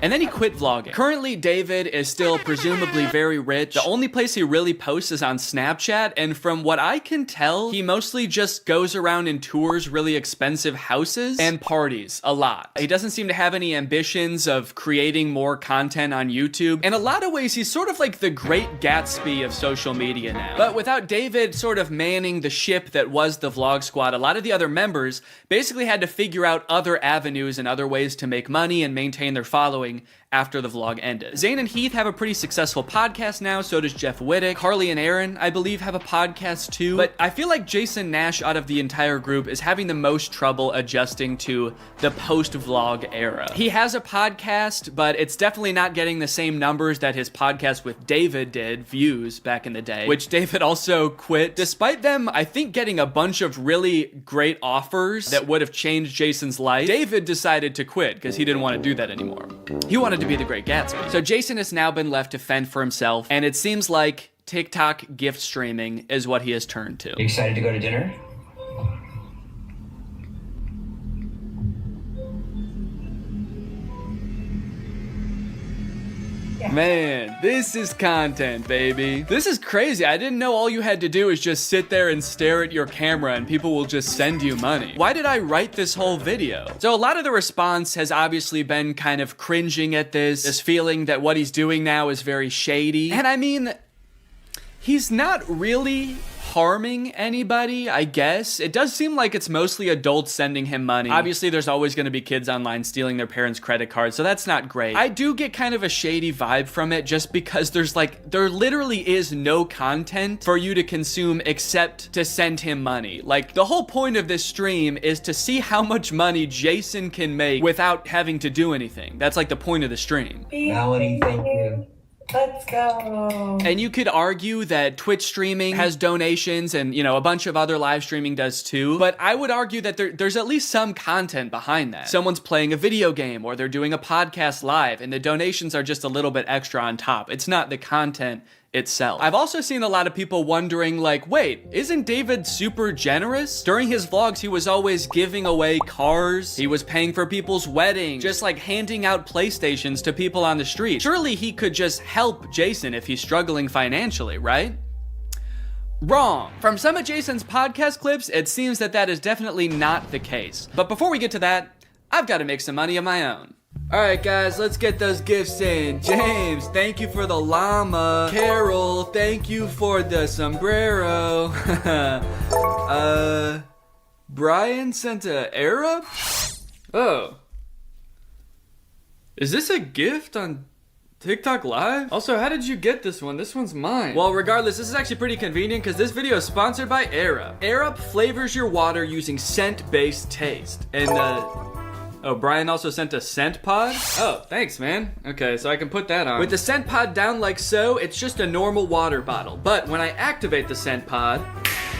And then he quit vlogging. Currently, David is still presumably very rich. The only place he really posts is on Snapchat, and from what I can tell, he mostly just goes around and tours really expensive houses and parties a lot. He doesn't seem to have any ambitions of creating more content on YouTube. In a lot of ways, he's sort of like the Great Gatsby of social media now. But without David sort of manning the ship that was the vlog squad, a lot of the other members basically had to figure out other avenues and other ways to make money and maintain their following after the vlog ended. Zane and Heath have a pretty successful podcast now, so does Jeff Wittick. Carly and Aaron, I believe, have a podcast too. But I feel like Jason Nash out of the entire group is having the most trouble adjusting to the post-vlog era. He has a podcast, but it's definitely not getting the same numbers that his podcast with David did, views, back in the day, which David also quit. Despite them, I think, getting a bunch of really great offers that would have changed Jason's life, David decided to quit because he didn't want to do that anymore. He wanted to be the Great Gatsby. So Jason has now been left to fend for himself, and it seems like TikTok gift streaming is what he has turned to. You excited to go to dinner? Man, this is content, baby. This is crazy. I didn't know all you had to do is just sit there and stare at your camera and people will just send you money. Why did I write this whole video? So a lot of the response has obviously been kind of cringing at this feeling that what he's doing now is very shady. And I mean, he's not really harming anybody, I guess. It does seem like it's mostly adults sending him money. Obviously, there's always going to be kids online stealing their parents' credit cards, so that's not great. I do get kind of a shady vibe from it just because there literally is no content for you to consume except to send him money. Like, the whole point of this stream is to see how much money Jason can make without having to do anything. That's like the point of the stream. Melanie, thank you. Let's go. And you could argue that Twitch streaming has donations and, you know, a bunch of other live streaming does too. But I would argue that there's at least some content behind that. Someone's playing a video game or they're doing a podcast live and the donations are just a little bit extra on top. It's not the content itself. I've also seen a lot of people wondering like, wait, isn't David super generous? During his vlogs, he was always giving away cars. He was paying for people's weddings, just like handing out PlayStations to people on the street. Surely he could just help Jason if he's struggling financially, right? Wrong. From some of Jason's podcast clips, it seems that is definitely not the case. But before we get to that, I've got to make some money of my own. Alright guys, let's get those gifts in. James, thank you for the llama. Carol, thank you for the sombrero. Brian sent a Arab? Oh. Is this a gift on TikTok Live? Also, how did you get this one? This one's mine. Well, regardless, this is actually pretty convenient because this video is sponsored by Arab. Arab flavors your water using scent-based taste. And, oh, Brian also sent a scent pod? Oh, thanks, man. Okay, so I can put that on. With the scent pod down like so, it's just a normal water bottle. But when I activate the scent pod,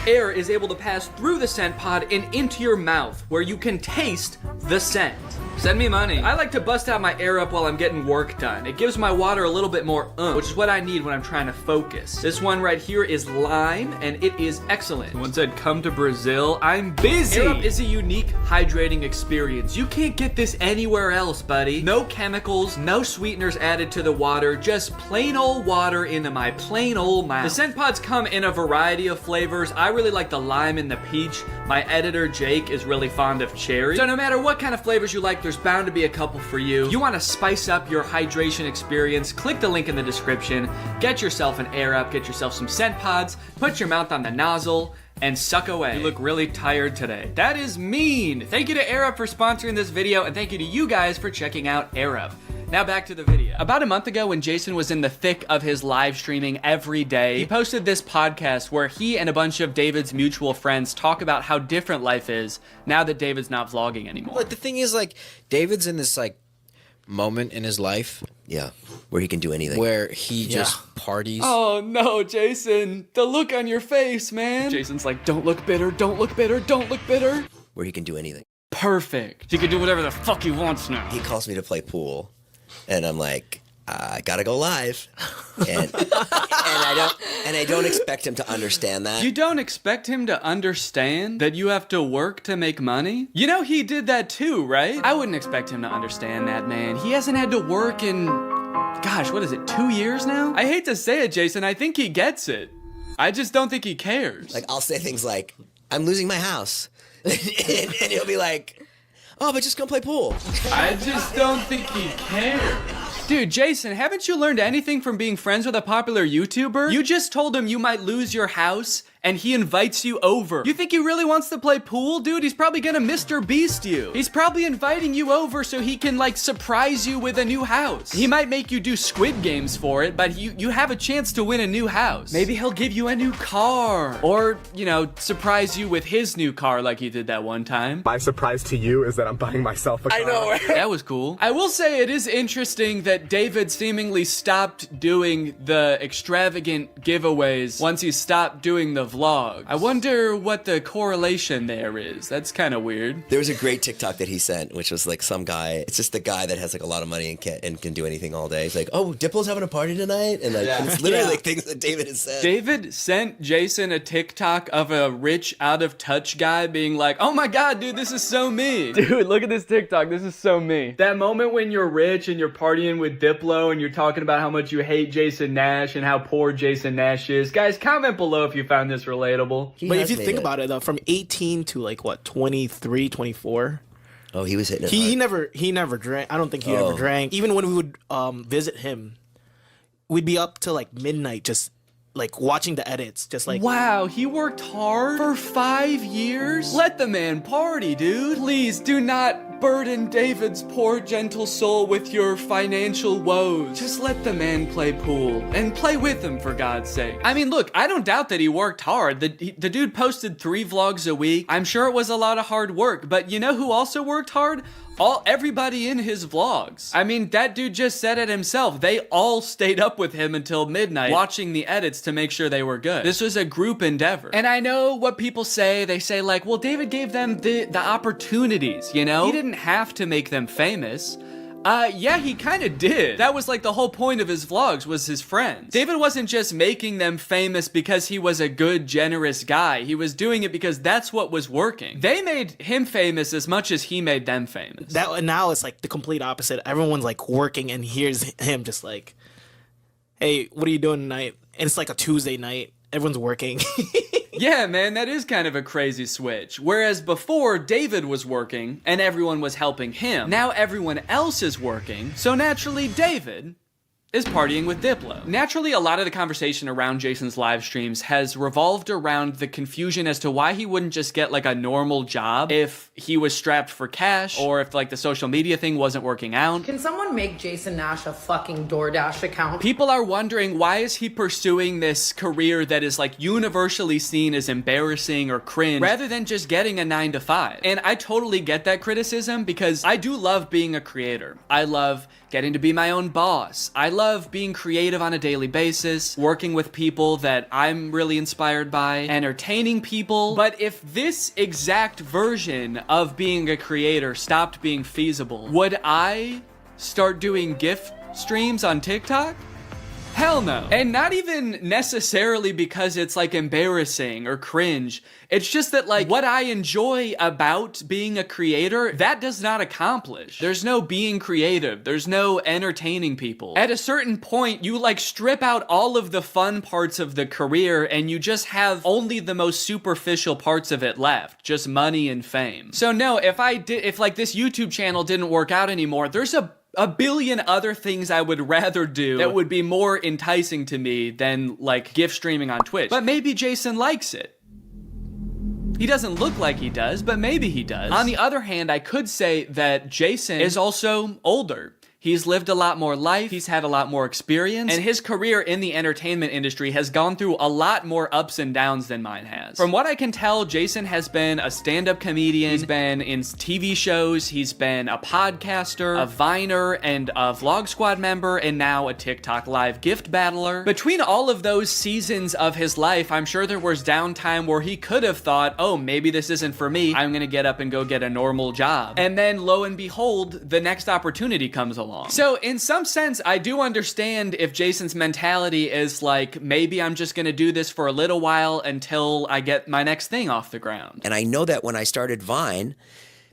air is able to pass through the scent pod and into your mouth, where you can taste the scent. Send me money. I like to bust out my air up while I'm getting work done. It gives my water a little bit more which is what I need when I'm trying to focus. This one right here is lime, and it is excellent. Someone said, come to Brazil. I'm busy. Air up is a unique hydrating experience. You can't get this anywhere else, buddy. No chemicals, no sweeteners added to the water, just plain old water into my plain old mouth. The scent pods come in a variety of flavors. I really like the lime and the peach. My editor, Jake, is really fond of cherry. So no matter what kind of flavors you like, there's bound to be a couple for you. You want to spice up your hydration experience, click the link in the description, get yourself an Air Up, get yourself some scent pods, put your mouth on the nozzle, and suck away. You look really tired today. That is mean. Thank you to Air Up for sponsoring this video, and thank you to you guys for checking out Air Up. Now back to the video. About a month ago when Jason was in the thick of his live streaming every day, he posted this podcast where he and a bunch of David's mutual friends talk about how different life is now that David's not vlogging anymore. But the thing is, like, David's in this, like, moment in his life. Yeah, where he can do anything. Where he just parties. Oh no, Jason. The look on your face, man. Jason's like, don't look bitter, don't look bitter, don't look bitter. Where he can do anything. Perfect. He can do whatever the fuck he wants now. He calls me to play pool. And I'm like, I gotta go live, and I don't expect him to understand that. You don't expect him to understand that you have to work to make money? You know he did that too, right? I wouldn't expect him to understand that, man. He hasn't had to work in, gosh, what is it, 2 years now? I hate to say it, Jason, I think he gets it. I just don't think he cares. Like, I'll say things like, I'm losing my house, and he'll be like, oh, but just come play pool. I just don't think he cares. Dude, Jason, haven't you learned anything from being friends with a popular YouTuber? You just told him you might lose your house, and he invites you over. You think he really wants to play pool? Dude, he's probably gonna Mr. Beast you. He's probably inviting you over so he can, like, surprise you with a new house. He might make you do Squid Games for it, but you have a chance to win a new house. Maybe he'll give you a new car. Or, you know, surprise you with his new car like he did that one time. My surprise to you is that I'm buying myself a car. I know. That was cool. I will say it is interesting that David seemingly stopped doing the extravagant giveaways once he stopped doing the vlog. I wonder what the correlation there is. That's kind of weird. There was a great TikTok that he sent, which was like some guy, it's just the guy that has like a lot of money and can do anything all day. He's like, oh, Diplo's having a party tonight? And like, it's literally like things that David has said. David sent Jason a TikTok of a rich, out of touch guy being like, oh my God, dude, this is so me. Dude, look at this TikTok. This is so me. That moment when you're rich and you're partying with Diplo and you're talking about how much you hate Jason Nash and how poor Jason Nash is. Guys, comment below if you found this relatable. But if you think about it, though, from 18 to like, what, 23, 24... Oh, he was hitting it he never drank. I don't think he ever drank. Even when we would visit him, we'd be up till like midnight just like watching the edits, just like... Wow, he worked hard for 5 years? Let the man party, dude. Please do not burden David's poor gentle soul with your financial woes. Just let the man play pool and play with him, for God's sake. I mean, look, I don't doubt that he worked hard. The dude posted 3 vlogs a week. I'm sure it was a lot of hard work, but you know who also worked hard? Everybody in his vlogs. I mean, that dude just said it himself. They all stayed up with him until midnight watching the edits to make sure they were good. This was a group endeavor. And I know what people say. They say like, well, David gave them the opportunities, you know? He didn't have to make them famous. Yeah, he kind of did. That was like the whole point of his vlogs, was his friends. David wasn't just making them famous because he was a good, generous guy. He was doing it because that's what was working. They made him famous as much as he made them famous. Now it's like the complete opposite. Everyone's like working, and here's him just like, hey, what are you doing tonight? And it's like a Tuesday night. Everyone's working. Yeah, man, that is kind of a crazy switch. Whereas before, David was working and everyone was helping him. Now everyone else is working, so naturally David is partying with Diplo. Naturally, a lot of the conversation around Jason's live streams has revolved around the confusion as to why he wouldn't just get like a normal job if he was strapped for cash, or if like the social media thing wasn't working out. Can someone make Jason Nash a fucking DoorDash account? People are wondering, why is he pursuing this career that is like universally seen as embarrassing or cringe, rather than just getting a 9-to-5? And I totally get that criticism, because I do love being a creator. I love getting to be my own boss. I love being creative on a daily basis, working with people that I'm really inspired by, entertaining people. But if this exact version of being a creator stopped being feasible, would I start doing gift streams on TikTok? Hell no. And not even necessarily because it's like embarrassing or cringe. It's just that like what I enjoy about being a creator, that does not accomplish. There's no being creative. There's no entertaining people. At a certain point, you like strip out all of the fun parts of the career and you just have only the most superficial parts of it left. Just money and fame. So no, if like this YouTube channel didn't work out anymore, there's a billion other things I would rather do that would be more enticing to me than like gift streaming on Twitch. But maybe Jason likes it. He doesn't look like he does, but maybe he does. On the other hand, I could say that Jason is also older. He's lived a lot more life, he's had a lot more experience, and his career in the entertainment industry has gone through a lot more ups and downs than mine has. From what I can tell, Jason has been a stand-up comedian, he's been in TV shows, he's been a podcaster, a Viner, and a Vlog Squad member, and now a TikTok live gift battler. Between all of those seasons of his life, I'm sure there was downtime where he could have thought, oh, maybe this isn't for me, I'm gonna get up and go get a normal job. And then, lo and behold, the next opportunity comes along. So in some sense, I do understand if Jason's mentality is like, maybe I'm just gonna do this for a little while until I get my next thing off the ground. And I know that when I started Vine,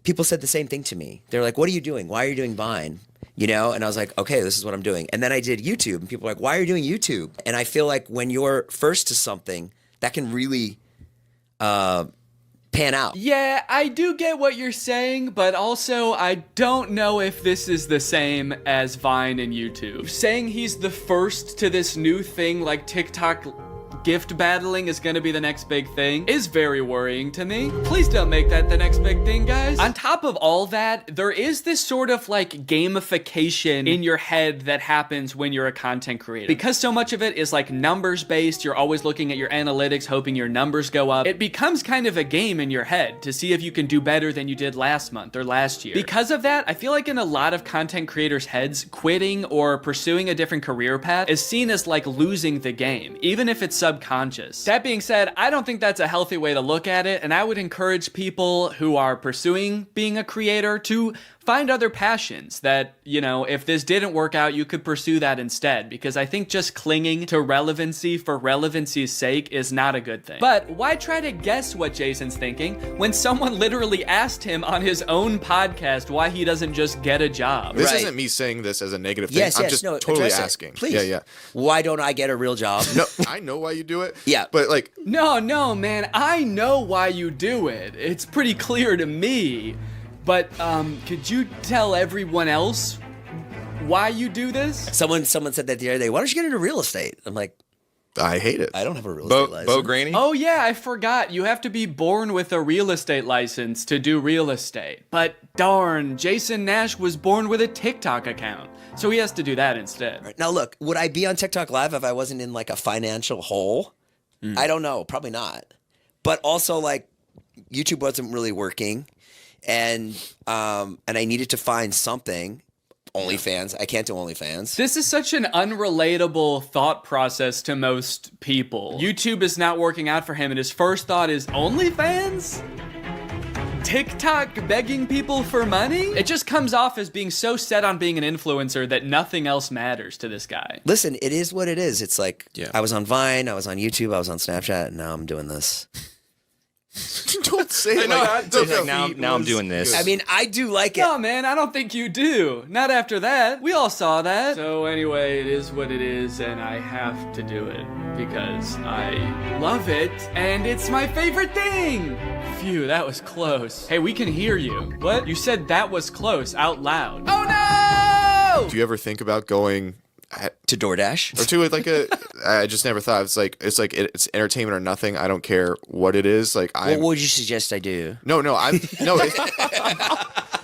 people said the same thing to me. They're like, what are you doing? Why are you doing Vine? You know? And I was like, okay, this is what I'm doing. And then I did YouTube, and people were like, why are you doing YouTube? And I feel like when you're first to something, that can really pan out. Yeah, I do get what you're saying, but also I don't know if this is the same as Vine and YouTube. Saying he's the first to this new thing like TikTok gift battling is gonna be the next big thing is very worrying to me. Please don't make that the next big thing, guys. On top of all that, there is this sort of like gamification in your head that happens when you're a content creator. Because so much of it is like numbers based, you're always looking at your analytics, hoping your numbers go up. It becomes kind of a game in your head to see if you can do better than you did last month or last year. Because of that, I feel like in a lot of content creators' heads, quitting or pursuing a different career path is seen as like losing the game, even if it's subconscious. That being said, I don't think that's a healthy way to look at it, and I would encourage people who are pursuing being a creator to find other passions that, you know, if this didn't work out, you could pursue that instead, because I think just clinging to relevancy for relevancy's sake is not a good thing. But why try to guess what Jason's thinking when someone literally asked him on his own podcast why he doesn't just get a job? This isn't me saying this as a negative thing. Yes, I'm yes, just no, totally address it. asking. Please. Yeah. Why don't I get a real job? No, I know why you do it. Yeah. But like, No, man, I know why you do it. It's pretty clear to me. But could you tell everyone else why you do this? Someone said that the other day. Why don't you get into real estate? I'm like, I hate it. I don't have a real estate license. Bo Graney? Oh yeah, I forgot. You have to be born with a real estate license to do real estate. But darn, Jason Nash was born with a TikTok account. So he has to do that instead. Right. Now look, would I be on TikTok Live if I wasn't in like a financial hole? I don't know. Probably not. But also like YouTube wasn't really working. And I needed to find something. OnlyFans. I can't do OnlyFans. This is such an unrelatable thought process to most people. YouTube is not working out for him, and his first thought is OnlyFans? TikTok begging people for money? It just comes off as being so set on being an influencer that nothing else matters to this guy. Listen, it is what it is. It's like I was on Vine, I was on YouTube, I was on Snapchat, and now I'm doing this. Don't say it like that. Now I'm doing this. I mean, I do like it. No, man, I don't think you do. Not after that. We all saw that. So anyway, it is what it is, and I have to do it because I love it, and it's my favorite thing. Phew, that was close. Hey, we can hear you. What? You said that was close out loud. Oh no! Do you ever think about going to DoorDash or to like a? I just never thought it's entertainment or nothing. I don't care what it is. Like, what would you suggest I do? No.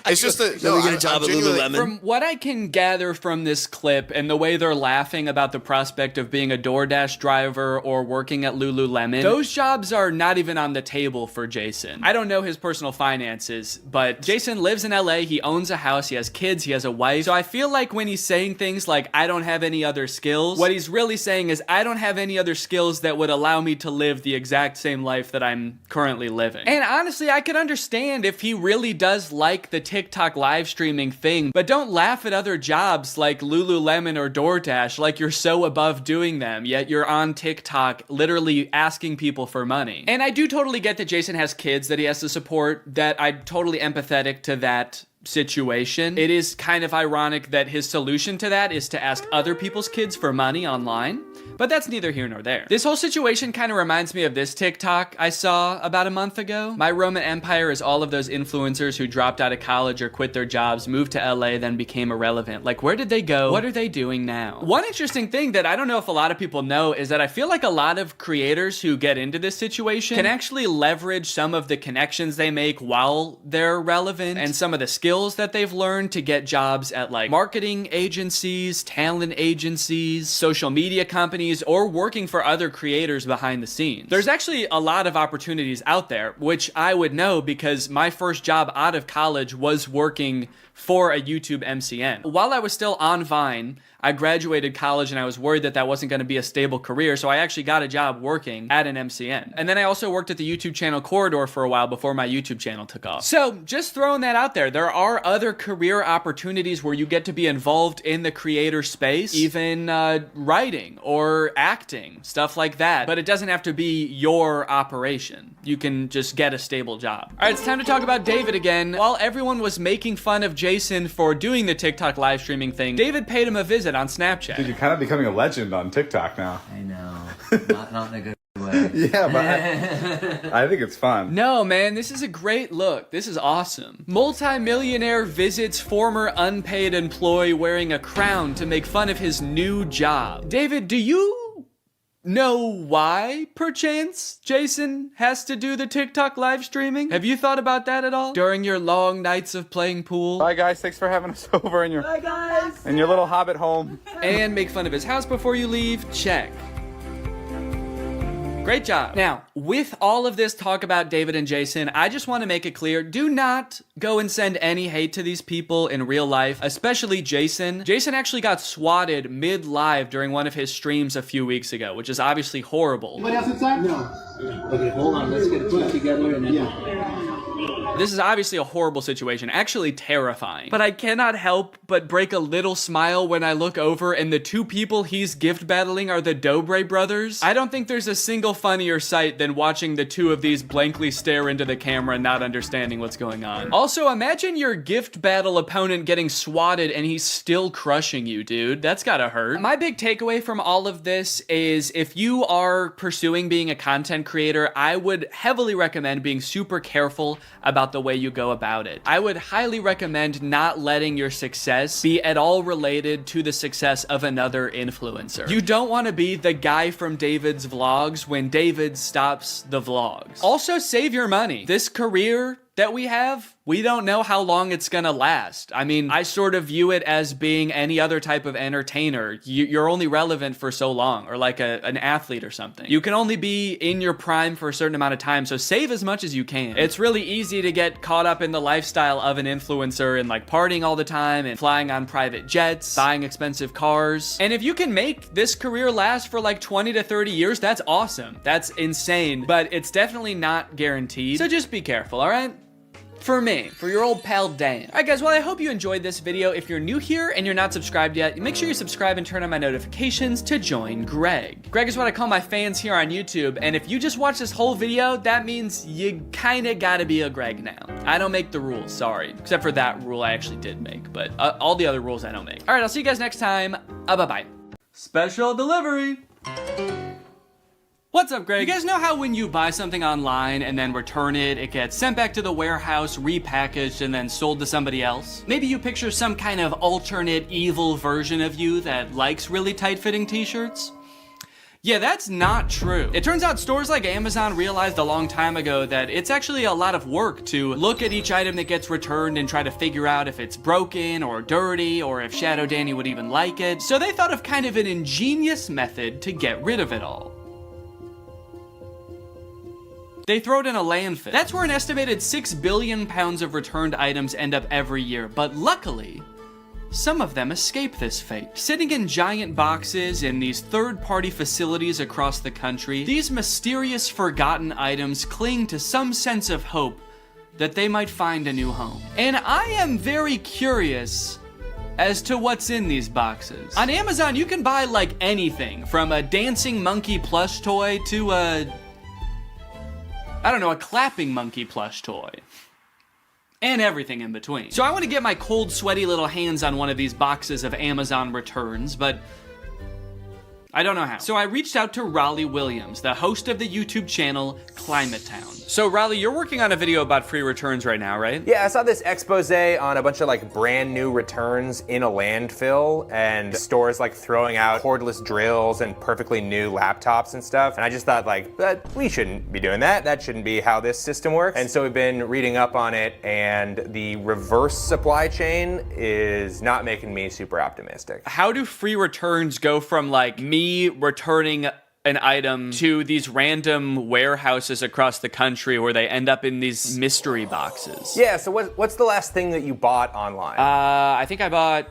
It's just that we get a job at Lululemon. From what I can gather from this clip and the way they're laughing about the prospect of being a DoorDash driver or working at Lululemon, those jobs are not even on the table for Jason. I don't know his personal finances, but Jason lives in LA, he owns a house, he has kids, he has a wife. So I feel like when he's saying things like, I don't have any other skills, what he's really saying is, I don't have any other skills that would allow me to live the exact same life that I'm currently living. And honestly, I could understand if he really does like the TikTok live streaming thing, but don't laugh at other jobs like Lululemon or DoorDash like you're so above doing them, yet you're on TikTok literally asking people for money. And I do totally get that Jason has kids that he has to support, that I'm totally empathetic to that situation. It is kind of ironic that his solution to that is to ask other people's kids for money online, but that's neither here nor there. This whole situation kind of reminds me of this TikTok I saw about a month ago. My Roman Empire is all of those influencers who dropped out of college or quit their jobs, moved to LA, then became irrelevant. Like, where did they go? What are they doing now? One interesting thing that I don't know if a lot of people know is that I feel like a lot of creators who get into this situation can actually leverage some of the connections they make while they're relevant and some of the skills that they've learned to get jobs at like marketing agencies, talent agencies, social media companies, or working for other creators behind the scenes. There's actually a lot of opportunities out there, which I would know because my first job out of college was working for a YouTube MCN. While I was still on Vine, I graduated college and I was worried that that wasn't going to be a stable career, so I actually got a job working at an MCN. And then I also worked at the YouTube channel Corridor for a while before my YouTube channel took off. So just throwing that out there, there are other career opportunities where you get to be involved in the creator space, even writing or acting, stuff like that. But it doesn't have to be your operation. You can just get a stable job. All right, it's time to talk about David again. While everyone was making fun of Jason for doing the TikTok live streaming thing, David paid him a visit on Snapchat. Dude, you're kind of becoming a legend on TikTok now. I know. Not in a good way. Yeah, but I think it's fun. No, man, this is a great look. This is awesome. Multi-millionaire visits former unpaid employee wearing a crown to make fun of his new job. David, do you know why, perchance, Jason has to do the TikTok live streaming? Have you thought about that at all? During your long nights of playing pool? Bye, guys. Thanks for having us over in your little hobbit home. And make fun of his house before you leave? Check. Great job. Now, with all of this talk about David and Jason, I just want to make it clear, do not go and send any hate to these people in real life, especially Jason. Jason actually got swatted mid-live during one of his streams a few weeks ago, which is obviously horrible. Anybody else inside? No. Okay, hold on. Let's get it together and then... This is obviously a horrible situation, actually terrifying. But I cannot help but break a little smile when I look over and the two people he's gift battling are the Dobre brothers. I don't think there's a single funnier sight than watching the two of these blankly stare into the camera and not understanding what's going on. Also, imagine your gift battle opponent getting swatted and he's still crushing you, dude. That's gotta hurt. My big takeaway from all of this is if you are pursuing being a content creator, I would heavily recommend being super careful about the way you go about it. I would highly recommend not letting your success be at all related to the success of another influencer. You don't want to be the guy from David's vlogs when David stops the vlogs. Also, save your money. This career that we have, we don't know how long it's gonna last. I mean, I sort of view it as being any other type of entertainer. You're only relevant for so long, or like an athlete or something. You can only be in your prime for a certain amount of time, so save as much as you can. It's really easy to get caught up in the lifestyle of an influencer and like partying all the time and flying on private jets, buying expensive cars. And if you can make this career last for like 20 to 30 years, that's awesome. That's insane, but it's definitely not guaranteed. So just be careful, all right? For me, for your old pal Dan. Alright guys, well I hope you enjoyed this video. If you're new here and you're not subscribed yet, make sure you subscribe and turn on my notifications to join Greg. Greg is what I call my fans here on YouTube, and if you just watch this whole video, that means you kinda gotta be a Greg now. I don't make the rules, sorry. Except for that rule I actually did make, but all the other rules I don't make. Alright, I'll see you guys next time. Bye-bye. Special delivery! What's up, Greg? You guys know how when you buy something online and then return it, it gets sent back to the warehouse, repackaged, and then sold to somebody else? Maybe you picture some kind of alternate evil version of you that likes really tight-fitting t-shirts? Yeah, that's not true. It turns out stores like Amazon realized a long time ago that it's actually a lot of work to look at each item that gets returned and try to figure out if it's broken or dirty or if Shadow Danny would even like it. So they thought of kind of an ingenious method to get rid of it all. They throw it in a landfill. That's where an estimated 6 billion pounds of returned items end up every year, but luckily, some of them escape this fate. Sitting in giant boxes in these third-party facilities across the country, these mysterious forgotten items cling to some sense of hope that they might find a new home. And I am very curious as to what's in these boxes. On Amazon, you can buy like anything, from a dancing monkey plush toy to a clapping monkey plush toy. And everything in between. So I want to get my cold, sweaty little hands on one of these boxes of Amazon returns, but I don't know how. So I reached out to Raleigh Williams, the host of the YouTube channel Climate Town. So Raleigh, you're working on a video about free returns right now, right? Yeah, I saw this expose on a bunch of like brand new returns in a landfill and stores like throwing out cordless drills and perfectly new laptops and stuff. And I just thought like, that we shouldn't be doing that. That shouldn't be how this system works. And so we've been reading up on it, and the reverse supply chain is not making me super optimistic. How do free returns go from like me returning an item to these random warehouses across the country where they end up in these mystery boxes? Yeah, so what's the last thing that you bought online? I think I bought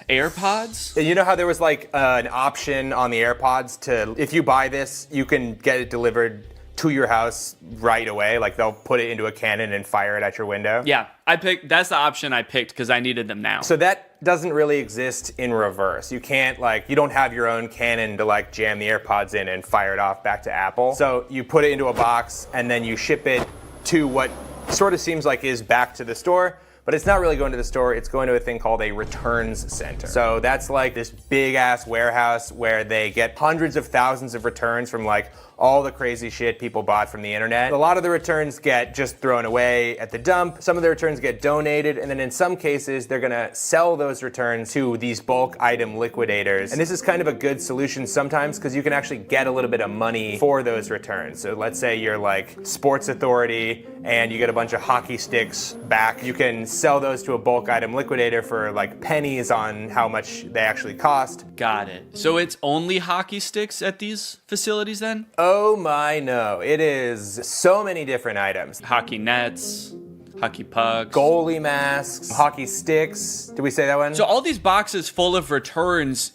AirPods. You know how there was like an option on the AirPods to, if you buy this, you can get it delivered to your house right away? Like they'll put it into a cannon and fire it at your window? Yeah, that's the option I picked because I needed them now. So that doesn't really exist in reverse. You can't you don't have your own cannon to like jam the AirPods in and fire it off back to Apple. So you put it into a box and then you ship it to what sort of seems like is back to the store. But it's not really going to the store, it's going to a thing called a returns center. So that's like this big ass warehouse where they get hundreds of thousands of returns from like all the crazy shit people bought from the internet. A lot of the returns get just thrown away at the dump. Some of the returns get donated, and then in some cases, they're gonna sell those returns to these bulk item liquidators. And this is kind of a good solution sometimes because you can actually get a little bit of money for those returns. So let's say you're like Sports Authority and you get a bunch of hockey sticks back. You can sell those to a bulk item liquidator for like pennies on how much they actually cost. Got it. So it's only hockey sticks at these facilities then? Oh my no. It is so many different items. Hockey nets, hockey pucks, Goalie masks, hockey sticks. Did we say that one? So all these boxes full of returns,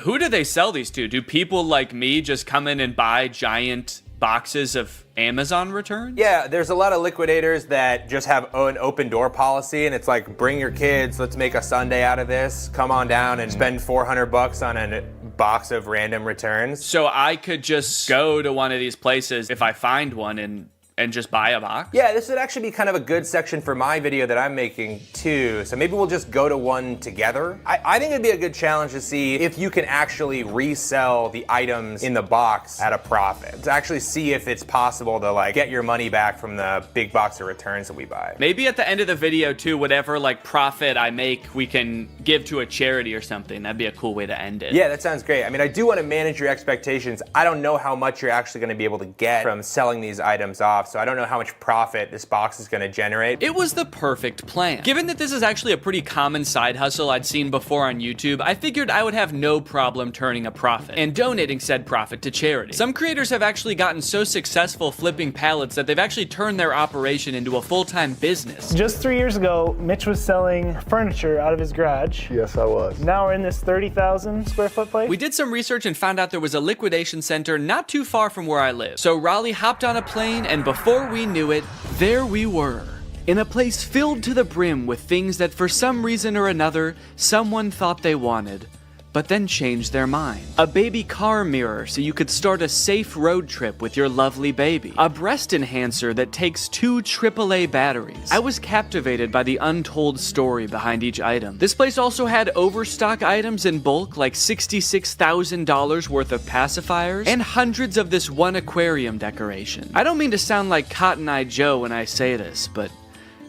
who do they sell these to? Do people like me just come in and buy giant boxes of Amazon returns? Yeah, there's a lot of liquidators that just have an open door policy, and it's like, bring your kids, let's make a Sunday out of this. Come on down and spend $400 on a box of random returns. So I could just go to one of these places if I find one and just buy a box? Yeah, this would actually be kind of a good section for my video that I'm making too. So maybe we'll just go to one together. I think it'd be a good challenge to see if you can actually resell the items in the box at a profit. To actually see if it's possible to like get your money back from the big box of returns that we buy. Maybe at the end of the video too, whatever like profit I make, we can give to a charity or something. That'd be a cool way to end it. Yeah, that sounds great. I mean, I do want to manage your expectations. I don't know how much you're actually going to be able to get from selling these items off. So I don't know how much profit this box is going to generate. It was the perfect plan. Given that this is actually a pretty common side hustle I'd seen before on YouTube, I figured I would have no problem turning a profit and donating said profit to charity. Some creators have actually gotten so successful flipping pallets that they've actually turned their operation into a full-time business. Just 3 years ago, Mitch was selling furniture out of his garage. Yes, I was. Now we're in this 30,000 square foot place. We did some research and found out there was a liquidation center not too far from where I live. So Raleigh hopped on a plane, and before we knew it, there we were, in a place filled to the brim with things that for some reason or another, someone thought they wanted, but then changed their mind. A baby car mirror so you could start a safe road trip with your lovely baby. A breast enhancer that takes 2 AAA batteries. I was captivated by the untold story behind each item. This place also had overstock items in bulk like $66,000 worth of pacifiers and hundreds of this one aquarium decoration. I don't mean to sound like Cotton Eye Joe when I say this, but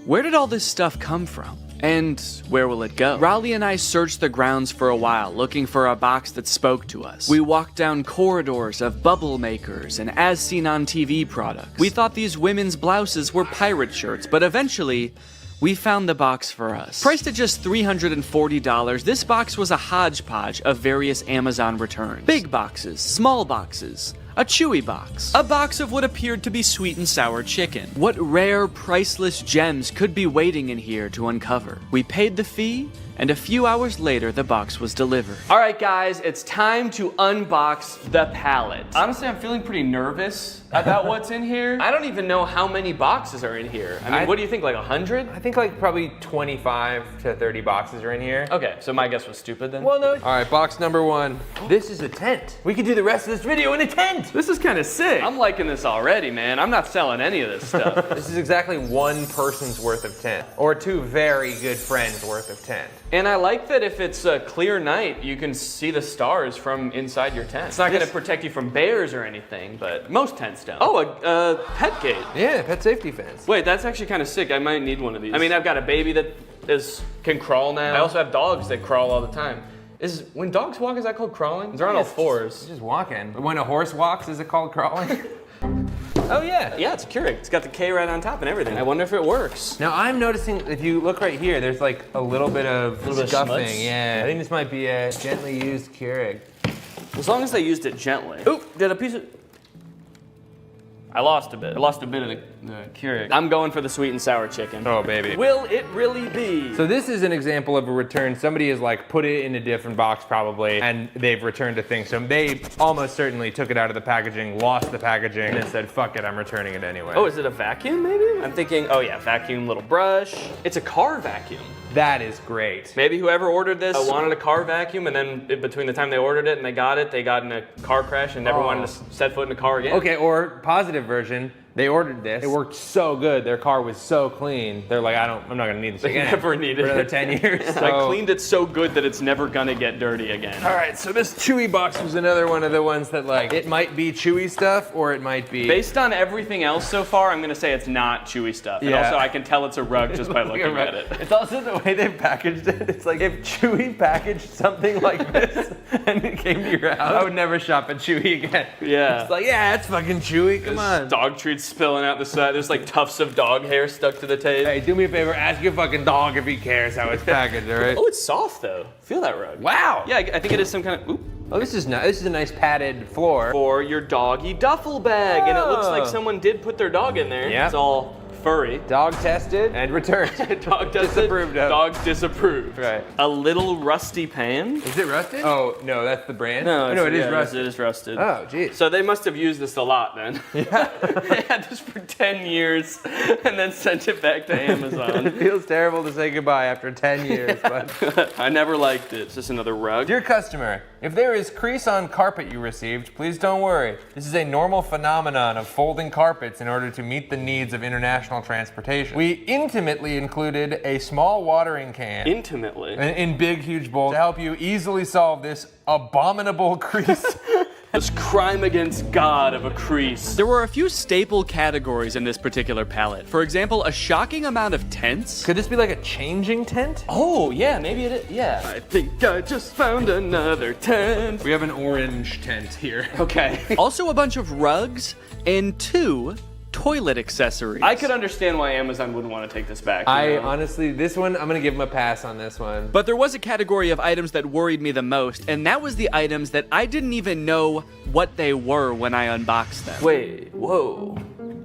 where did all this stuff come from? And where will it go? Raleigh and I searched the grounds for a while, looking for a box that spoke to us. We walked down corridors of bubble makers and as seen on TV products. We thought these women's blouses were pirate shirts, but eventually, we found the box for us. Priced at just $340, this box was a hodgepodge of various Amazon returns. Big boxes, small boxes, a Chewy box, a box of what appeared to be sweet and sour chicken. What rare, priceless gems could be waiting in here to uncover? We paid the fee, and a few hours later, the box was delivered. All right, guys, it's time to unbox the pallet. Honestly, I'm feeling pretty nervous about what's in here. I don't even know how many boxes are in here. I mean, what do you think, like 100? I think like probably 25 to 30 boxes are in here. Okay, so my guess was stupid then? Well, no. All right, box number 1. This is a tent. We could do the rest of this video in a tent. This is kind of sick. I'm liking this already, man. I'm not selling any of this stuff. This is exactly one person's worth of tent, or 2 very good friends worth of tent. And I like that if it's a clear night, you can see the stars from inside your tent. It's not going to protect you from bears or anything, but most tents don't. Oh, a pet gate. Yeah, pet safety fence. Wait, that's actually kind of sick. I might need one of these. I mean, I've got a baby that can crawl now. I also have dogs that crawl all the time. When dogs walk, is that called crawling? They're on all fours. It's just walking. When a horse walks, is it called crawling? Oh yeah. Yeah, it's a Keurig. It's got the K right on top and everything. I wonder if it works. Now I'm noticing, if you look right here, there's like a little bit of scuffing. Yeah, I think this might be a gently used Keurig. As long as they used it gently. Oop, did a piece of... I lost a bit. I lost a bit of the Keurig. I'm going for the sweet and sour chicken. Oh, baby. Will it really be? So this is an example of a return. Somebody has like put it in a different box probably, and they've returned a thing. So they almost certainly took it out of the packaging, lost the packaging, and then said, fuck it, I'm returning it anyway. Oh, is it a vacuum maybe? I'm thinking, oh yeah, vacuum, little brush. It's a car vacuum. That is great. Maybe whoever ordered this wanted a car vacuum, and then between the time they ordered it and they got in a car crash and never wanted to set foot in a car again. Okay, or positive version, they ordered this. It worked so good. Their car was so clean. They're like, I'm not gonna need this again. They never needed it. For another 10 years. So. I cleaned it so good that it's never gonna get dirty again. All right, so this Chewy box was another one of the ones that like, it might be Chewy stuff or it might be... Based on everything else so far, I'm gonna say it's not Chewy stuff. And also I can tell it's a rug just by looking at it. It's also the way they've packaged it. It's like if Chewy packaged something like this and it came to your house, I would never shop at Chewy again. Yeah. It's like, yeah, it's fucking Chewy, come on. Dog treats spilling out the side. There's like tufts of dog hair stuck to the tape. Hey, do me a favor, ask your fucking dog if he cares how it's packaged, all right? Oh, it's soft though. Feel that rug. Wow. Yeah, I think it is some kind of, Oh, this is nice. This is a nice padded floor. For your doggy duffel bag. And it looks like someone did put their dog in there. Yeah. It's all furry. Dog tested and returned. Dog tested. Disapproved of. Dog disapproved. Right. A little rusty pan. Is it rusted? Oh, no, that's the brand? No, Oh, no, it is rusted. It is rusted. Oh, geez. So they must have used this a lot then. Yeah. They had this for 10 years and then sent it back to Amazon. It feels terrible to say goodbye after 10 years, but I never liked it. It's just another rug. Dear customer, if there is crease on carpet you received, please don't worry. This is a normal phenomenon of folding carpets in order to meet the needs of international transportation. We intimately included a small watering can. Intimately? In big, huge bowls to help you easily solve this abominable crease. This crime against God of a crease. There were a few staple categories in this particular palette. For example, a shocking amount of tents. Could this be like a changing tent? Oh, yeah, maybe it is. Yeah. I think I just found another tent. We have an orange tent here. Okay. Also a bunch of rugs and 2 toilet accessories. I could understand why Amazon wouldn't want to take this back. Honestly, this one, I'm gonna give them a pass on this one. But there was a category of items that worried me the most, and that was the items that I didn't even know what they were when I unboxed them. Wait, whoa.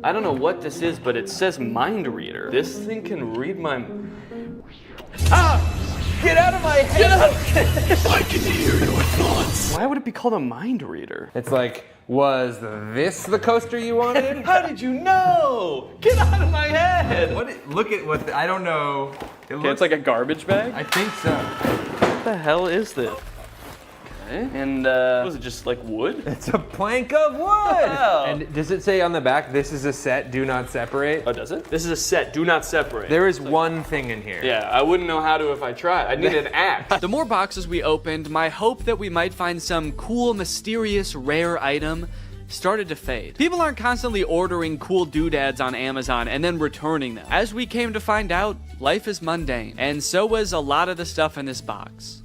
I don't know what this is, but it says mind reader. This thing can read my... Ah! Get out of my head! Get out! I can hear your thoughts. Why would it be called a mind reader? It's like, was this the coaster you wanted? How did you know? Get out of my head! Look at what, I don't know. It's like a garbage bag? I think so. What the hell is this? Okay. And was it just like wood? It's a plank of wood! Wow. And does it say on the back, this is a set, do not separate? Oh, does it? This is a set, do not separate. There is one thing in here. Yeah, I wouldn't know how to if I tried. I'd need an axe. The more boxes we opened, my hope that we might find some cool, mysterious, rare item started to fade. People aren't constantly ordering cool doodads on Amazon and then returning them. As we came to find out, life is mundane. And so was a lot of the stuff in this box.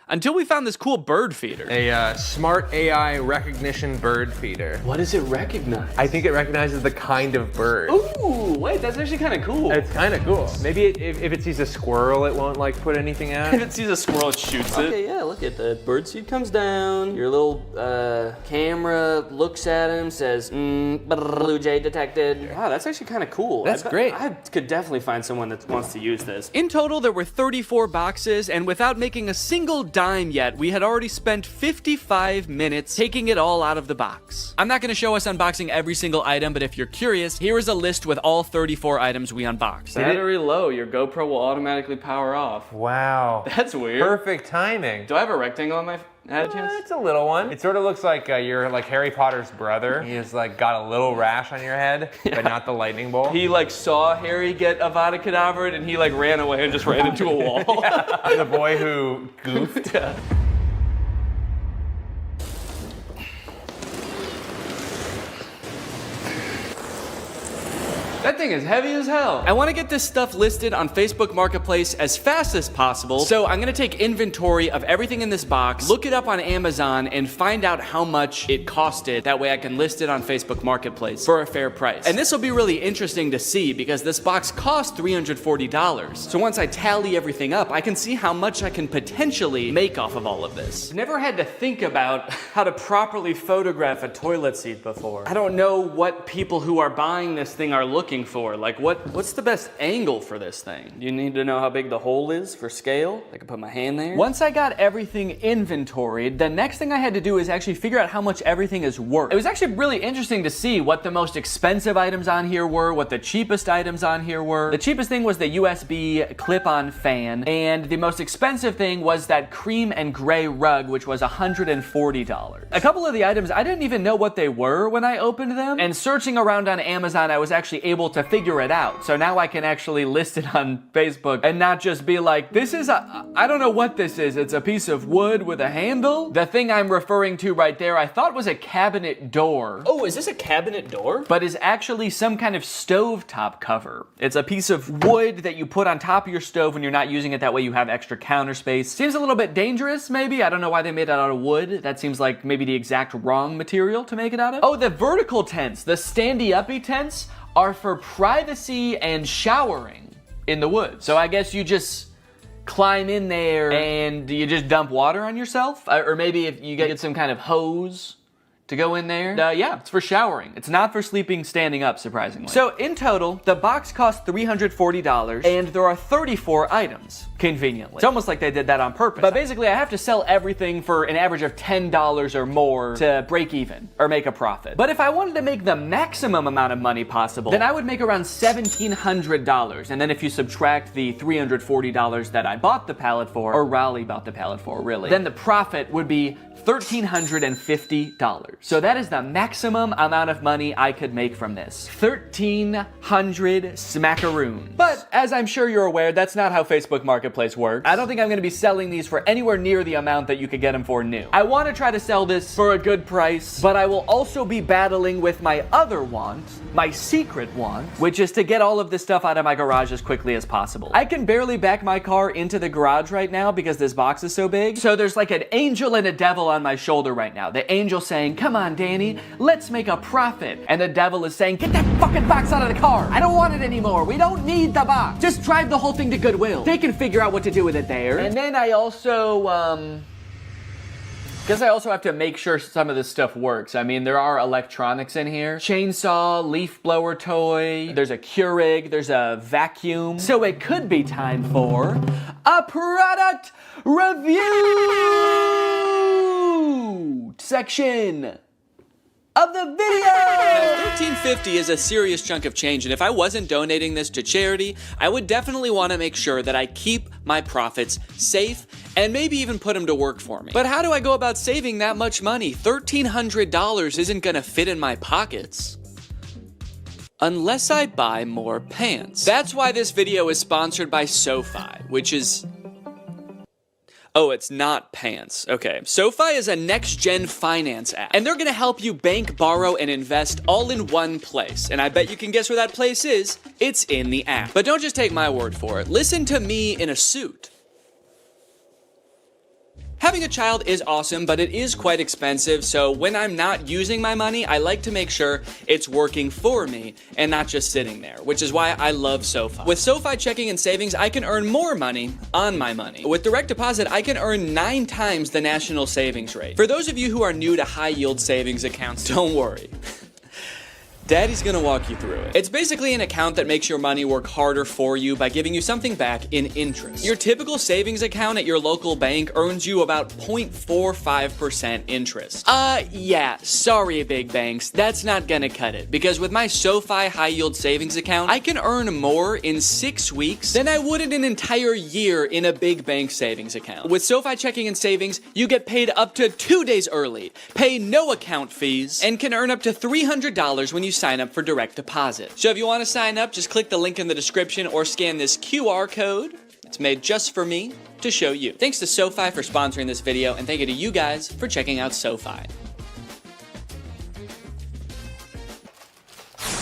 Until we found this cool bird feeder. A smart AI recognition bird feeder. What does it recognize? I think it recognizes the kind of bird. Ooh, wait, that's actually kind of cool. It's kind of cool. Maybe if it sees a squirrel, it won't like put anything out. If it sees a squirrel, it shoots it. Okay, yeah, look at the bird seed comes down. Your little camera looks at him, says, blue jay detected. Wow, that's actually kind of cool. That's great. I could definitely find someone that wants to use this. In total, there were 34 boxes, and without making a single dime yet, we had already spent 55 minutes taking it all out of the box. I'm not going to show us unboxing every single item, but if you're curious, here is a list with all 34 items we unboxed. Battery low, your GoPro will automatically power off. Wow. That's weird. Perfect timing. Do I have a rectangle on my head? It's a little one. It sort of looks like you're like Harry Potter's brother. He's like got a little rash on your head, but not the lightning bolt. He like saw Harry get Avada Kedavra and he like ran away and just ran into a wall. Yeah. The boy who goofed. Yeah. That thing is heavy as hell. I want to get this stuff listed on Facebook Marketplace as fast as possible. So I'm going to take inventory of everything in this box, look it up on Amazon, and find out how much it costed. That way I can list it on Facebook Marketplace for a fair price. And this will be really interesting to see because this box cost $340. So once I tally everything up, I can see how much I can potentially make off of all of this. Never had to think about how to properly photograph a toilet seat before. I don't know what people who are buying this thing are looking for. Like what's the best angle for this thing? You need to know how big the hole is for scale. I can put my hand there. Once I got everything inventoried, the next thing I had to do is actually figure out how much everything is worth. It was actually really interesting to see what the most expensive items on here were, what the cheapest items on here were. The cheapest thing was the USB clip-on fan, and the most expensive thing was that cream and gray rug, which was $140. A couple of the items, I didn't even know what they were when I opened them, and searching around on Amazon, I was actually able to figure it out. So now I can actually list it on Facebook and not just be like, this is I don't know what this is. It's a piece of wood with a handle. The thing I'm referring to right there, I thought was a cabinet door. Oh, is this a cabinet door? But is actually some kind of stovetop cover. It's a piece of wood that you put on top of your stove when you're not using it. That way you have extra counter space. Seems a little bit dangerous, maybe. I don't know why they made it out of wood. That seems like maybe the exact wrong material to make it out of. Oh, the vertical tents, the standy-uppy tents, are for privacy and showering in the woods. So I guess you just climb in there and do you just dump water on yourself? Or maybe if you get some kind of hose to go in there. Yeah, it's for showering. It's not for sleeping standing up, surprisingly. So in total, the box cost $340 and there are 34 items, conveniently. It's almost like they did that on purpose. But basically, I have to sell everything for an average of $10 or more to break even or make a profit. But if I wanted to make the maximum amount of money possible, then I would make around $1,700. And then if you subtract the $340 that I bought the pallet for, or Raleigh bought the pallet for, really, then the profit would be $1,350. So that is the maximum amount of money I could make from this. 1,300 smackaroons. But as I'm sure you're aware, that's not how Facebook Marketplace works. I don't think I'm gonna be selling these for anywhere near the amount that you could get them for new. I wanna try to sell this for a good price, but I will also be battling with my other want, my secret want, which is to get all of this stuff out of my garage as quickly as possible. I can barely back my car into the garage right now because this box is so big. So there's like an angel and a devil on my shoulder right now. The angel saying, come on, Danny, let's make a profit. And the devil is saying, get that fucking box out of the car. I don't want it anymore. We don't need the box. Just drive the whole thing to Goodwill. They can figure out what to do with it there. And then I also, because I also have to make sure some of this stuff works. I mean, there are electronics in here. Chainsaw, leaf blower toy, there's a Keurig, there's a vacuum. So it could be time for a product review section of the video! Now, $1,350 is a serious chunk of change, and if I wasn't donating this to charity, I would definitely want to make sure that I keep my profits safe and maybe even put them to work for me. But how do I go about saving that much money? $1,300 isn't gonna fit in my pockets unless I buy more pants. That's why this video is sponsored by SoFi, which is... Oh, it's not pants. Okay. SoFi is a next-gen finance app, and they're gonna help you bank, borrow, and invest all in one place. And I bet you can guess where that place is. It's in the app. But don't just take my word for it. Listen to me in a suit. Having a child is awesome, but it is quite expensive, so when I'm not using my money, I like to make sure it's working for me and not just sitting there, which is why I love SoFi. With SoFi checking and savings, I can earn more money on my money. With direct deposit, I can earn 9 times the national savings rate. For those of you who are new to high-yield savings accounts, don't worry. Daddy's gonna walk you through it. It's basically an account that makes your money work harder for you by giving you something back in interest. Your typical savings account at your local bank earns you about 0.45% interest. Yeah, sorry big banks, that's not gonna cut it, because with my SoFi high yield savings account, I can earn more in 6 weeks than I would in an entire year in a big bank savings account. With SoFi checking and savings, you get paid up to 2 days early, pay no account fees, and can earn up to $300 when you sign up for direct deposit. So if you want to sign up, just click the link in the description or scan this QR code. It's made just for me to show you. Thanks to SoFi for sponsoring this video, and thank you to you guys for checking out SoFi.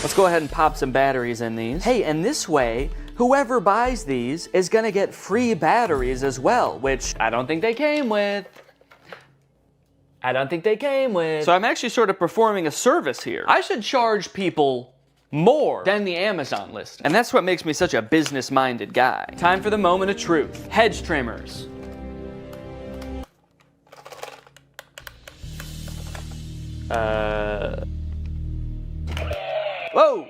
Let's go ahead and pop some batteries in these. Hey, and this way, whoever buys these is gonna get free batteries as well, which I don't think they came with. So I'm actually sort of performing a service here. I should charge people more than the Amazon list. And that's what makes me such a business-minded guy. Time for the moment of truth. Hedge trimmers. Whoa!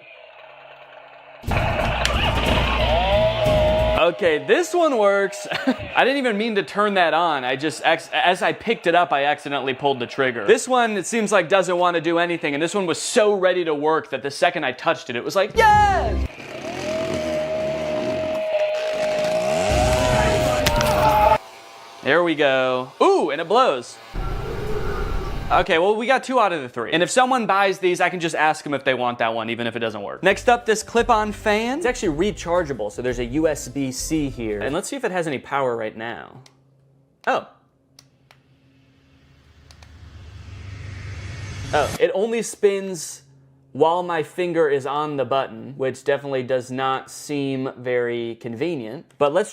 Okay, this one works. I didn't even mean to turn that on. I just, as I picked it up, I accidentally pulled the trigger. This one, it seems like doesn't want to do anything, and this one was so ready to work that the second I touched it, it was like, yes! There we go. Ooh, and it blows. Okay, well, we got 2 out of the 3. And if someone buys these, I can just ask them if they want that one, even if it doesn't work. Next up, this clip-on fan. It's actually rechargeable, so there's a USB-C here. And let's see if it has any power right now. Oh. Oh, it only spins while my finger is on the button, which definitely does not seem very convenient. But let's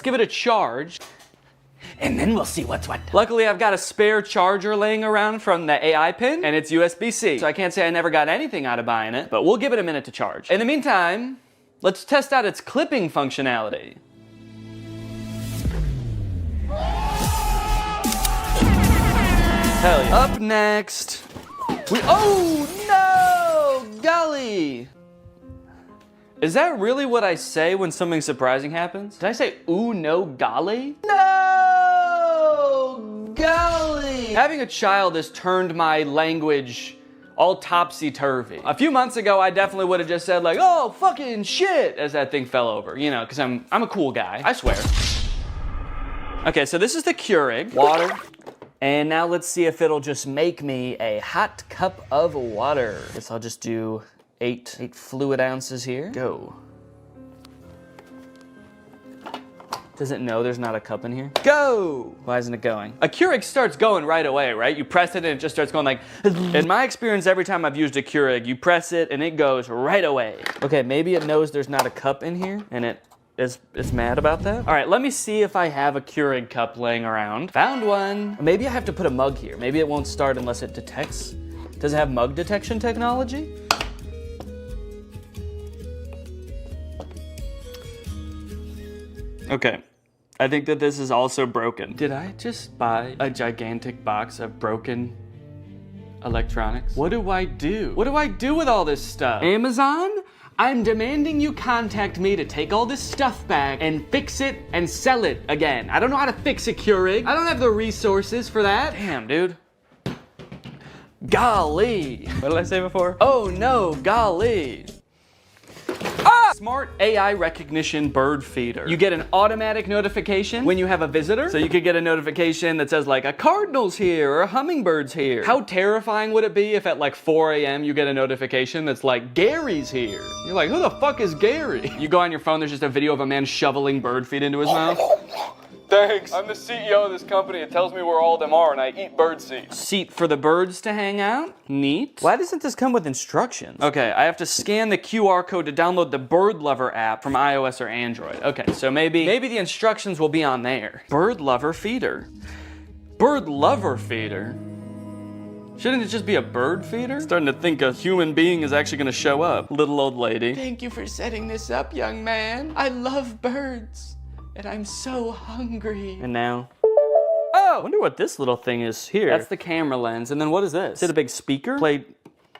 give it a charge. And then we'll see what's what. Luckily, I've got a spare charger laying around from the AI pin, and it's USB-C. So I can't say I never got anything out of buying it, but we'll give it a minute to charge. In the meantime, let's test out its clipping functionality. Hell yeah. Up next, oh no, golly. Is that really what I say when something surprising happens? Did I say, ooh, no, golly? No, golly. Having a child has turned my language all topsy-turvy. A few months ago, I definitely would have just said like, oh, fucking shit, as that thing fell over, you know, because I'm a cool guy, I swear. Okay, so this is the Keurig. Water. And now let's see if it'll just make me a hot cup of water. Guess I'll just do eight fluid ounces here. Go. Does it know there's not a cup in here? Go! Why isn't it going? A Keurig starts going right away, right? You press it and it just starts going like... In my experience, every time I've used a Keurig, you press it and it goes right away. Okay, maybe it knows there's not a cup in here and it's mad about that. All right, let me see if I have a Keurig cup laying around. Found one. Maybe I have to put a mug here. Maybe it won't start unless it detects. Does it have mug detection technology? Okay, I think that this is also broken. Did I just buy a gigantic box of broken electronics? What do I do? What do I do with all this stuff? Amazon? I'm demanding you contact me to take all this stuff back and fix it and sell it again. I don't know how to fix a Keurig. I don't have the resources for that. Damn, dude. Golly. What did I say before? Oh no, golly. Ah! Smart AI recognition bird feeder. You get an automatic notification when you have a visitor. So you could get a notification that says like a cardinal's here or a hummingbird's here. How terrifying would it be if at like 4 a.m. you get a notification that's like Gary's here? You're like, who the fuck is Gary? You go on your phone, there's just a video of a man shoveling bird feed into his mouth. Thanks. I'm the CEO of this company. It tells me where all of them are, and I eat bird seed. Seat for the birds to hang out? Neat. Why doesn't this come with instructions? Okay, I have to scan the QR code to download the Bird Lover app from iOS or Android. Okay, so maybe the instructions will be on there. Bird Lover feeder. Bird Lover feeder? Shouldn't it just be a bird feeder? Starting to think a human being is actually gonna show up. Little old lady. Thank you for setting this up, young man. I love birds. And I'm so hungry. And now? Oh! I wonder what this little thing is here. That's the camera lens. And then what is this? Is it a big speaker? Play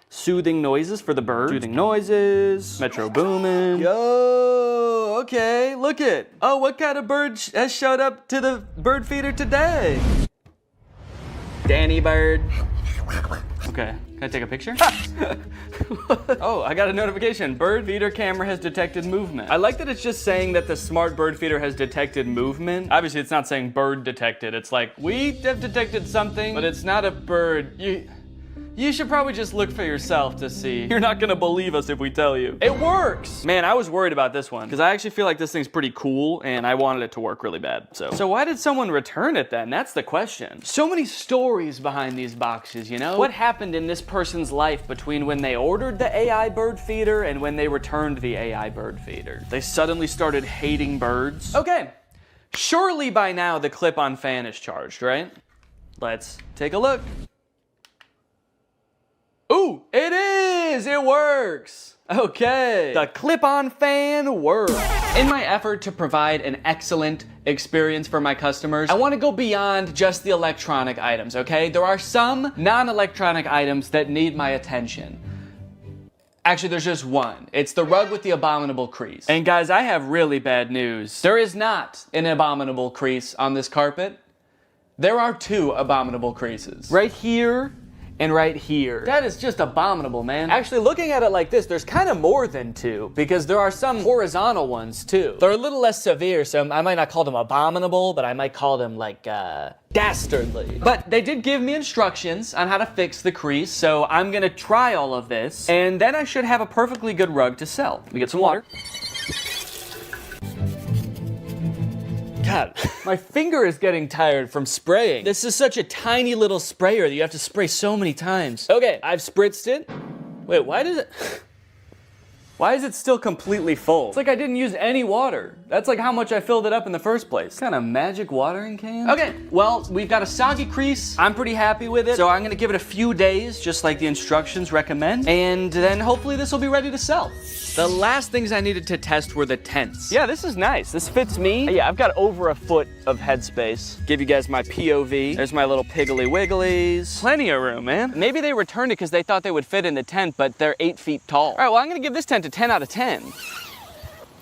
soothing noises for the birds. Soothing noises. Metro Boomin. Yo! Okay, look it. Oh, what kind of bird has showed up to the bird feeder today? Danny Bird. Okay, can I take a picture? Oh, I got a notification. Bird feeder camera has detected movement. I like that it's just saying that the smart bird feeder has detected movement. Obviously, it's not saying bird detected. It's like, we have detected something, but it's not a bird. You should probably just look for yourself to see. You're not gonna believe us if we tell you. It works! Man, I was worried about this one, because I actually feel like this thing's pretty cool, and I wanted it to work really bad, So why did someone return it then? That's the question. So many stories behind these boxes, you know? What happened in this person's life between when they ordered the AI bird feeder and when they returned the AI bird feeder? They suddenly started hating birds? Okay, surely by now the clip-on fan is charged, right? Let's take a look. Ooh, it is! It works! Okay, the clip-on fan works. In my effort to provide an excellent experience for my customers, I want to go beyond just the electronic items, okay? There are some non-electronic items that need my attention. Actually, there's just one. It's the rug with the abominable crease. And guys, I have really bad news. There is not an abominable crease on this carpet. There are 2 abominable creases. Right here and right here. That is just abominable, man. Actually, looking at it like this, there's kind of more than 2, because there are some horizontal ones too. They're a little less severe, so I might not call them abominable, but I might call them like, dastardly. But they did give me instructions on how to fix the crease, so I'm gonna try all of this, and then I should have a perfectly good rug to sell. Let me get some water. God, my finger is getting tired from spraying. This is such a tiny little sprayer that you have to spray so many times. Okay, I've spritzed it. Wait, why does it... Why is it still completely full? It's like I didn't use any water. That's like how much I filled it up in the first place. What kind of magic watering can? Okay, well, we've got a soggy crease. I'm pretty happy with it. So I'm gonna give it a few days, just like the instructions recommend. And then hopefully this will be ready to sell. The last things I needed to test were the tents. Yeah, this is nice. This fits me. Yeah, I've got over a foot of headspace. Give you guys my POV. There's my little piggly wigglies. Plenty of room, man. Maybe they returned it because they thought they would fit in the tent, but they're 8 feet tall. All right, well, I'm gonna give this tent a 10 out of 10.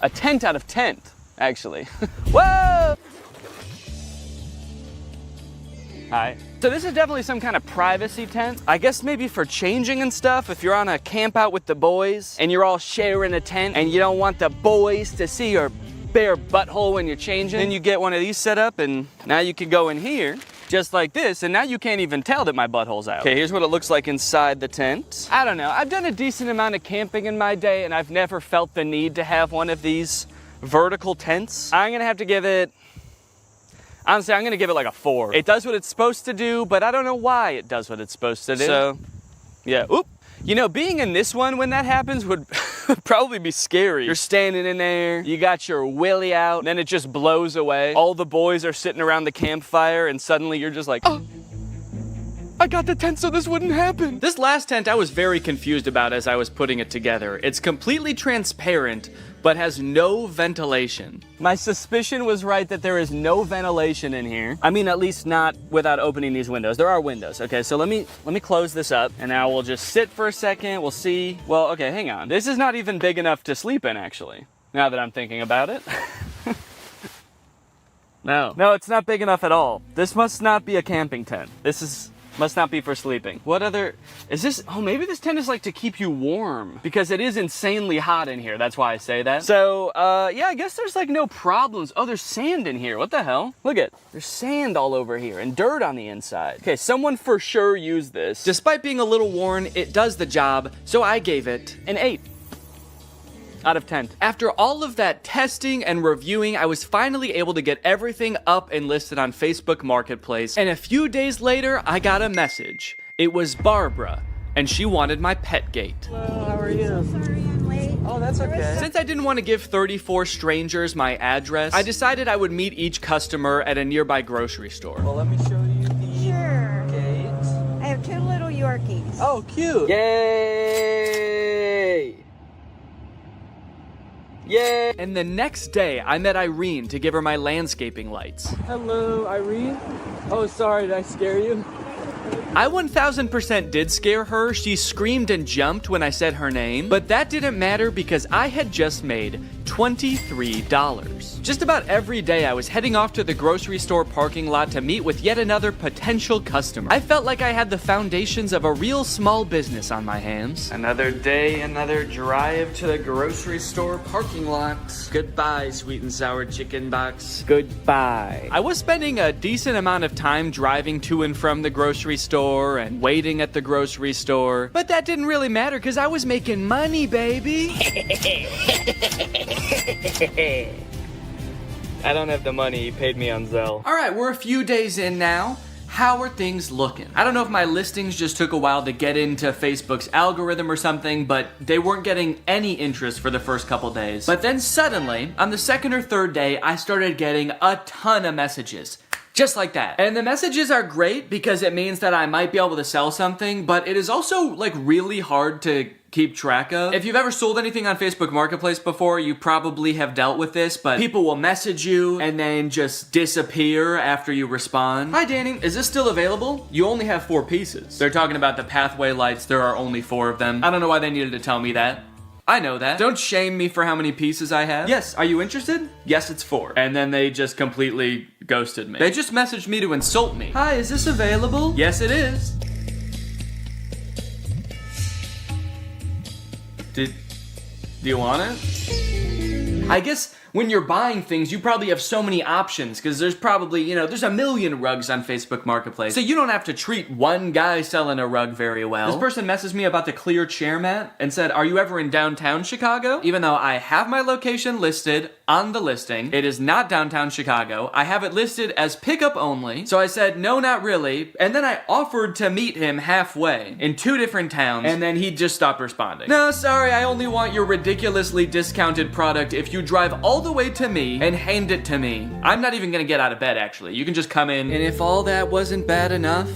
A tent out of tent, actually. Whoa! Hi. So this is definitely some kind of privacy tent. I guess maybe for changing and stuff, if you're on a camp out with the boys and you're all sharing a tent and you don't want the boys to see your bare butthole when you're changing, then you get one of these set up and now you can go in here just like this, and now you can't even tell that my butthole's out. Okay, here's what it looks like inside the tent. I don't know, I've done a decent amount of camping in my day and I've never felt the need to have one of these vertical tents. I'm gonna have to give it, honestly, I'm gonna give it like a 4. It does what it's supposed to do, but I don't know why it does what it's supposed to do. So, yeah, oop. You know, being in this one when that happens would probably be scary. You're standing in there, you got your willy out, then it just blows away. All the boys are sitting around the campfire and suddenly you're just like, oh, I got the tent so this wouldn't happen. This last tent I was very confused about as I was putting it together. It's completely transparent, but has no ventilation. My suspicion was right that there is no ventilation in here. I mean, at least not without opening these windows. There are windows. Okay, so let me close this up and now we'll just sit for a second. We'll see. Well, okay, hang on. This is not even big enough to sleep in, actually, now that I'm thinking about it. No, it's not big enough at all. This must not be a camping tent. Must not be for sleeping. What other, is this, oh, maybe this tent is like to keep you warm because it is insanely hot in here. That's why I say that. So, yeah, I guess there's like no problems. Oh, there's sand in here. What the hell? Look at, there's sand all over here and dirt on the inside. Okay, someone for sure used this. Despite being a little worn, it does the job. So I gave it an 8. Out of 10. After all of that testing and reviewing, I was finally able to get everything up and listed on Facebook Marketplace, and a few days later, I got a message. It was Barbara, and she wanted my pet gate. Hello, how are you? So sorry I'm late. Oh, that's okay. Since I didn't want to give 34 strangers my address, I decided I would meet each customer at a nearby grocery store. Well, let me show you the gate. I have 2 little Yorkies. Oh, cute. Yay! Yay! And the next day, I met Irene to give her my landscaping lights. Hello, Irene. Oh, sorry, did I scare you? I 1000% did scare her. She screamed and jumped when I said her name, but that didn't matter because I had just made $23. Just about every day I was heading off to the grocery store parking lot to meet with yet another potential customer. I felt like I had the foundations of a real small business on my hands. Another day, another drive to the grocery store parking lot. Goodbye, sweet and sour chicken box. Goodbye. I was spending a decent amount of time driving to and from the grocery store and waiting at the grocery store, but that didn't really matter because I was making money, baby. I don't have the money, he paid me on Zelle. All right, we're a few days in now. How are things looking? I don't know if my listings just took a while to get into Facebook's algorithm or something, but they weren't getting any interest for the first couple days. But then suddenly, on the 2nd or 3rd day, I started getting a ton of messages. Just like that. And the messages are great because it means that I might be able to sell something, but it is also like really hard to keep track of. If you've ever sold anything on Facebook Marketplace before, you probably have dealt with this, but people will message you and then just disappear after you respond. Hi Danny, is this still available? You only have 4 pieces. They're talking about the pathway lights, there are only 4 of them. I don't know why they needed to tell me that. I know that. Don't shame me for how many pieces I have. Yes, are you interested? Yes, it's 4. And then they just completely ghosted me. They just messaged me to insult me. Hi, is this available? Yes, it is. Do you want it? I guess when you're buying things, you probably have so many options because there's probably, you know, there's a million rugs on Facebook Marketplace. So you don't have to treat one guy selling a rug very well. This person messaged me about the clear chair mat and said, are you ever in downtown Chicago? Even though I have my location listed on the listing, it is not downtown Chicago. I have it listed as pickup only. So I said, no, not really. And then I offered to meet him halfway in 2 different towns, and then he just stopped responding. No, sorry, I only want your ridiculously discounted product if you drive all the way to me and hand it to me. I'm not even gonna get out of bed, actually. You can just come in. And if all that wasn't bad enough,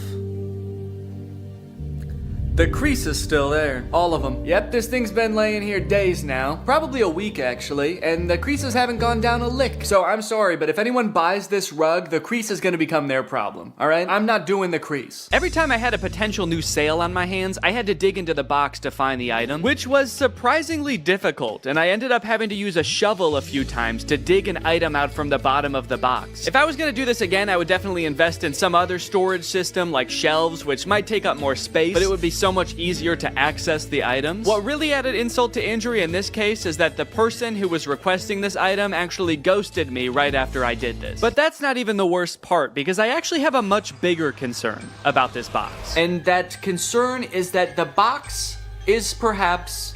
the crease is still there. All of them. Yep, this thing's been laying here days now. Probably a week, actually, and the creases haven't gone down a lick. So I'm sorry, but if anyone buys this rug, the crease is gonna become their problem, all right? I'm not doing the crease. Every time I had a potential new sale on my hands, I had to dig into the box to find the item, which was surprisingly difficult, and I ended up having to use a shovel a few times to dig an item out from the bottom of the box. If I was gonna do this again, I would definitely invest in some other storage system like shelves, which might take up more space, but it would be so much easier to access the items. What really added insult to injury in this case is that the person who was requesting this item actually ghosted me right after I did this. But that's not even the worst part, because I actually have a much bigger concern about this box. And that concern is that the box is perhaps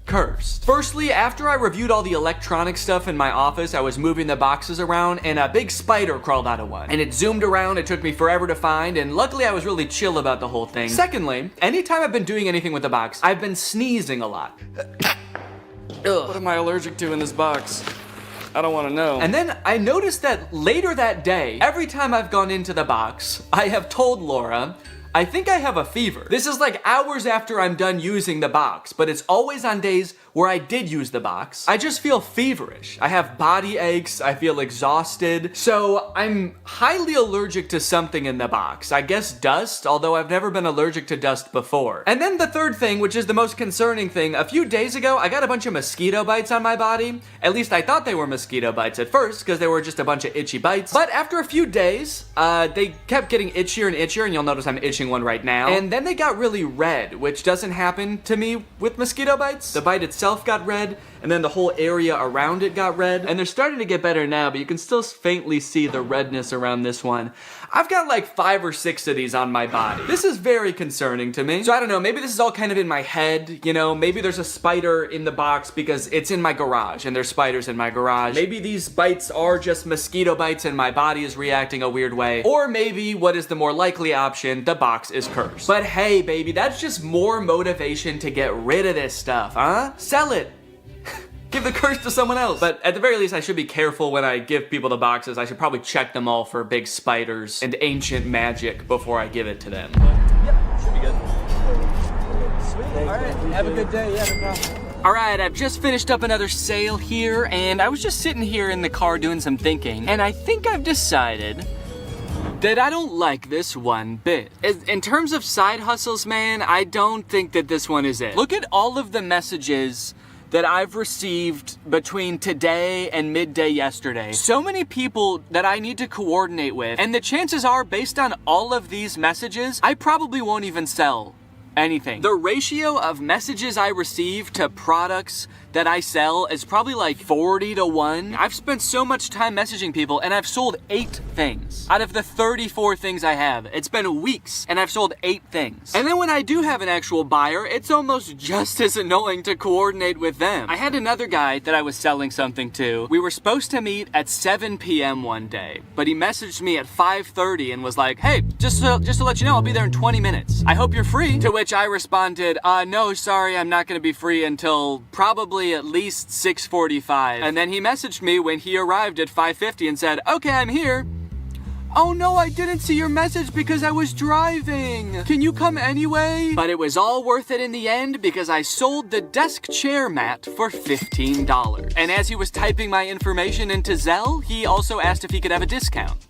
cursed. Firstly, after I reviewed all the electronic stuff in my office, I was moving the boxes around and a big spider crawled out of one. And it zoomed around, it took me forever to find, and luckily I was really chill about the whole thing. Secondly, anytime I've been doing anything with the box, I've been sneezing a lot. Ugh. What am I allergic to in this box? I don't want to know. And then I noticed that later that day, every time I've gone into the box, I have told Laura, I think I have a fever. This is like hours after I'm done using the box, but it's always on days where I did use the box. I just feel feverish. I have body aches, I feel exhausted. So I'm highly allergic to something in the box. I guess dust, although I've never been allergic to dust before. And then the third thing, which is the most concerning thing, a few days ago, I got a bunch of mosquito bites on my body. At least I thought they were mosquito bites at first, because they were just a bunch of itchy bites. But after a few days, they kept getting itchier and itchier, and you'll notice I'm itching one right now. And then they got really red, which doesn't happen to me with mosquito bites. The bite itself got red, and then the whole area around it got red. And they're starting to get better now, but you can still faintly see the redness around this one. I've got like 5 or 6 of these on my body. This is very concerning to me. So I don't know, maybe this is all kind of in my head, you know, maybe there's a spider in the box because it's in my garage and there's spiders in my garage. Maybe these bites are just mosquito bites and my body is reacting a weird way. Or maybe what is the more likely option, the box is cursed. But hey, baby, that's just more motivation to get rid of this stuff, huh? Sell it. Give the curse to someone else. But at the very least, I should be careful when I give people the boxes. I should probably check them all for big spiders and ancient magic before I give it to them. Yep, should be good. Sweet. All right, have a good day. Yeah, no problem. All right, I've just finished up another sale here, and I was just sitting here in the car doing some thinking, and I think I've decided that I don't like this one bit. In terms of side hustles, man, I don't think that this one is it. Look at all of the messages that I've received between today and midday yesterday. So many people that I need to coordinate with, and the chances are, based on all of these messages, I probably won't even sell anything. The ratio of messages I receive to products that I sell is probably like 40-1. I've spent so much time messaging people and I've sold 8 things. Out of the 34 things I have, it's been weeks and I've sold 8 things. And then when I do have an actual buyer, it's almost just as annoying to coordinate with them. I had another guy that I was selling something to. We were supposed to meet at 7 p.m. one day, but he messaged me at 5:30 and was like, hey, just to let you know, I'll be there in 20 minutes. I hope you're free. To which I responded, no, sorry, I'm not gonna be free until probably at least 6:45. And then he messaged me when he arrived at 5:50 and said, okay, I'm here. Oh no, I didn't see your message because I was driving. Can you come anyway? But it was all worth it in the end because I sold the desk chair mat for $15. And as he was typing my information into Zelle, he also asked if he could have a discount.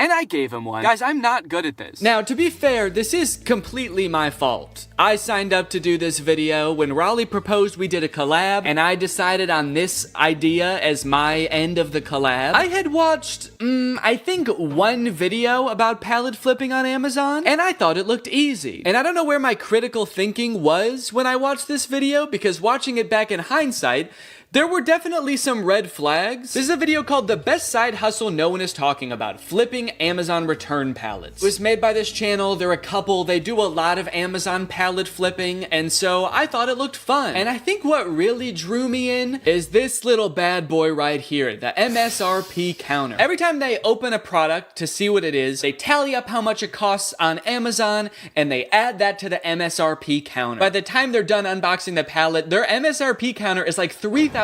And I gave him one. Guys, I'm not good at this. Now, to be fair, this is completely my fault. I signed up to do this video. When Raleigh proposed, we did a collab, and I decided on this idea as my end of the collab. I had watched, I think 1 video about pallet flipping on Amazon, and I thought it looked easy. And I don't know where my critical thinking was when I watched this video, because watching it back in hindsight, There were definitely some red flags. This is a video called The Best Side Hustle No One Is Talking About, Flipping Amazon Return Pallets. It was made by this channel. They're a couple. They do a lot of Amazon pallet flipping, and so I thought it looked fun. And I think what really drew me in is this little bad boy right here, the MSRP counter. Every time they open a product to see what it is, they tally up how much it costs on Amazon, and they add that to the MSRP counter. By the time they're done unboxing the pallet, their MSRP counter is like $3,000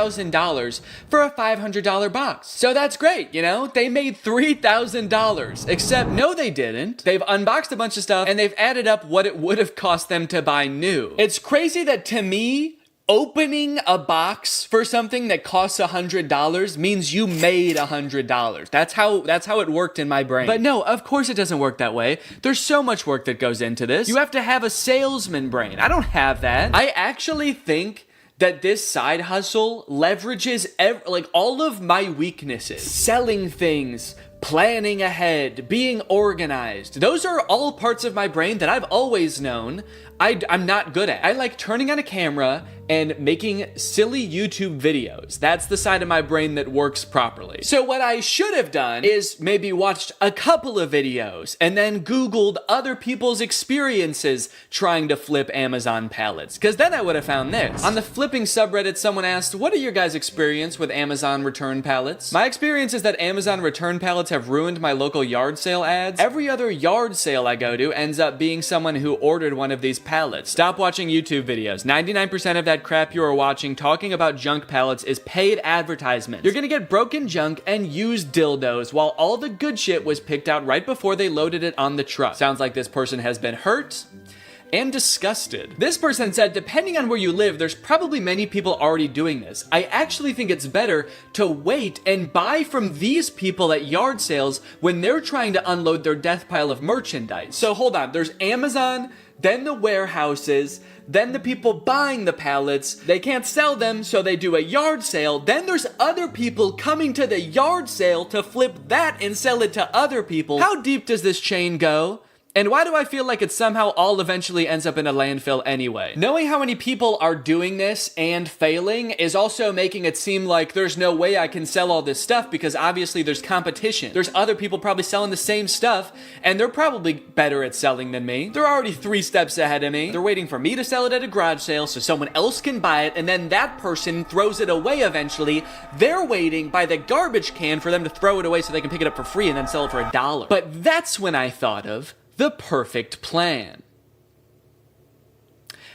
for a $500 box. So that's great, you know? They made $3,000. Except, no they didn't. They've unboxed a bunch of stuff and they've added up what it would have cost them to buy new. It's crazy that to me, opening a box for something that costs $100 means you made $100. That's how it worked in my brain. But no, of course it doesn't work that way. There's so much work that goes into this. You have to have a salesman brain. I don't have that. I actually think that this side hustle leverages like all of my weaknesses. Selling things, planning ahead, being organized. Those are all parts of my brain that I've always known I'm not good at. I like turning on a camera and making silly YouTube videos. That's the side of my brain that works properly. So what I should have done is maybe watched a couple of videos and then Googled other people's experiences trying to flip Amazon pallets, because then I would have found this. On the flipping subreddit, someone asked, what are your guys' experience with Amazon return pallets? My experience is that Amazon return pallets have ruined my local yard sale ads. Every other yard sale I go to ends up being someone who ordered one of these pallets. Stop watching YouTube videos. 99% of that crap you are watching talking about junk pallets is paid advertisement. You're gonna get broken junk and used dildos while all the good shit was picked out right before they loaded it on the truck. Sounds like this person has been hurt and disgusted. This person said, depending on where you live, there's probably many people already doing this. I actually think it's better to wait and buy from these people at yard sales when they're trying to unload their death pile of merchandise. So hold on, there's Amazon, then the warehouses, then the people buying the pallets. They can't sell them, so they do a yard sale. Then there's other people coming to the yard sale to flip that and sell it to other people. How deep does this chain go? And why do I feel like it somehow all eventually ends up in a landfill anyway? Knowing how many people are doing this and failing is also making it seem like there's no way I can sell all this stuff because obviously there's competition. There's other people probably selling the same stuff and they're probably better at selling than me. They're already 3 steps ahead of me. They're waiting for me to sell it at a garage sale so someone else can buy it and then that person throws it away eventually. They're waiting by the garbage can for them to throw it away so they can pick it up for free and then sell it for $1. But that's when I thought of the perfect plan.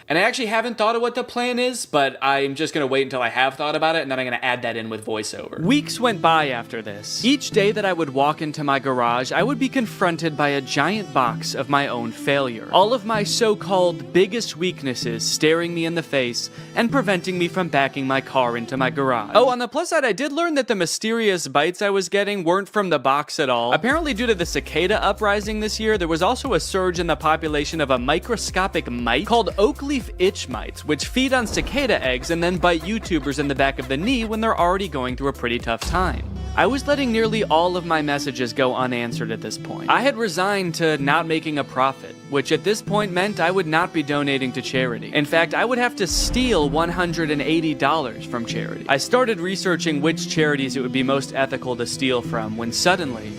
And I actually haven't thought of what the plan is, but I'm just gonna wait until I have thought about it, and then I'm gonna add that in with voiceover. Weeks went by after this. Each day that I would walk into my garage, I would be confronted by a giant box of my own failure. All of my so-called biggest weaknesses staring me in the face and preventing me from backing my car into my garage. Oh, on the plus side, I did learn that the mysterious bites I was getting weren't from the box at all. Apparently, due to the cicada uprising this year, there was also a surge in the population of a microscopic mite called oak leaf itch mites, which feed on cicada eggs and then bite YouTubers in the back of the knee when they're already going through a pretty tough time. I was letting nearly all of my messages go unanswered at this point. I had resigned to not making a profit, which at this point meant I would not be donating to charity. In fact, I would have to steal $180 from charity. I started researching which charities it would be most ethical to steal from when suddenly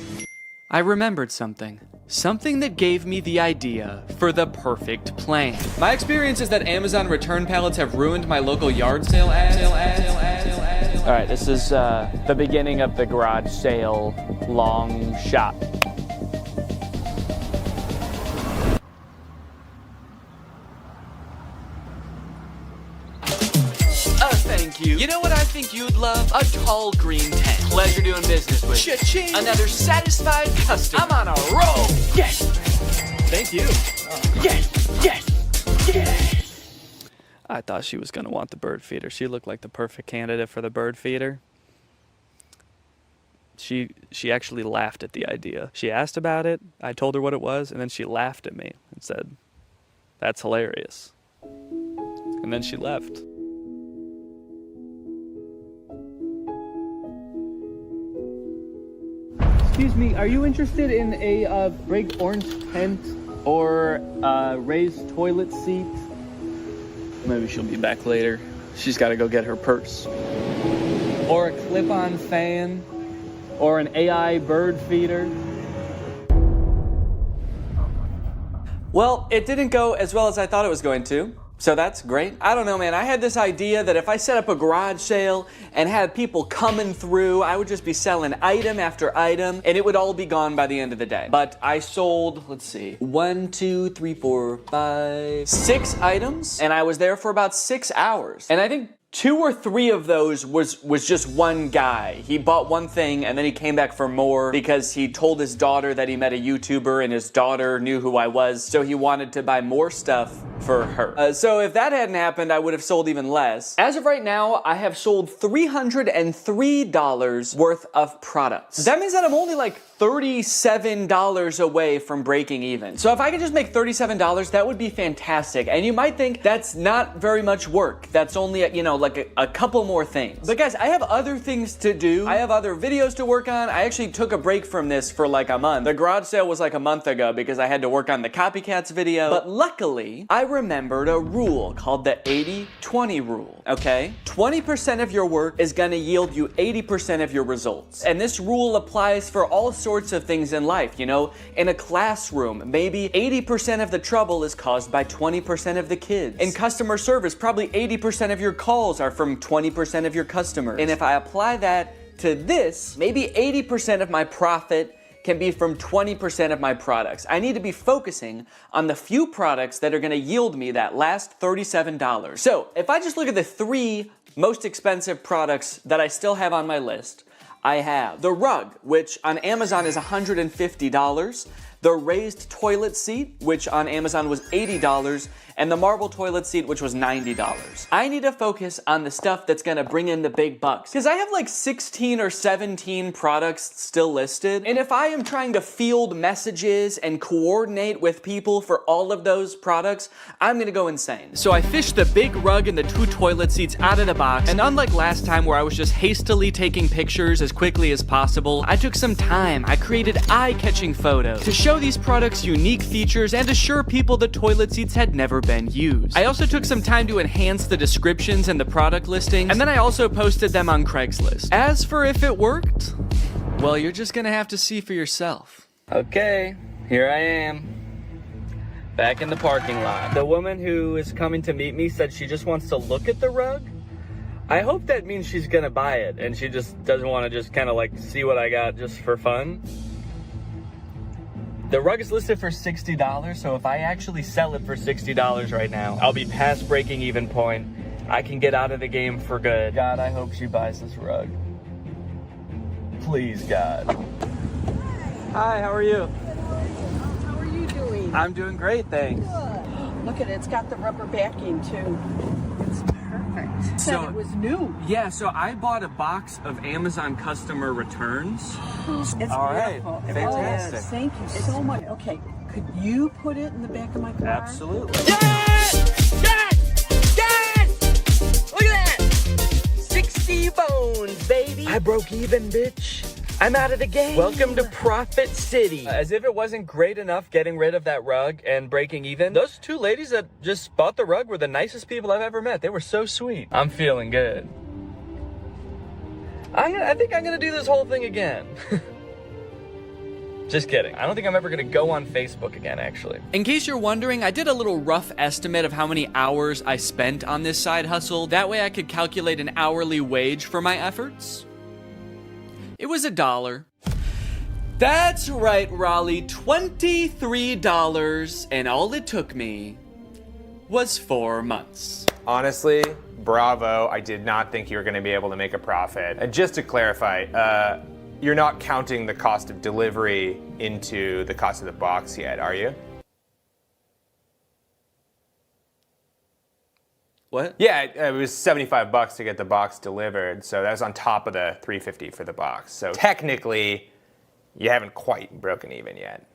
I remembered something. Something that gave me the idea for the perfect plan. My experience is that Amazon return pallets have ruined my local yard sale ads. All right, this is the beginning of the garage sale long shot. Thank you. You know what I think you'd love? A tall green tent. Pleasure doing business with you. Cha-ching. Another satisfied customer. I'm on a roll. Yes. Thank you. Yes. Yes. Yes. I thought she was going to want the bird feeder. She looked like the perfect candidate for the bird feeder. She actually laughed at the idea. She asked about it. I told her what it was, and then she laughed at me and said, "That's hilarious." And then she left. Excuse me, are you interested in a big orange tent or raised toilet seat? Maybe she'll be back later. She's got to go get her purse. or a clip-on fan, or an AI bird feeder. Well, it didn't go as well as I thought it was going to, so that's great. I don't know, man. I had this idea that if I set up a garage sale and had people coming through, I would just be selling item after item, and it would all be gone by the end of the day. But I sold, let's see, 1, 2, 3, 4, 5, 6 items, and I was there for about 6 hours. And I think 2 or 3 of those was just one guy. He bought one thing and then he came back for more because he told his daughter that he met a YouTuber and his daughter knew who I was, so he wanted to buy more stuff for her. So if that hadn't happened, I would have sold even less. As of right now, I have sold $303 worth of products. That means that I'm only like $37 away from breaking even. So if I could just make $37, that would be fantastic. And you might think that's not very much work. That's only, you know, like a couple more things. But guys, I have other things to do. I have other videos to work on. I actually took a break from this for like a month. The garage sale was like a month ago because I had to work on the copycats video. But luckily, I remembered a rule called the 80-20 rule, okay? 20% of your work is gonna yield you 80% of your results. And this rule applies for all sorts of things in life, you know? In a classroom, maybe 80% of the trouble is caused by 20% of the kids. In customer service, probably 80% of your calls are from 20% of your customers. And if I apply that to this, maybe 80% of my profit can be from 20% of my products. I need to be focusing on the few products that are gonna yield me that last $37. So if I just look at the 3 most expensive products that I still have on my list, I have the rug, which on Amazon is $150, the raised toilet seat, which on Amazon was $80, and the marble toilet seat, which was $90. I need to focus on the stuff that's gonna bring in the big bucks, because I have like 16 or 17 products still listed, and if I am trying to field messages and coordinate with people for all of those products, I'm gonna go insane. So I fished the big rug and the 2 toilet seats out of the box, and unlike last time where I was just hastily taking pictures as quickly as possible, I took some time. I created eye-catching photos to show these products unique features and assure people the toilet seats had never been used. I also took some time to enhance the descriptions and the product listings, and then I also posted them on Craigslist. As for if it worked, well, you're just gonna have to see for yourself. Okay, here I am, back in the parking lot. The woman who is coming to meet me said she just wants to look at the rug. I hope that means she's gonna buy it and she just doesn't want to just kind of like see what I got just for fun. The rug is listed for $60, so if I actually sell it for $60 right now, I'll be past breaking even point. I can get out of the game for good. God, I hope she buys this rug. Please, God. Hi, how are you? How are you doing? I'm doing great, thanks. Good. Look at it, it's got the rubber backing too. It's perfect. So it was new. Yeah, so I bought a box of Amazon customer returns. It's all right, beautiful. fantastic. Oh, thank you so much. Okay, could you put it in the back of my car? Absolutely. Yes! Yes! Yes! Look at that! 60 bones, baby. I broke even, bitch. I'm out of the game. Welcome to Profit City. As if it wasn't great enough getting rid of that rug and breaking even, those 2 ladies that just bought the rug were the nicest people I've ever met. They were so sweet. I'm feeling good. I think I'm gonna do this whole thing again. Just kidding. I don't think I'm ever gonna go on Facebook again, actually. In case you're wondering, I did a little rough estimate of how many hours I spent on this side hustle. That way I could calculate an hourly wage for my efforts. It was $1. That's right, Raleigh, $23, and all it took me was 4 months. Honestly, bravo. I did not think you were going to be able to make a profit. And just to clarify, you're not counting the cost of delivery into the cost of the box yet, are you? What? Yeah, it was $75 to get the box delivered, so that was on top of the $350 for the box. So technically, you haven't quite broken even yet.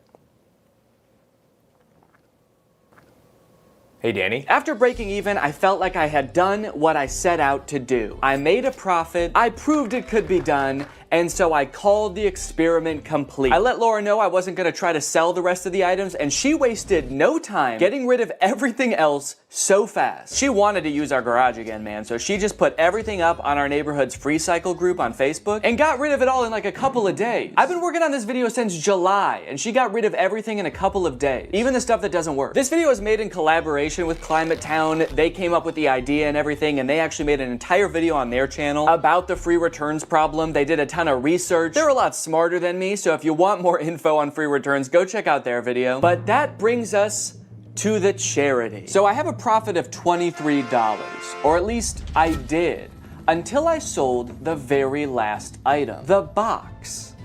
Hey, Danny. After breaking even, I felt like I had done what I set out to do. I made a profit, I proved it could be done, and so I called the experiment complete. I let Laura know I wasn't gonna try to sell the rest of the items, and she wasted no time getting rid of everything else so fast. She wanted to use our garage again, man, so she just put everything up on our neighborhood's free cycle group on Facebook and got rid of it all in like a couple of days. I've been working on this video since July, and she got rid of everything in a couple of days, even the stuff that doesn't work. This video was made in collaboration with Climate Town. They came up with the idea and everything, and they actually made an entire video on their channel about the free returns problem. They did a ton of research. They're a lot smarter than me, so if you want more info on free returns, go check out their video. But that brings us to the charity. So I have a profit of $23, or at least I did, until I sold the very last item, the box,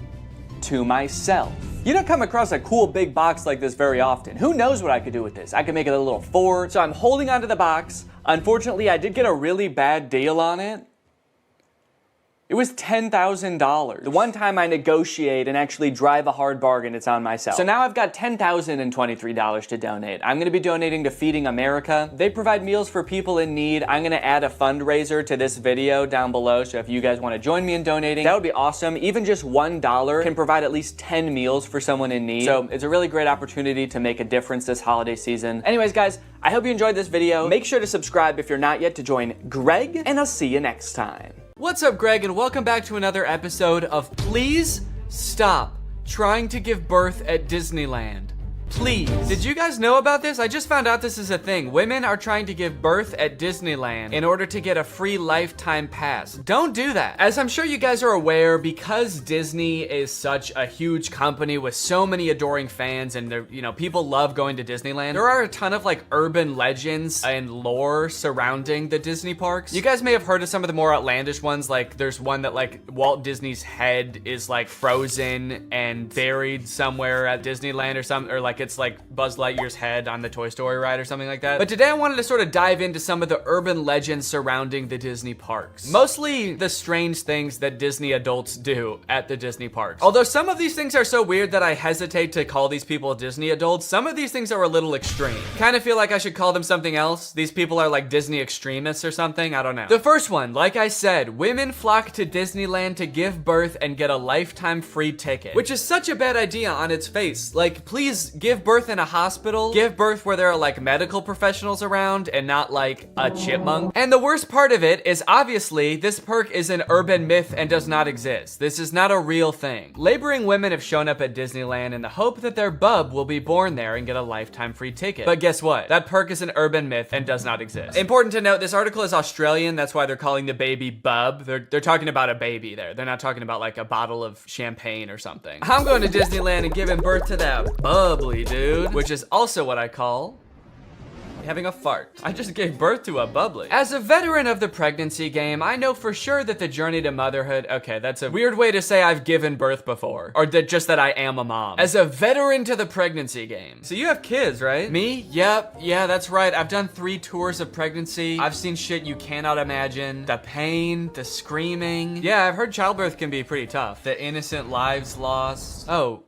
to myself. You don't come across a cool big box like this very often. Who knows what I could do with this? I could make it a little fort. So I'm holding onto the box. Unfortunately, I did get a really bad deal on it. It was $10,000. The one time I negotiate and actually drive a hard bargain, it's on myself. So now I've got $10,023 to donate. I'm gonna be donating to Feeding America. They provide meals for people in need. I'm gonna add a fundraiser to this video down below, so if you guys wanna join me in donating, that would be awesome. Even just $1 can provide at least 10 meals for someone in need. So it's a really great opportunity to make a difference this holiday season. Anyways, guys, I hope you enjoyed this video. Make sure to subscribe if you're not yet to join Greg, and I'll see you next time. What's up, Greg, and welcome back to another episode of Please Stop Trying to Give Birth at Disneyland. Please. Did you guys know about this? I just found out this is a thing. Women are trying to give birth at Disneyland in order to get a free lifetime pass. Don't do that. As I'm sure you guys are aware, because Disney is such a huge company with so many adoring fans, and they're, you know, people love going to Disneyland, there are a ton of like urban legends and lore surrounding the Disney parks. You guys may have heard of some of the more outlandish ones, like there's one that like Walt Disney's head is like frozen and buried somewhere at Disneyland or something, or like it's like Buzz Lightyear's head on the Toy Story ride or something like that. But today I wanted to sort of dive into some of the urban legends surrounding the Disney parks. Mostly the strange things that Disney adults do at the Disney parks. Although some of these things are so weird that I hesitate to call these people Disney adults, some of these things are a little extreme. Kind of feel like I should call them something else. These people are like Disney extremists or something, I don't know. The first one, like I said, women flock to Disneyland to give birth and get a lifetime free ticket, which is such a bad idea on its face. Like, please give birth in a hospital, give birth where there are like medical professionals around and not like a chipmunk. And the worst part of it is obviously this perk is an urban myth and does not exist. This is not a real thing. Laboring women have shown up at Disneyland in the hope that their bub will be born there and get a lifetime free ticket. But guess what? That perk is an urban myth and does not exist. Important to note, this article is Australian. That's why they're calling the baby bub. They're talking about a baby there. They're not talking about like a bottle of champagne or something. I'm going to Disneyland and giving birth to that bubbly dude, which is also what I call having a fart. I just gave birth to a bubbly. As a veteran of the pregnancy game, I know for sure that the journey to motherhood, okay, that's a weird way to say I've given birth before, or just that I am a mom. As a veteran to the pregnancy game. So you have kids, right? Me? Yep, yeah, that's right. I've done 3 tours of pregnancy. I've seen shit you cannot imagine. The pain, the screaming. Yeah, I've heard childbirth can be pretty tough. The innocent lives lost. Oh.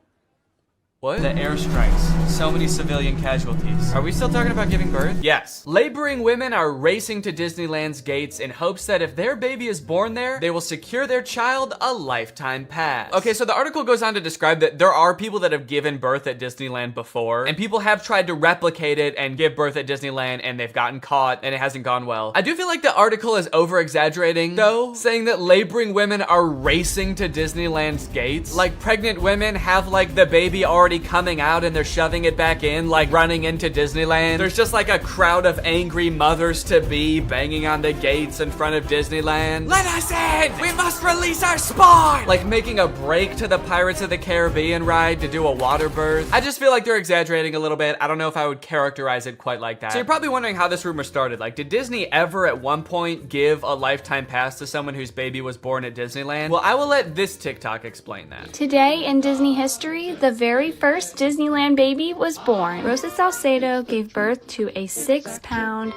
What? The airstrikes. So many civilian casualties. Are we still talking about giving birth? Yes. Laboring women are racing to Disneyland's gates in hopes that if their baby is born there, they will secure their child a lifetime pass. Okay, so the article goes on to describe that there are people that have given birth at Disneyland before, and people have tried to replicate it and give birth at Disneyland, and they've gotten caught, and it hasn't gone well. I do feel like the article is over-exaggerating, though, saying that laboring women are racing to Disneyland's gates. Like, pregnant women have, like, the baby already coming out and they're shoving it back in, like running into Disneyland. There's just like a crowd of angry mothers-to-be banging on the gates in front of Disneyland. Let us in! We must release our spawn! Like making a break to the Pirates of the Caribbean ride to do a water birth. I just feel like they're exaggerating a little bit. I don't know if I would characterize it quite like that. So you're probably wondering how this rumor started. Like, did Disney ever at one point give a lifetime pass to someone whose baby was born at Disneyland? Well, I will let this TikTok explain that. Today in Disney history, the very first Disneyland baby was born. Rosa Salcedo gave birth to a 6-pound,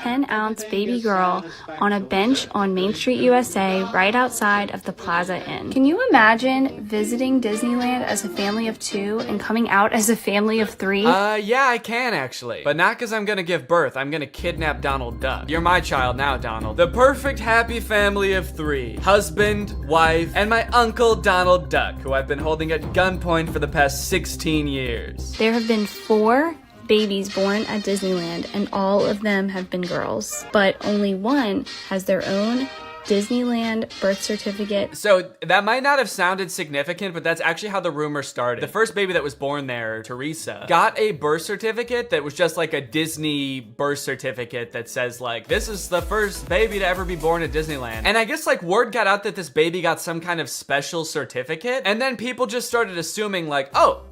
10-ounce baby girl on a bench on Main Street, USA, right outside of the Plaza Inn. Can you imagine visiting Disneyland as a family of 2 and coming out as a family of 3? Yeah, I can actually. But not because I'm gonna give birth. I'm gonna kidnap Donald Duck. You're my child now, Donald. The perfect happy family of 3. Husband, wife, and my uncle Donald Duck, who I've been holding at gunpoint for the past 16 years. There have been 4 babies born at Disneyland, and all of them have been girls. But only one has their own Disneyland birth certificate. So that might not have sounded significant, but that's actually how the rumor started. The first baby that was born there, Teresa, got a birth certificate that was just like a Disney birth certificate that says like, this is the first baby to ever be born at Disneyland. And I guess like word got out that this baby got some kind of special certificate, and then people just started assuming like, oh,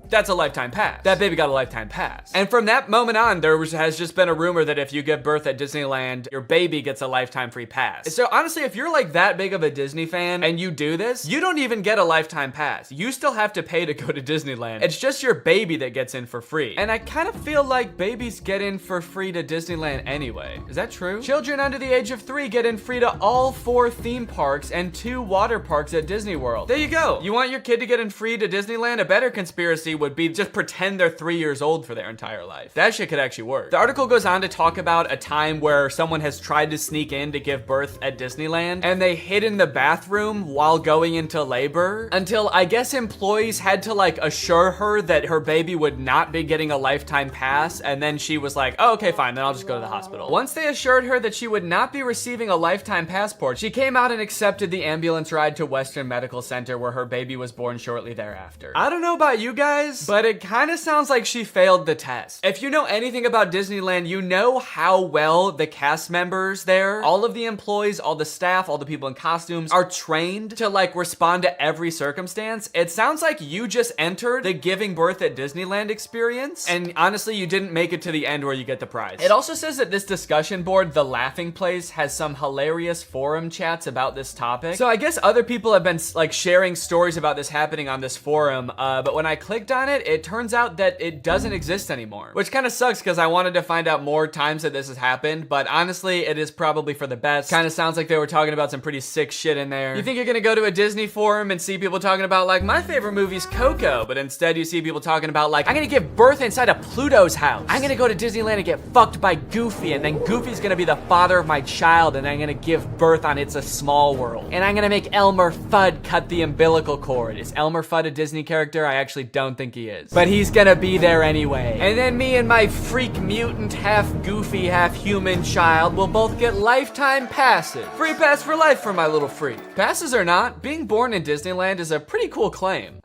that's a lifetime pass. That baby got a lifetime pass. And from that moment on, has just been a rumor that if you give birth at Disneyland, your baby gets a lifetime free pass. So honestly, if you're like that big of a Disney fan and you do this, you don't even get a lifetime pass. You still have to pay to go to Disneyland. It's just your baby that gets in for free. And I kind of feel like babies get in for free to Disneyland anyway. Is that true? Children under the age of 3 get in free to all 4 theme parks and 2 water parks at Disney World. There you go. You want your kid to get in free to Disneyland? A better conspiracy would be just pretend they're 3 years old for their entire life. That shit could actually work. The article goes on to talk about a time where someone has tried to sneak in to give birth at Disneyland, and they hid in the bathroom while going into labor until I guess employees had to like assure her that her baby would not be getting a lifetime pass, and then she was like, oh, okay, fine, then I'll just go to the hospital. Once they assured her that she would not be receiving a lifetime passport, she came out and accepted the ambulance ride to Western Medical Center where her baby was born shortly thereafter. I don't know about you guys, but it kind of sounds like she failed the test. If you know anything about Disneyland, you know how well the cast members there, all of the employees, all the staff, all the people in costumes are trained to like respond to every circumstance. It sounds like you just entered the giving birth at Disneyland experience, and honestly, you didn't make it to the end where you get the prize. It also says that this discussion board, The Laughing Place, has some hilarious forum chats about this topic. So I guess other people have been like sharing stories about this happening on this forum, but when I clicked on it, it turns out that it doesn't exist anymore, which kind of sucks because I wanted to find out more times that this has happened, but honestly, it is probably for the best. Kind of sounds like they were talking about some pretty sick shit in there. You think you're gonna go to a Disney forum and see people talking about like, my favorite movie's Coco, but instead you see people talking about like, I'm gonna give birth inside of Pluto's house. I'm gonna go to Disneyland and get fucked by Goofy, and then Goofy's gonna be the father of my child, and I'm gonna give birth on It's a Small World. And I'm gonna make Elmer Fudd cut the umbilical cord. Is Elmer Fudd a Disney character? I actually don't think he is. But he's gonna be there anyway. And then me and my freak mutant, half goofy, half human child will both get lifetime passes. Free pass for life for my little freak. Passes or not, being born in Disneyland is a pretty cool claim.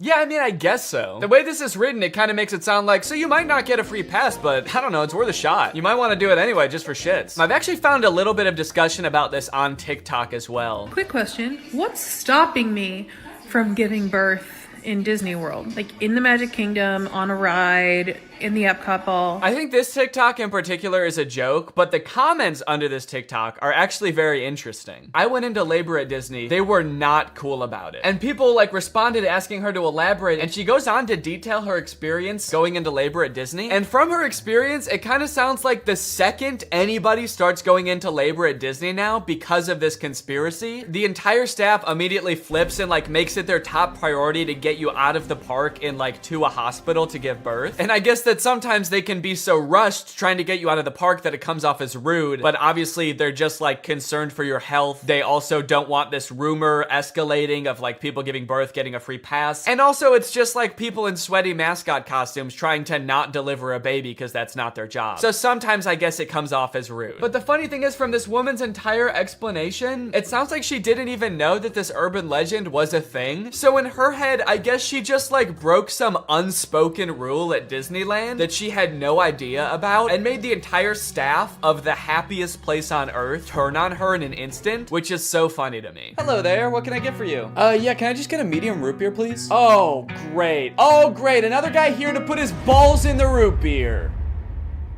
Yeah, I mean, I guess so. The way this is written, it kind of makes it sound like, so you might not get a free pass, but I don't know, it's worth a shot. You might want to do it anyway, just for shits. I've actually found a little bit of discussion about this on TikTok as well. Quick question, what's stopping me from giving birth in Disney World? Like in the Magic Kingdom, on a ride, in the Epcot ball? I think this TikTok in particular is a joke, but the comments under this TikTok are actually very interesting. I went into labor at Disney. They were not cool about it. And people like responded asking her to elaborate, and she goes on to detail her experience going into labor at Disney. And from her experience, it kind of sounds like the second anybody starts going into labor at Disney now because of this conspiracy, the entire staff immediately flips and like makes it their top priority to get you out of the park and like to a hospital to give birth. And I guess that sometimes they can be so rushed trying to get you out of the park that it comes off as rude, but obviously they're just like concerned for your health. They also don't want this rumor escalating of like people giving birth getting a free pass. And also it's just like people in sweaty mascot costumes trying to not deliver a baby because that's not their job. So sometimes I guess it comes off as rude. But the funny thing is, from this woman's entire explanation, it sounds like she didn't even know that this urban legend was a thing. So in her head, I guess she just like broke some unspoken rule at Disneyland that she had no idea about and made the entire staff of the happiest place on earth turn on her in an instant, which is so funny to me. Hello there, what can I get for you? Yeah, can I just get a medium root beer, please? Oh, great. Oh, great, another guy here to put his balls in the root beer.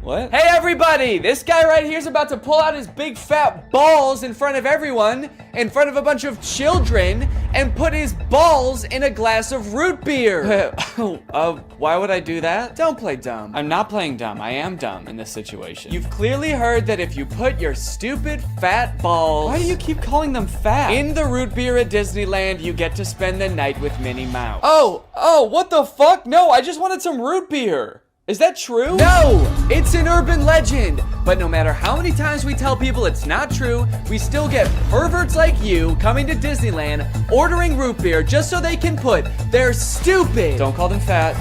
What? Hey everybody! This guy right here is about to pull out his big fat balls in front of everyone, in front of a bunch of children, and put his balls in a glass of root beer. Why would I do that? Don't play dumb. I'm not playing dumb. I am dumb in this situation. You've clearly heard that if you put your stupid fat balls— why do you keep calling them fat? In the root beer at Disneyland, you get to spend the night with Minnie Mouse. Oh, what the fuck? No, I just wanted some root beer. Is that true? No, it's an urban legend. But no matter how many times we tell people it's not true, we still get perverts like you coming to Disneyland, ordering root beer just so they can put their stupid— don't call them fat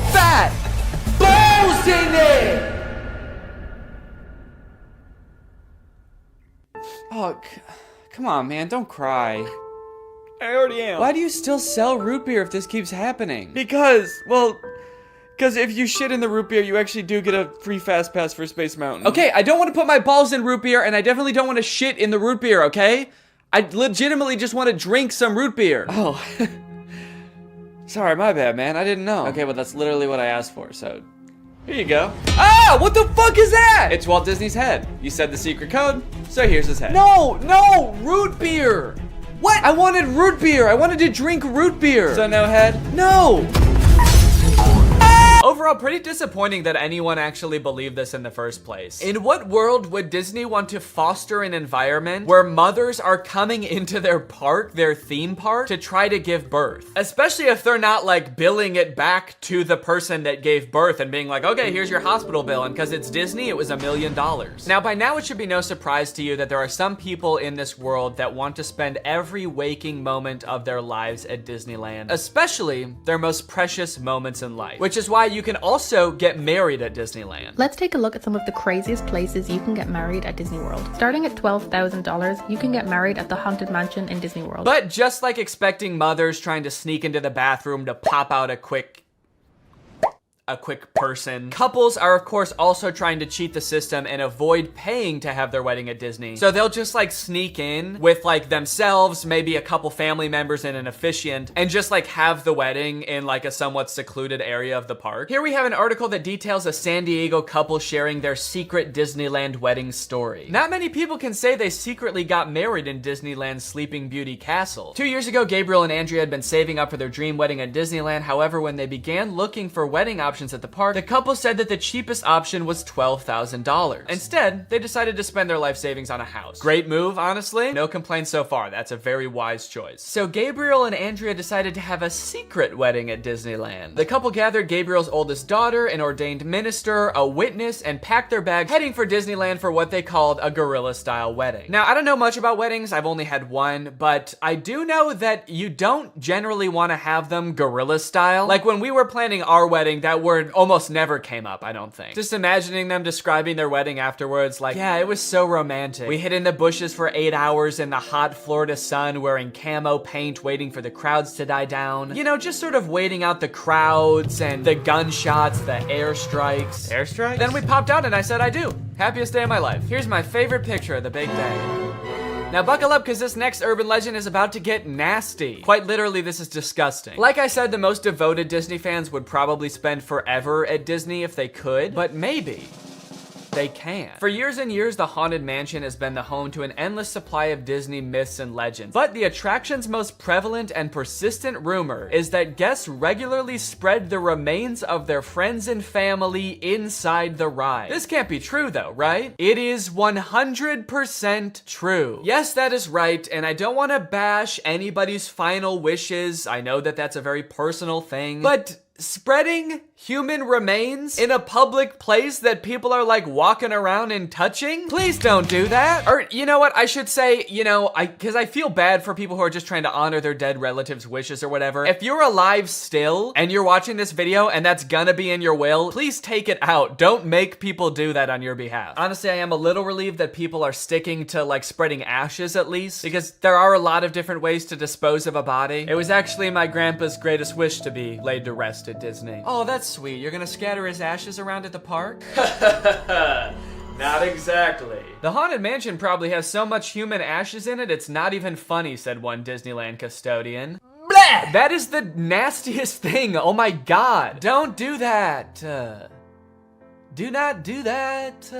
balls in it. Oh, come on, man, don't cry. I already am. Why do you still sell root beer if this keeps happening? Because if you shit in the root beer, you actually do get a free fast pass for Space Mountain. Okay, I don't want to put my balls in root beer, and I definitely don't want to shit in the root beer, okay? I legitimately just want to drink some root beer. Oh. Sorry, my bad, man. I didn't know. Okay, well, that's literally what I asked for, so here you go. Ah, what the fuck is that? It's Walt Disney's head. You said the secret code, so here's his head. No, root beer. What? I wanted root beer. I wanted to drink root beer. So no head? No. Overall, pretty disappointing that anyone actually believed this in the first place. In what world would Disney want to foster an environment where mothers are coming into their park, their theme park, to try to give birth? Especially if they're not like billing it back to the person that gave birth and being like, okay, here's your hospital bill, and because it's Disney, it was $1 million. Now, by now, it should be no surprise to you that there are some people in this world that want to spend every waking moment of their lives at Disneyland, especially their most precious moments in life, which is why you can also get married at Disneyland. Let's take a look at some of the craziest places you can get married at Disney World. Starting at $12,000, you can get married at the Haunted Mansion in Disney World. But just like expecting mothers trying to sneak into the bathroom to pop out a quick person, couples are of course also trying to cheat the system and avoid paying to have their wedding at Disney. So they'll just like sneak in with like themselves, maybe a couple family members and an officiant, and just like have the wedding in like a somewhat secluded area of the park. Here we have an article that details a San Diego couple sharing their secret Disneyland wedding story. Not many people can say they secretly got married in Disneyland's Sleeping Beauty Castle. 2 years ago, Gabriel and Andrea had been saving up for their dream wedding at Disneyland. However, when they began looking for wedding options at the park, the couple said that the cheapest option was $12,000. Instead, they decided to spend their life savings on a house. Great move, honestly. No complaints so far. That's a very wise choice. So Gabriel and Andrea decided to have a secret wedding at Disneyland. The couple gathered Gabriel's oldest daughter, an ordained minister, a witness, and packed their bags, heading for Disneyland for what they called a guerrilla-style wedding. Now, I don't know much about weddings. I've only had one, but I do know that you don't generally want to have them guerrilla-style. Like when we were planning our wedding, that word almost never came up, I don't think. Just imagining them describing their wedding afterwards, like, yeah, it was so romantic. We hid in the bushes for 8 hours in the hot Florida sun wearing camo paint, waiting for the crowds to die down. You know, just sort of waiting out the crowds and the gunshots, the airstrikes. Airstrikes? Then we popped out and I said I do. Happiest day of my life. Here's my favorite picture of the big day. Now buckle up, because this next urban legend is about to get nasty. Quite literally, this is disgusting. Like I said, the most devoted Disney fans would probably spend forever at Disney if they could, but maybe they can. For years and years, the Haunted Mansion has been the home to an endless supply of Disney myths and legends. But the attraction's most prevalent and persistent rumor is that guests regularly spread the remains of their friends and family inside the ride. This can't be true though, right? It is 100% true. Yes, that is right, and I don't want to bash anybody's final wishes. I know that that's a very personal thing, but spreading human remains in a public place that people are like walking around and touching? Please don't do that. Or you know what, I should say, you know, because I feel bad for people who are just trying to honor their dead relatives' wishes or whatever. If you're alive still and you're watching this video and that's gonna be in your will, please take it out. Don't make people do that on your behalf. Honestly, I am a little relieved that people are sticking to like spreading ashes at least, because there are a lot of different ways to dispose of a body. It was actually my grandpa's greatest wish to be laid to rest at Disney. Oh, that's sweet. You're gonna scatter his ashes around at the park? Not exactly. The Haunted Mansion probably has so much human ashes in it, it's not even funny, said one Disneyland custodian. Blah! That is the nastiest thing. Oh my God. Don't do that. Do not do that.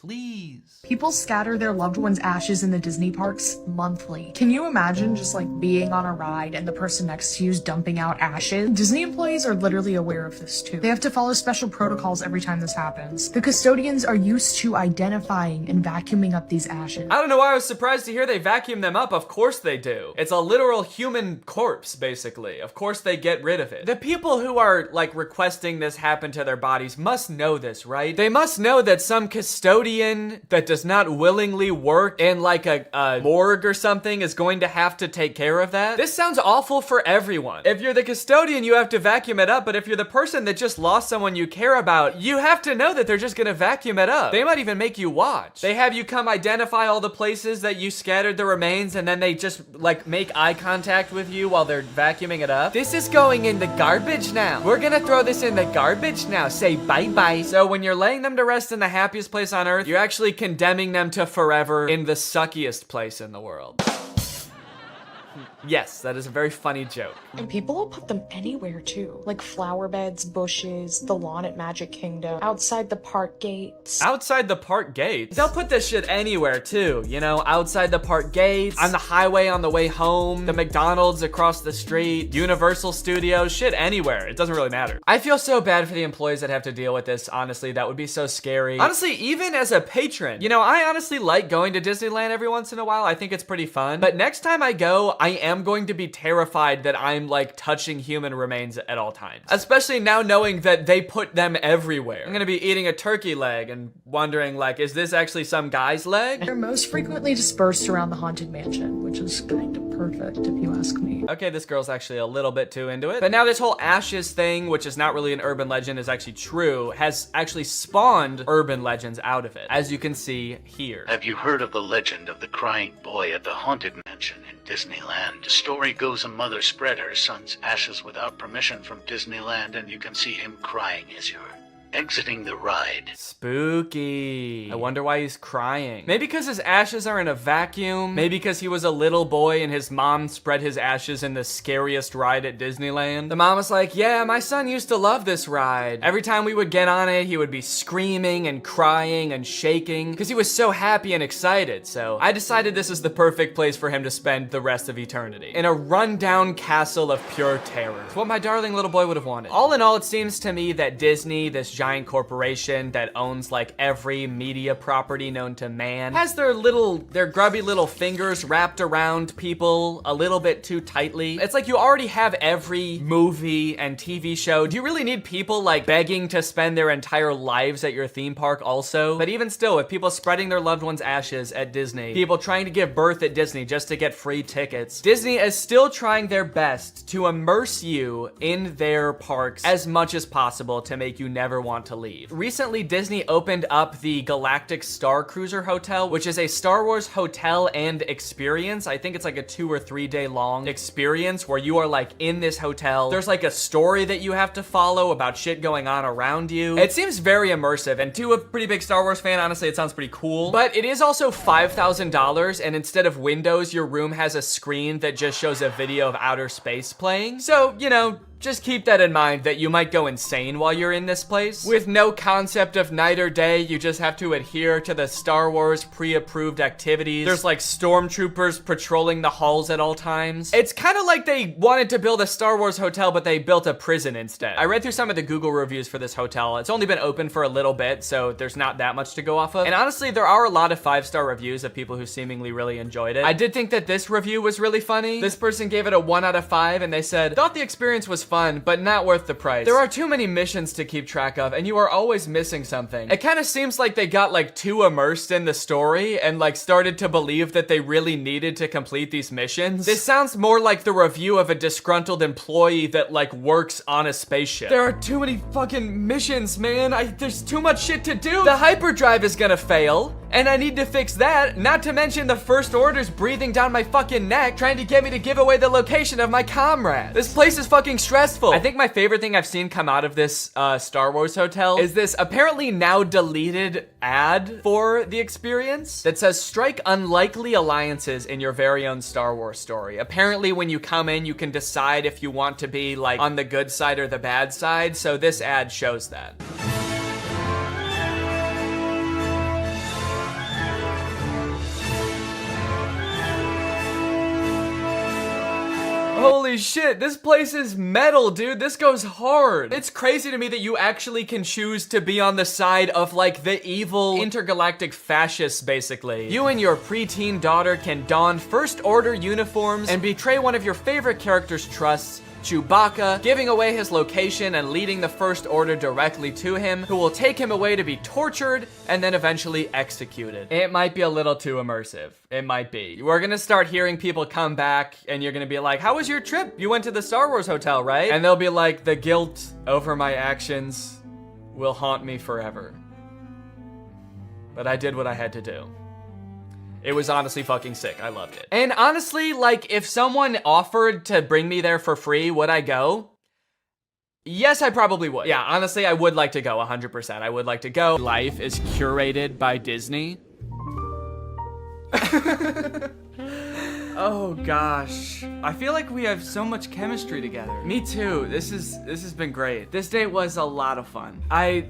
Please. People scatter their loved ones' ashes in the Disney parks monthly. Can you imagine just like being on a ride and the person next to you is dumping out ashes? Disney employees are literally aware of this too. They have to follow special protocols every time this happens. The custodians are used to identifying and vacuuming up these ashes. I don't know why I was surprised to hear they vacuum them up. Of course they do. It's a literal human corpse, basically. Of course they get rid of it. The people who are like requesting this happen to their bodies must know this, right? They must know that some custodian that does not willingly work in like a morgue or something is going to have to take care of that. This sounds awful for everyone. If you're the custodian, you have to vacuum it up, but if you're the person that just lost someone you care about, you have to know that they're just gonna vacuum it up. They might even make you watch. They have you come identify all the places that you scattered the remains, and then they just like make eye contact with you while they're vacuuming it up. This is going in the garbage now. We're gonna throw this in the garbage now. Say bye-bye. So when you're laying them to rest in the happiest place on earth, you're actually condemning them to forever in the suckiest place in the world. Yes, that is a very funny joke. And people will put them anywhere too. Like flower beds, bushes, the lawn at Magic Kingdom, outside the park gates. Outside the park gates? They'll put this shit anywhere too, you know? Outside the park gates, on the highway on the way home, the McDonald's across the street, Universal Studios, shit anywhere. It doesn't really matter. I feel so bad for the employees that have to deal with this, honestly. That would be so scary. Honestly, even as a patron, you know, I honestly like going to Disneyland every once in a while. I think it's pretty fun. But next time I go, I am going to be terrified that I'm like touching human remains at all times. Especially now knowing that they put them everywhere. I'm gonna be eating a turkey leg and wondering like, is this actually some guy's leg? They're most frequently dispersed around the Haunted Mansion, which is kind of perfect if you ask me. Okay, this girl's actually a little bit too into it. But now this whole ashes thing, which is not really an urban legend, is actually true, has actually spawned urban legends out of it, as you can see here. Have you heard of the legend of the crying boy at the Haunted Mansion in Disneyland? The story goes a mother spread her son's ashes without permission from Disneyland, and you can see him crying as you're exiting the ride. Spooky. I wonder why he's crying. Maybe because his ashes are in a vacuum. Maybe because he was a little boy and his mom spread his ashes in the scariest ride at Disneyland. The mom was like, yeah, my son used to love this ride. Every time we would get on it, he would be screaming and crying and shaking because he was so happy and excited. So I decided this is the perfect place for him to spend the rest of eternity. In a rundown castle of pure terror. It's what my darling little boy would have wanted. All in all, it seems to me that Disney, this giant corporation that owns like every media property known to man, has their grubby little fingers wrapped around people a little bit too tightly. It's like you already have every movie and TV show. Do you really need people like begging to spend their entire lives at your theme park also? But even still, with people spreading their loved ones' ashes at Disney, people trying to give birth at Disney just to get free tickets, Disney is still trying their best to immerse you in their parks as much as possible to make you never want to leave. Recently, Disney opened up the Galactic Star Cruiser Hotel, which is a Star Wars hotel and experience. I think it's like a 2 or 3 day long experience where you are like in this hotel. There's like a story that you have to follow about shit going on around you. It seems very immersive, and to a pretty big Star Wars fan, honestly, it sounds pretty cool. But it is also $5,000, and instead of windows, your room has a screen that just shows a video of outer space playing. So, you know, just keep that in mind that you might go insane while you're in this place. With no concept of night or day, you just have to adhere to the Star Wars pre-approved activities. There's like stormtroopers patrolling the halls at all times. It's kind of like they wanted to build a Star Wars hotel, but they built a prison instead. I read through some of the Google reviews for this hotel. It's only been open for a little bit, so there's not that much to go off of. And honestly, there are a lot of 5-star reviews of people who seemingly really enjoyed it. I did think that this review was really funny. This person gave it a 1 out of 5, and they said, thought the experience was fun, but not worth the price. There are too many missions to keep track of, and you are always missing something. It kind of seems like they got like too immersed in the story and like started to believe that they really needed to complete these missions. This sounds more like the review of a disgruntled employee that like works on a spaceship. There are too many fucking missions, man. There's too much shit to do. The hyperdrive is gonna fail, and I need to fix that. Not to mention the First Order's breathing down my fucking neck, trying to get me to give away the location of my comrade. This place is fucking stressful. I think my favorite thing I've seen come out of this Star Wars hotel is this apparently now deleted ad for the experience that says, strike unlikely alliances in your very own Star Wars story. Apparently when you come in, you can decide if you want to be like on the good side or the bad side. So this ad shows that. Holy shit, this place is metal, dude. This goes hard. It's crazy to me that you actually can choose to be on the side of like the evil intergalactic fascists, basically. You and your preteen daughter can don First Order uniforms and betray one of your favorite character's trusts, Chewbacca, giving away his location and leading the First Order directly to him, who will take him away to be tortured and then eventually executed. It might be a little too immersive. It might be. We're gonna start hearing people come back and you're gonna be like, how was your trip? You went to the Star Wars hotel, right? And they'll be like, the guilt over my actions will haunt me forever. But I did what I had to do. It was honestly fucking sick. I loved it. And honestly, like, if someone offered to bring me there for free, would I go? Yes, I probably would. Yeah, honestly, I would like to go 100%. I would like to go. Life is curated by Disney. Oh gosh. I feel like we have so much chemistry together. Me too. This has been great. This date was a lot of fun. I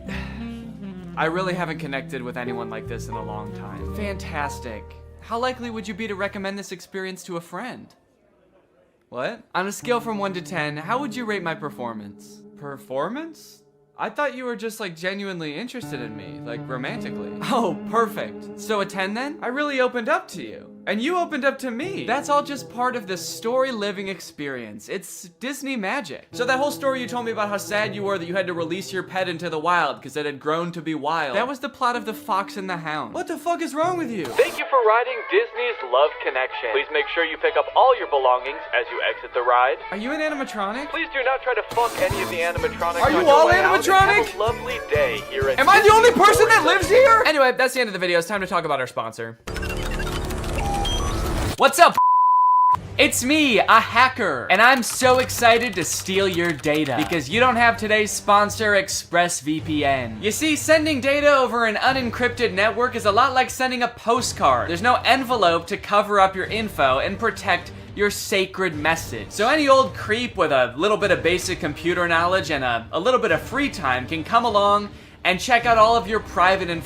really haven't connected with anyone like this in a long time. Fantastic. How likely would you be to recommend this experience to a friend? What? On a scale from 1 to 10, how would you rate my performance? Performance? I thought you were just like genuinely interested in me, like romantically. Oh, perfect. So a 10 then? I really opened up to you. And you opened up to me. That's all just part of the story living experience. It's Disney magic. So that whole story you told me about how sad you were that you had to release your pet into the wild because it had grown to be wild. That was the plot of The Fox and the Hound. What the fuck is wrong with you? Thank you for riding Disney's Love Connection. Please make sure you pick up all your belongings as you exit the ride. Are you an animatronic? Please do not try to fuck any of the animatronics. Are you on your all way out, and animatronic? have a lovely day here at Am I the only person that lives here? Anyway, that's the end of the video. It's time to talk about our sponsor. What's up? It's me, a hacker, and I'm so excited to steal your data because you don't have today's sponsor, ExpressVPN. You see, sending data over an unencrypted network is a lot like sending a postcard. There's no envelope to cover up your info and protect your sacred message. So any old creep with a little bit of basic computer knowledge and a little bit of free time can come along and check out all of your private information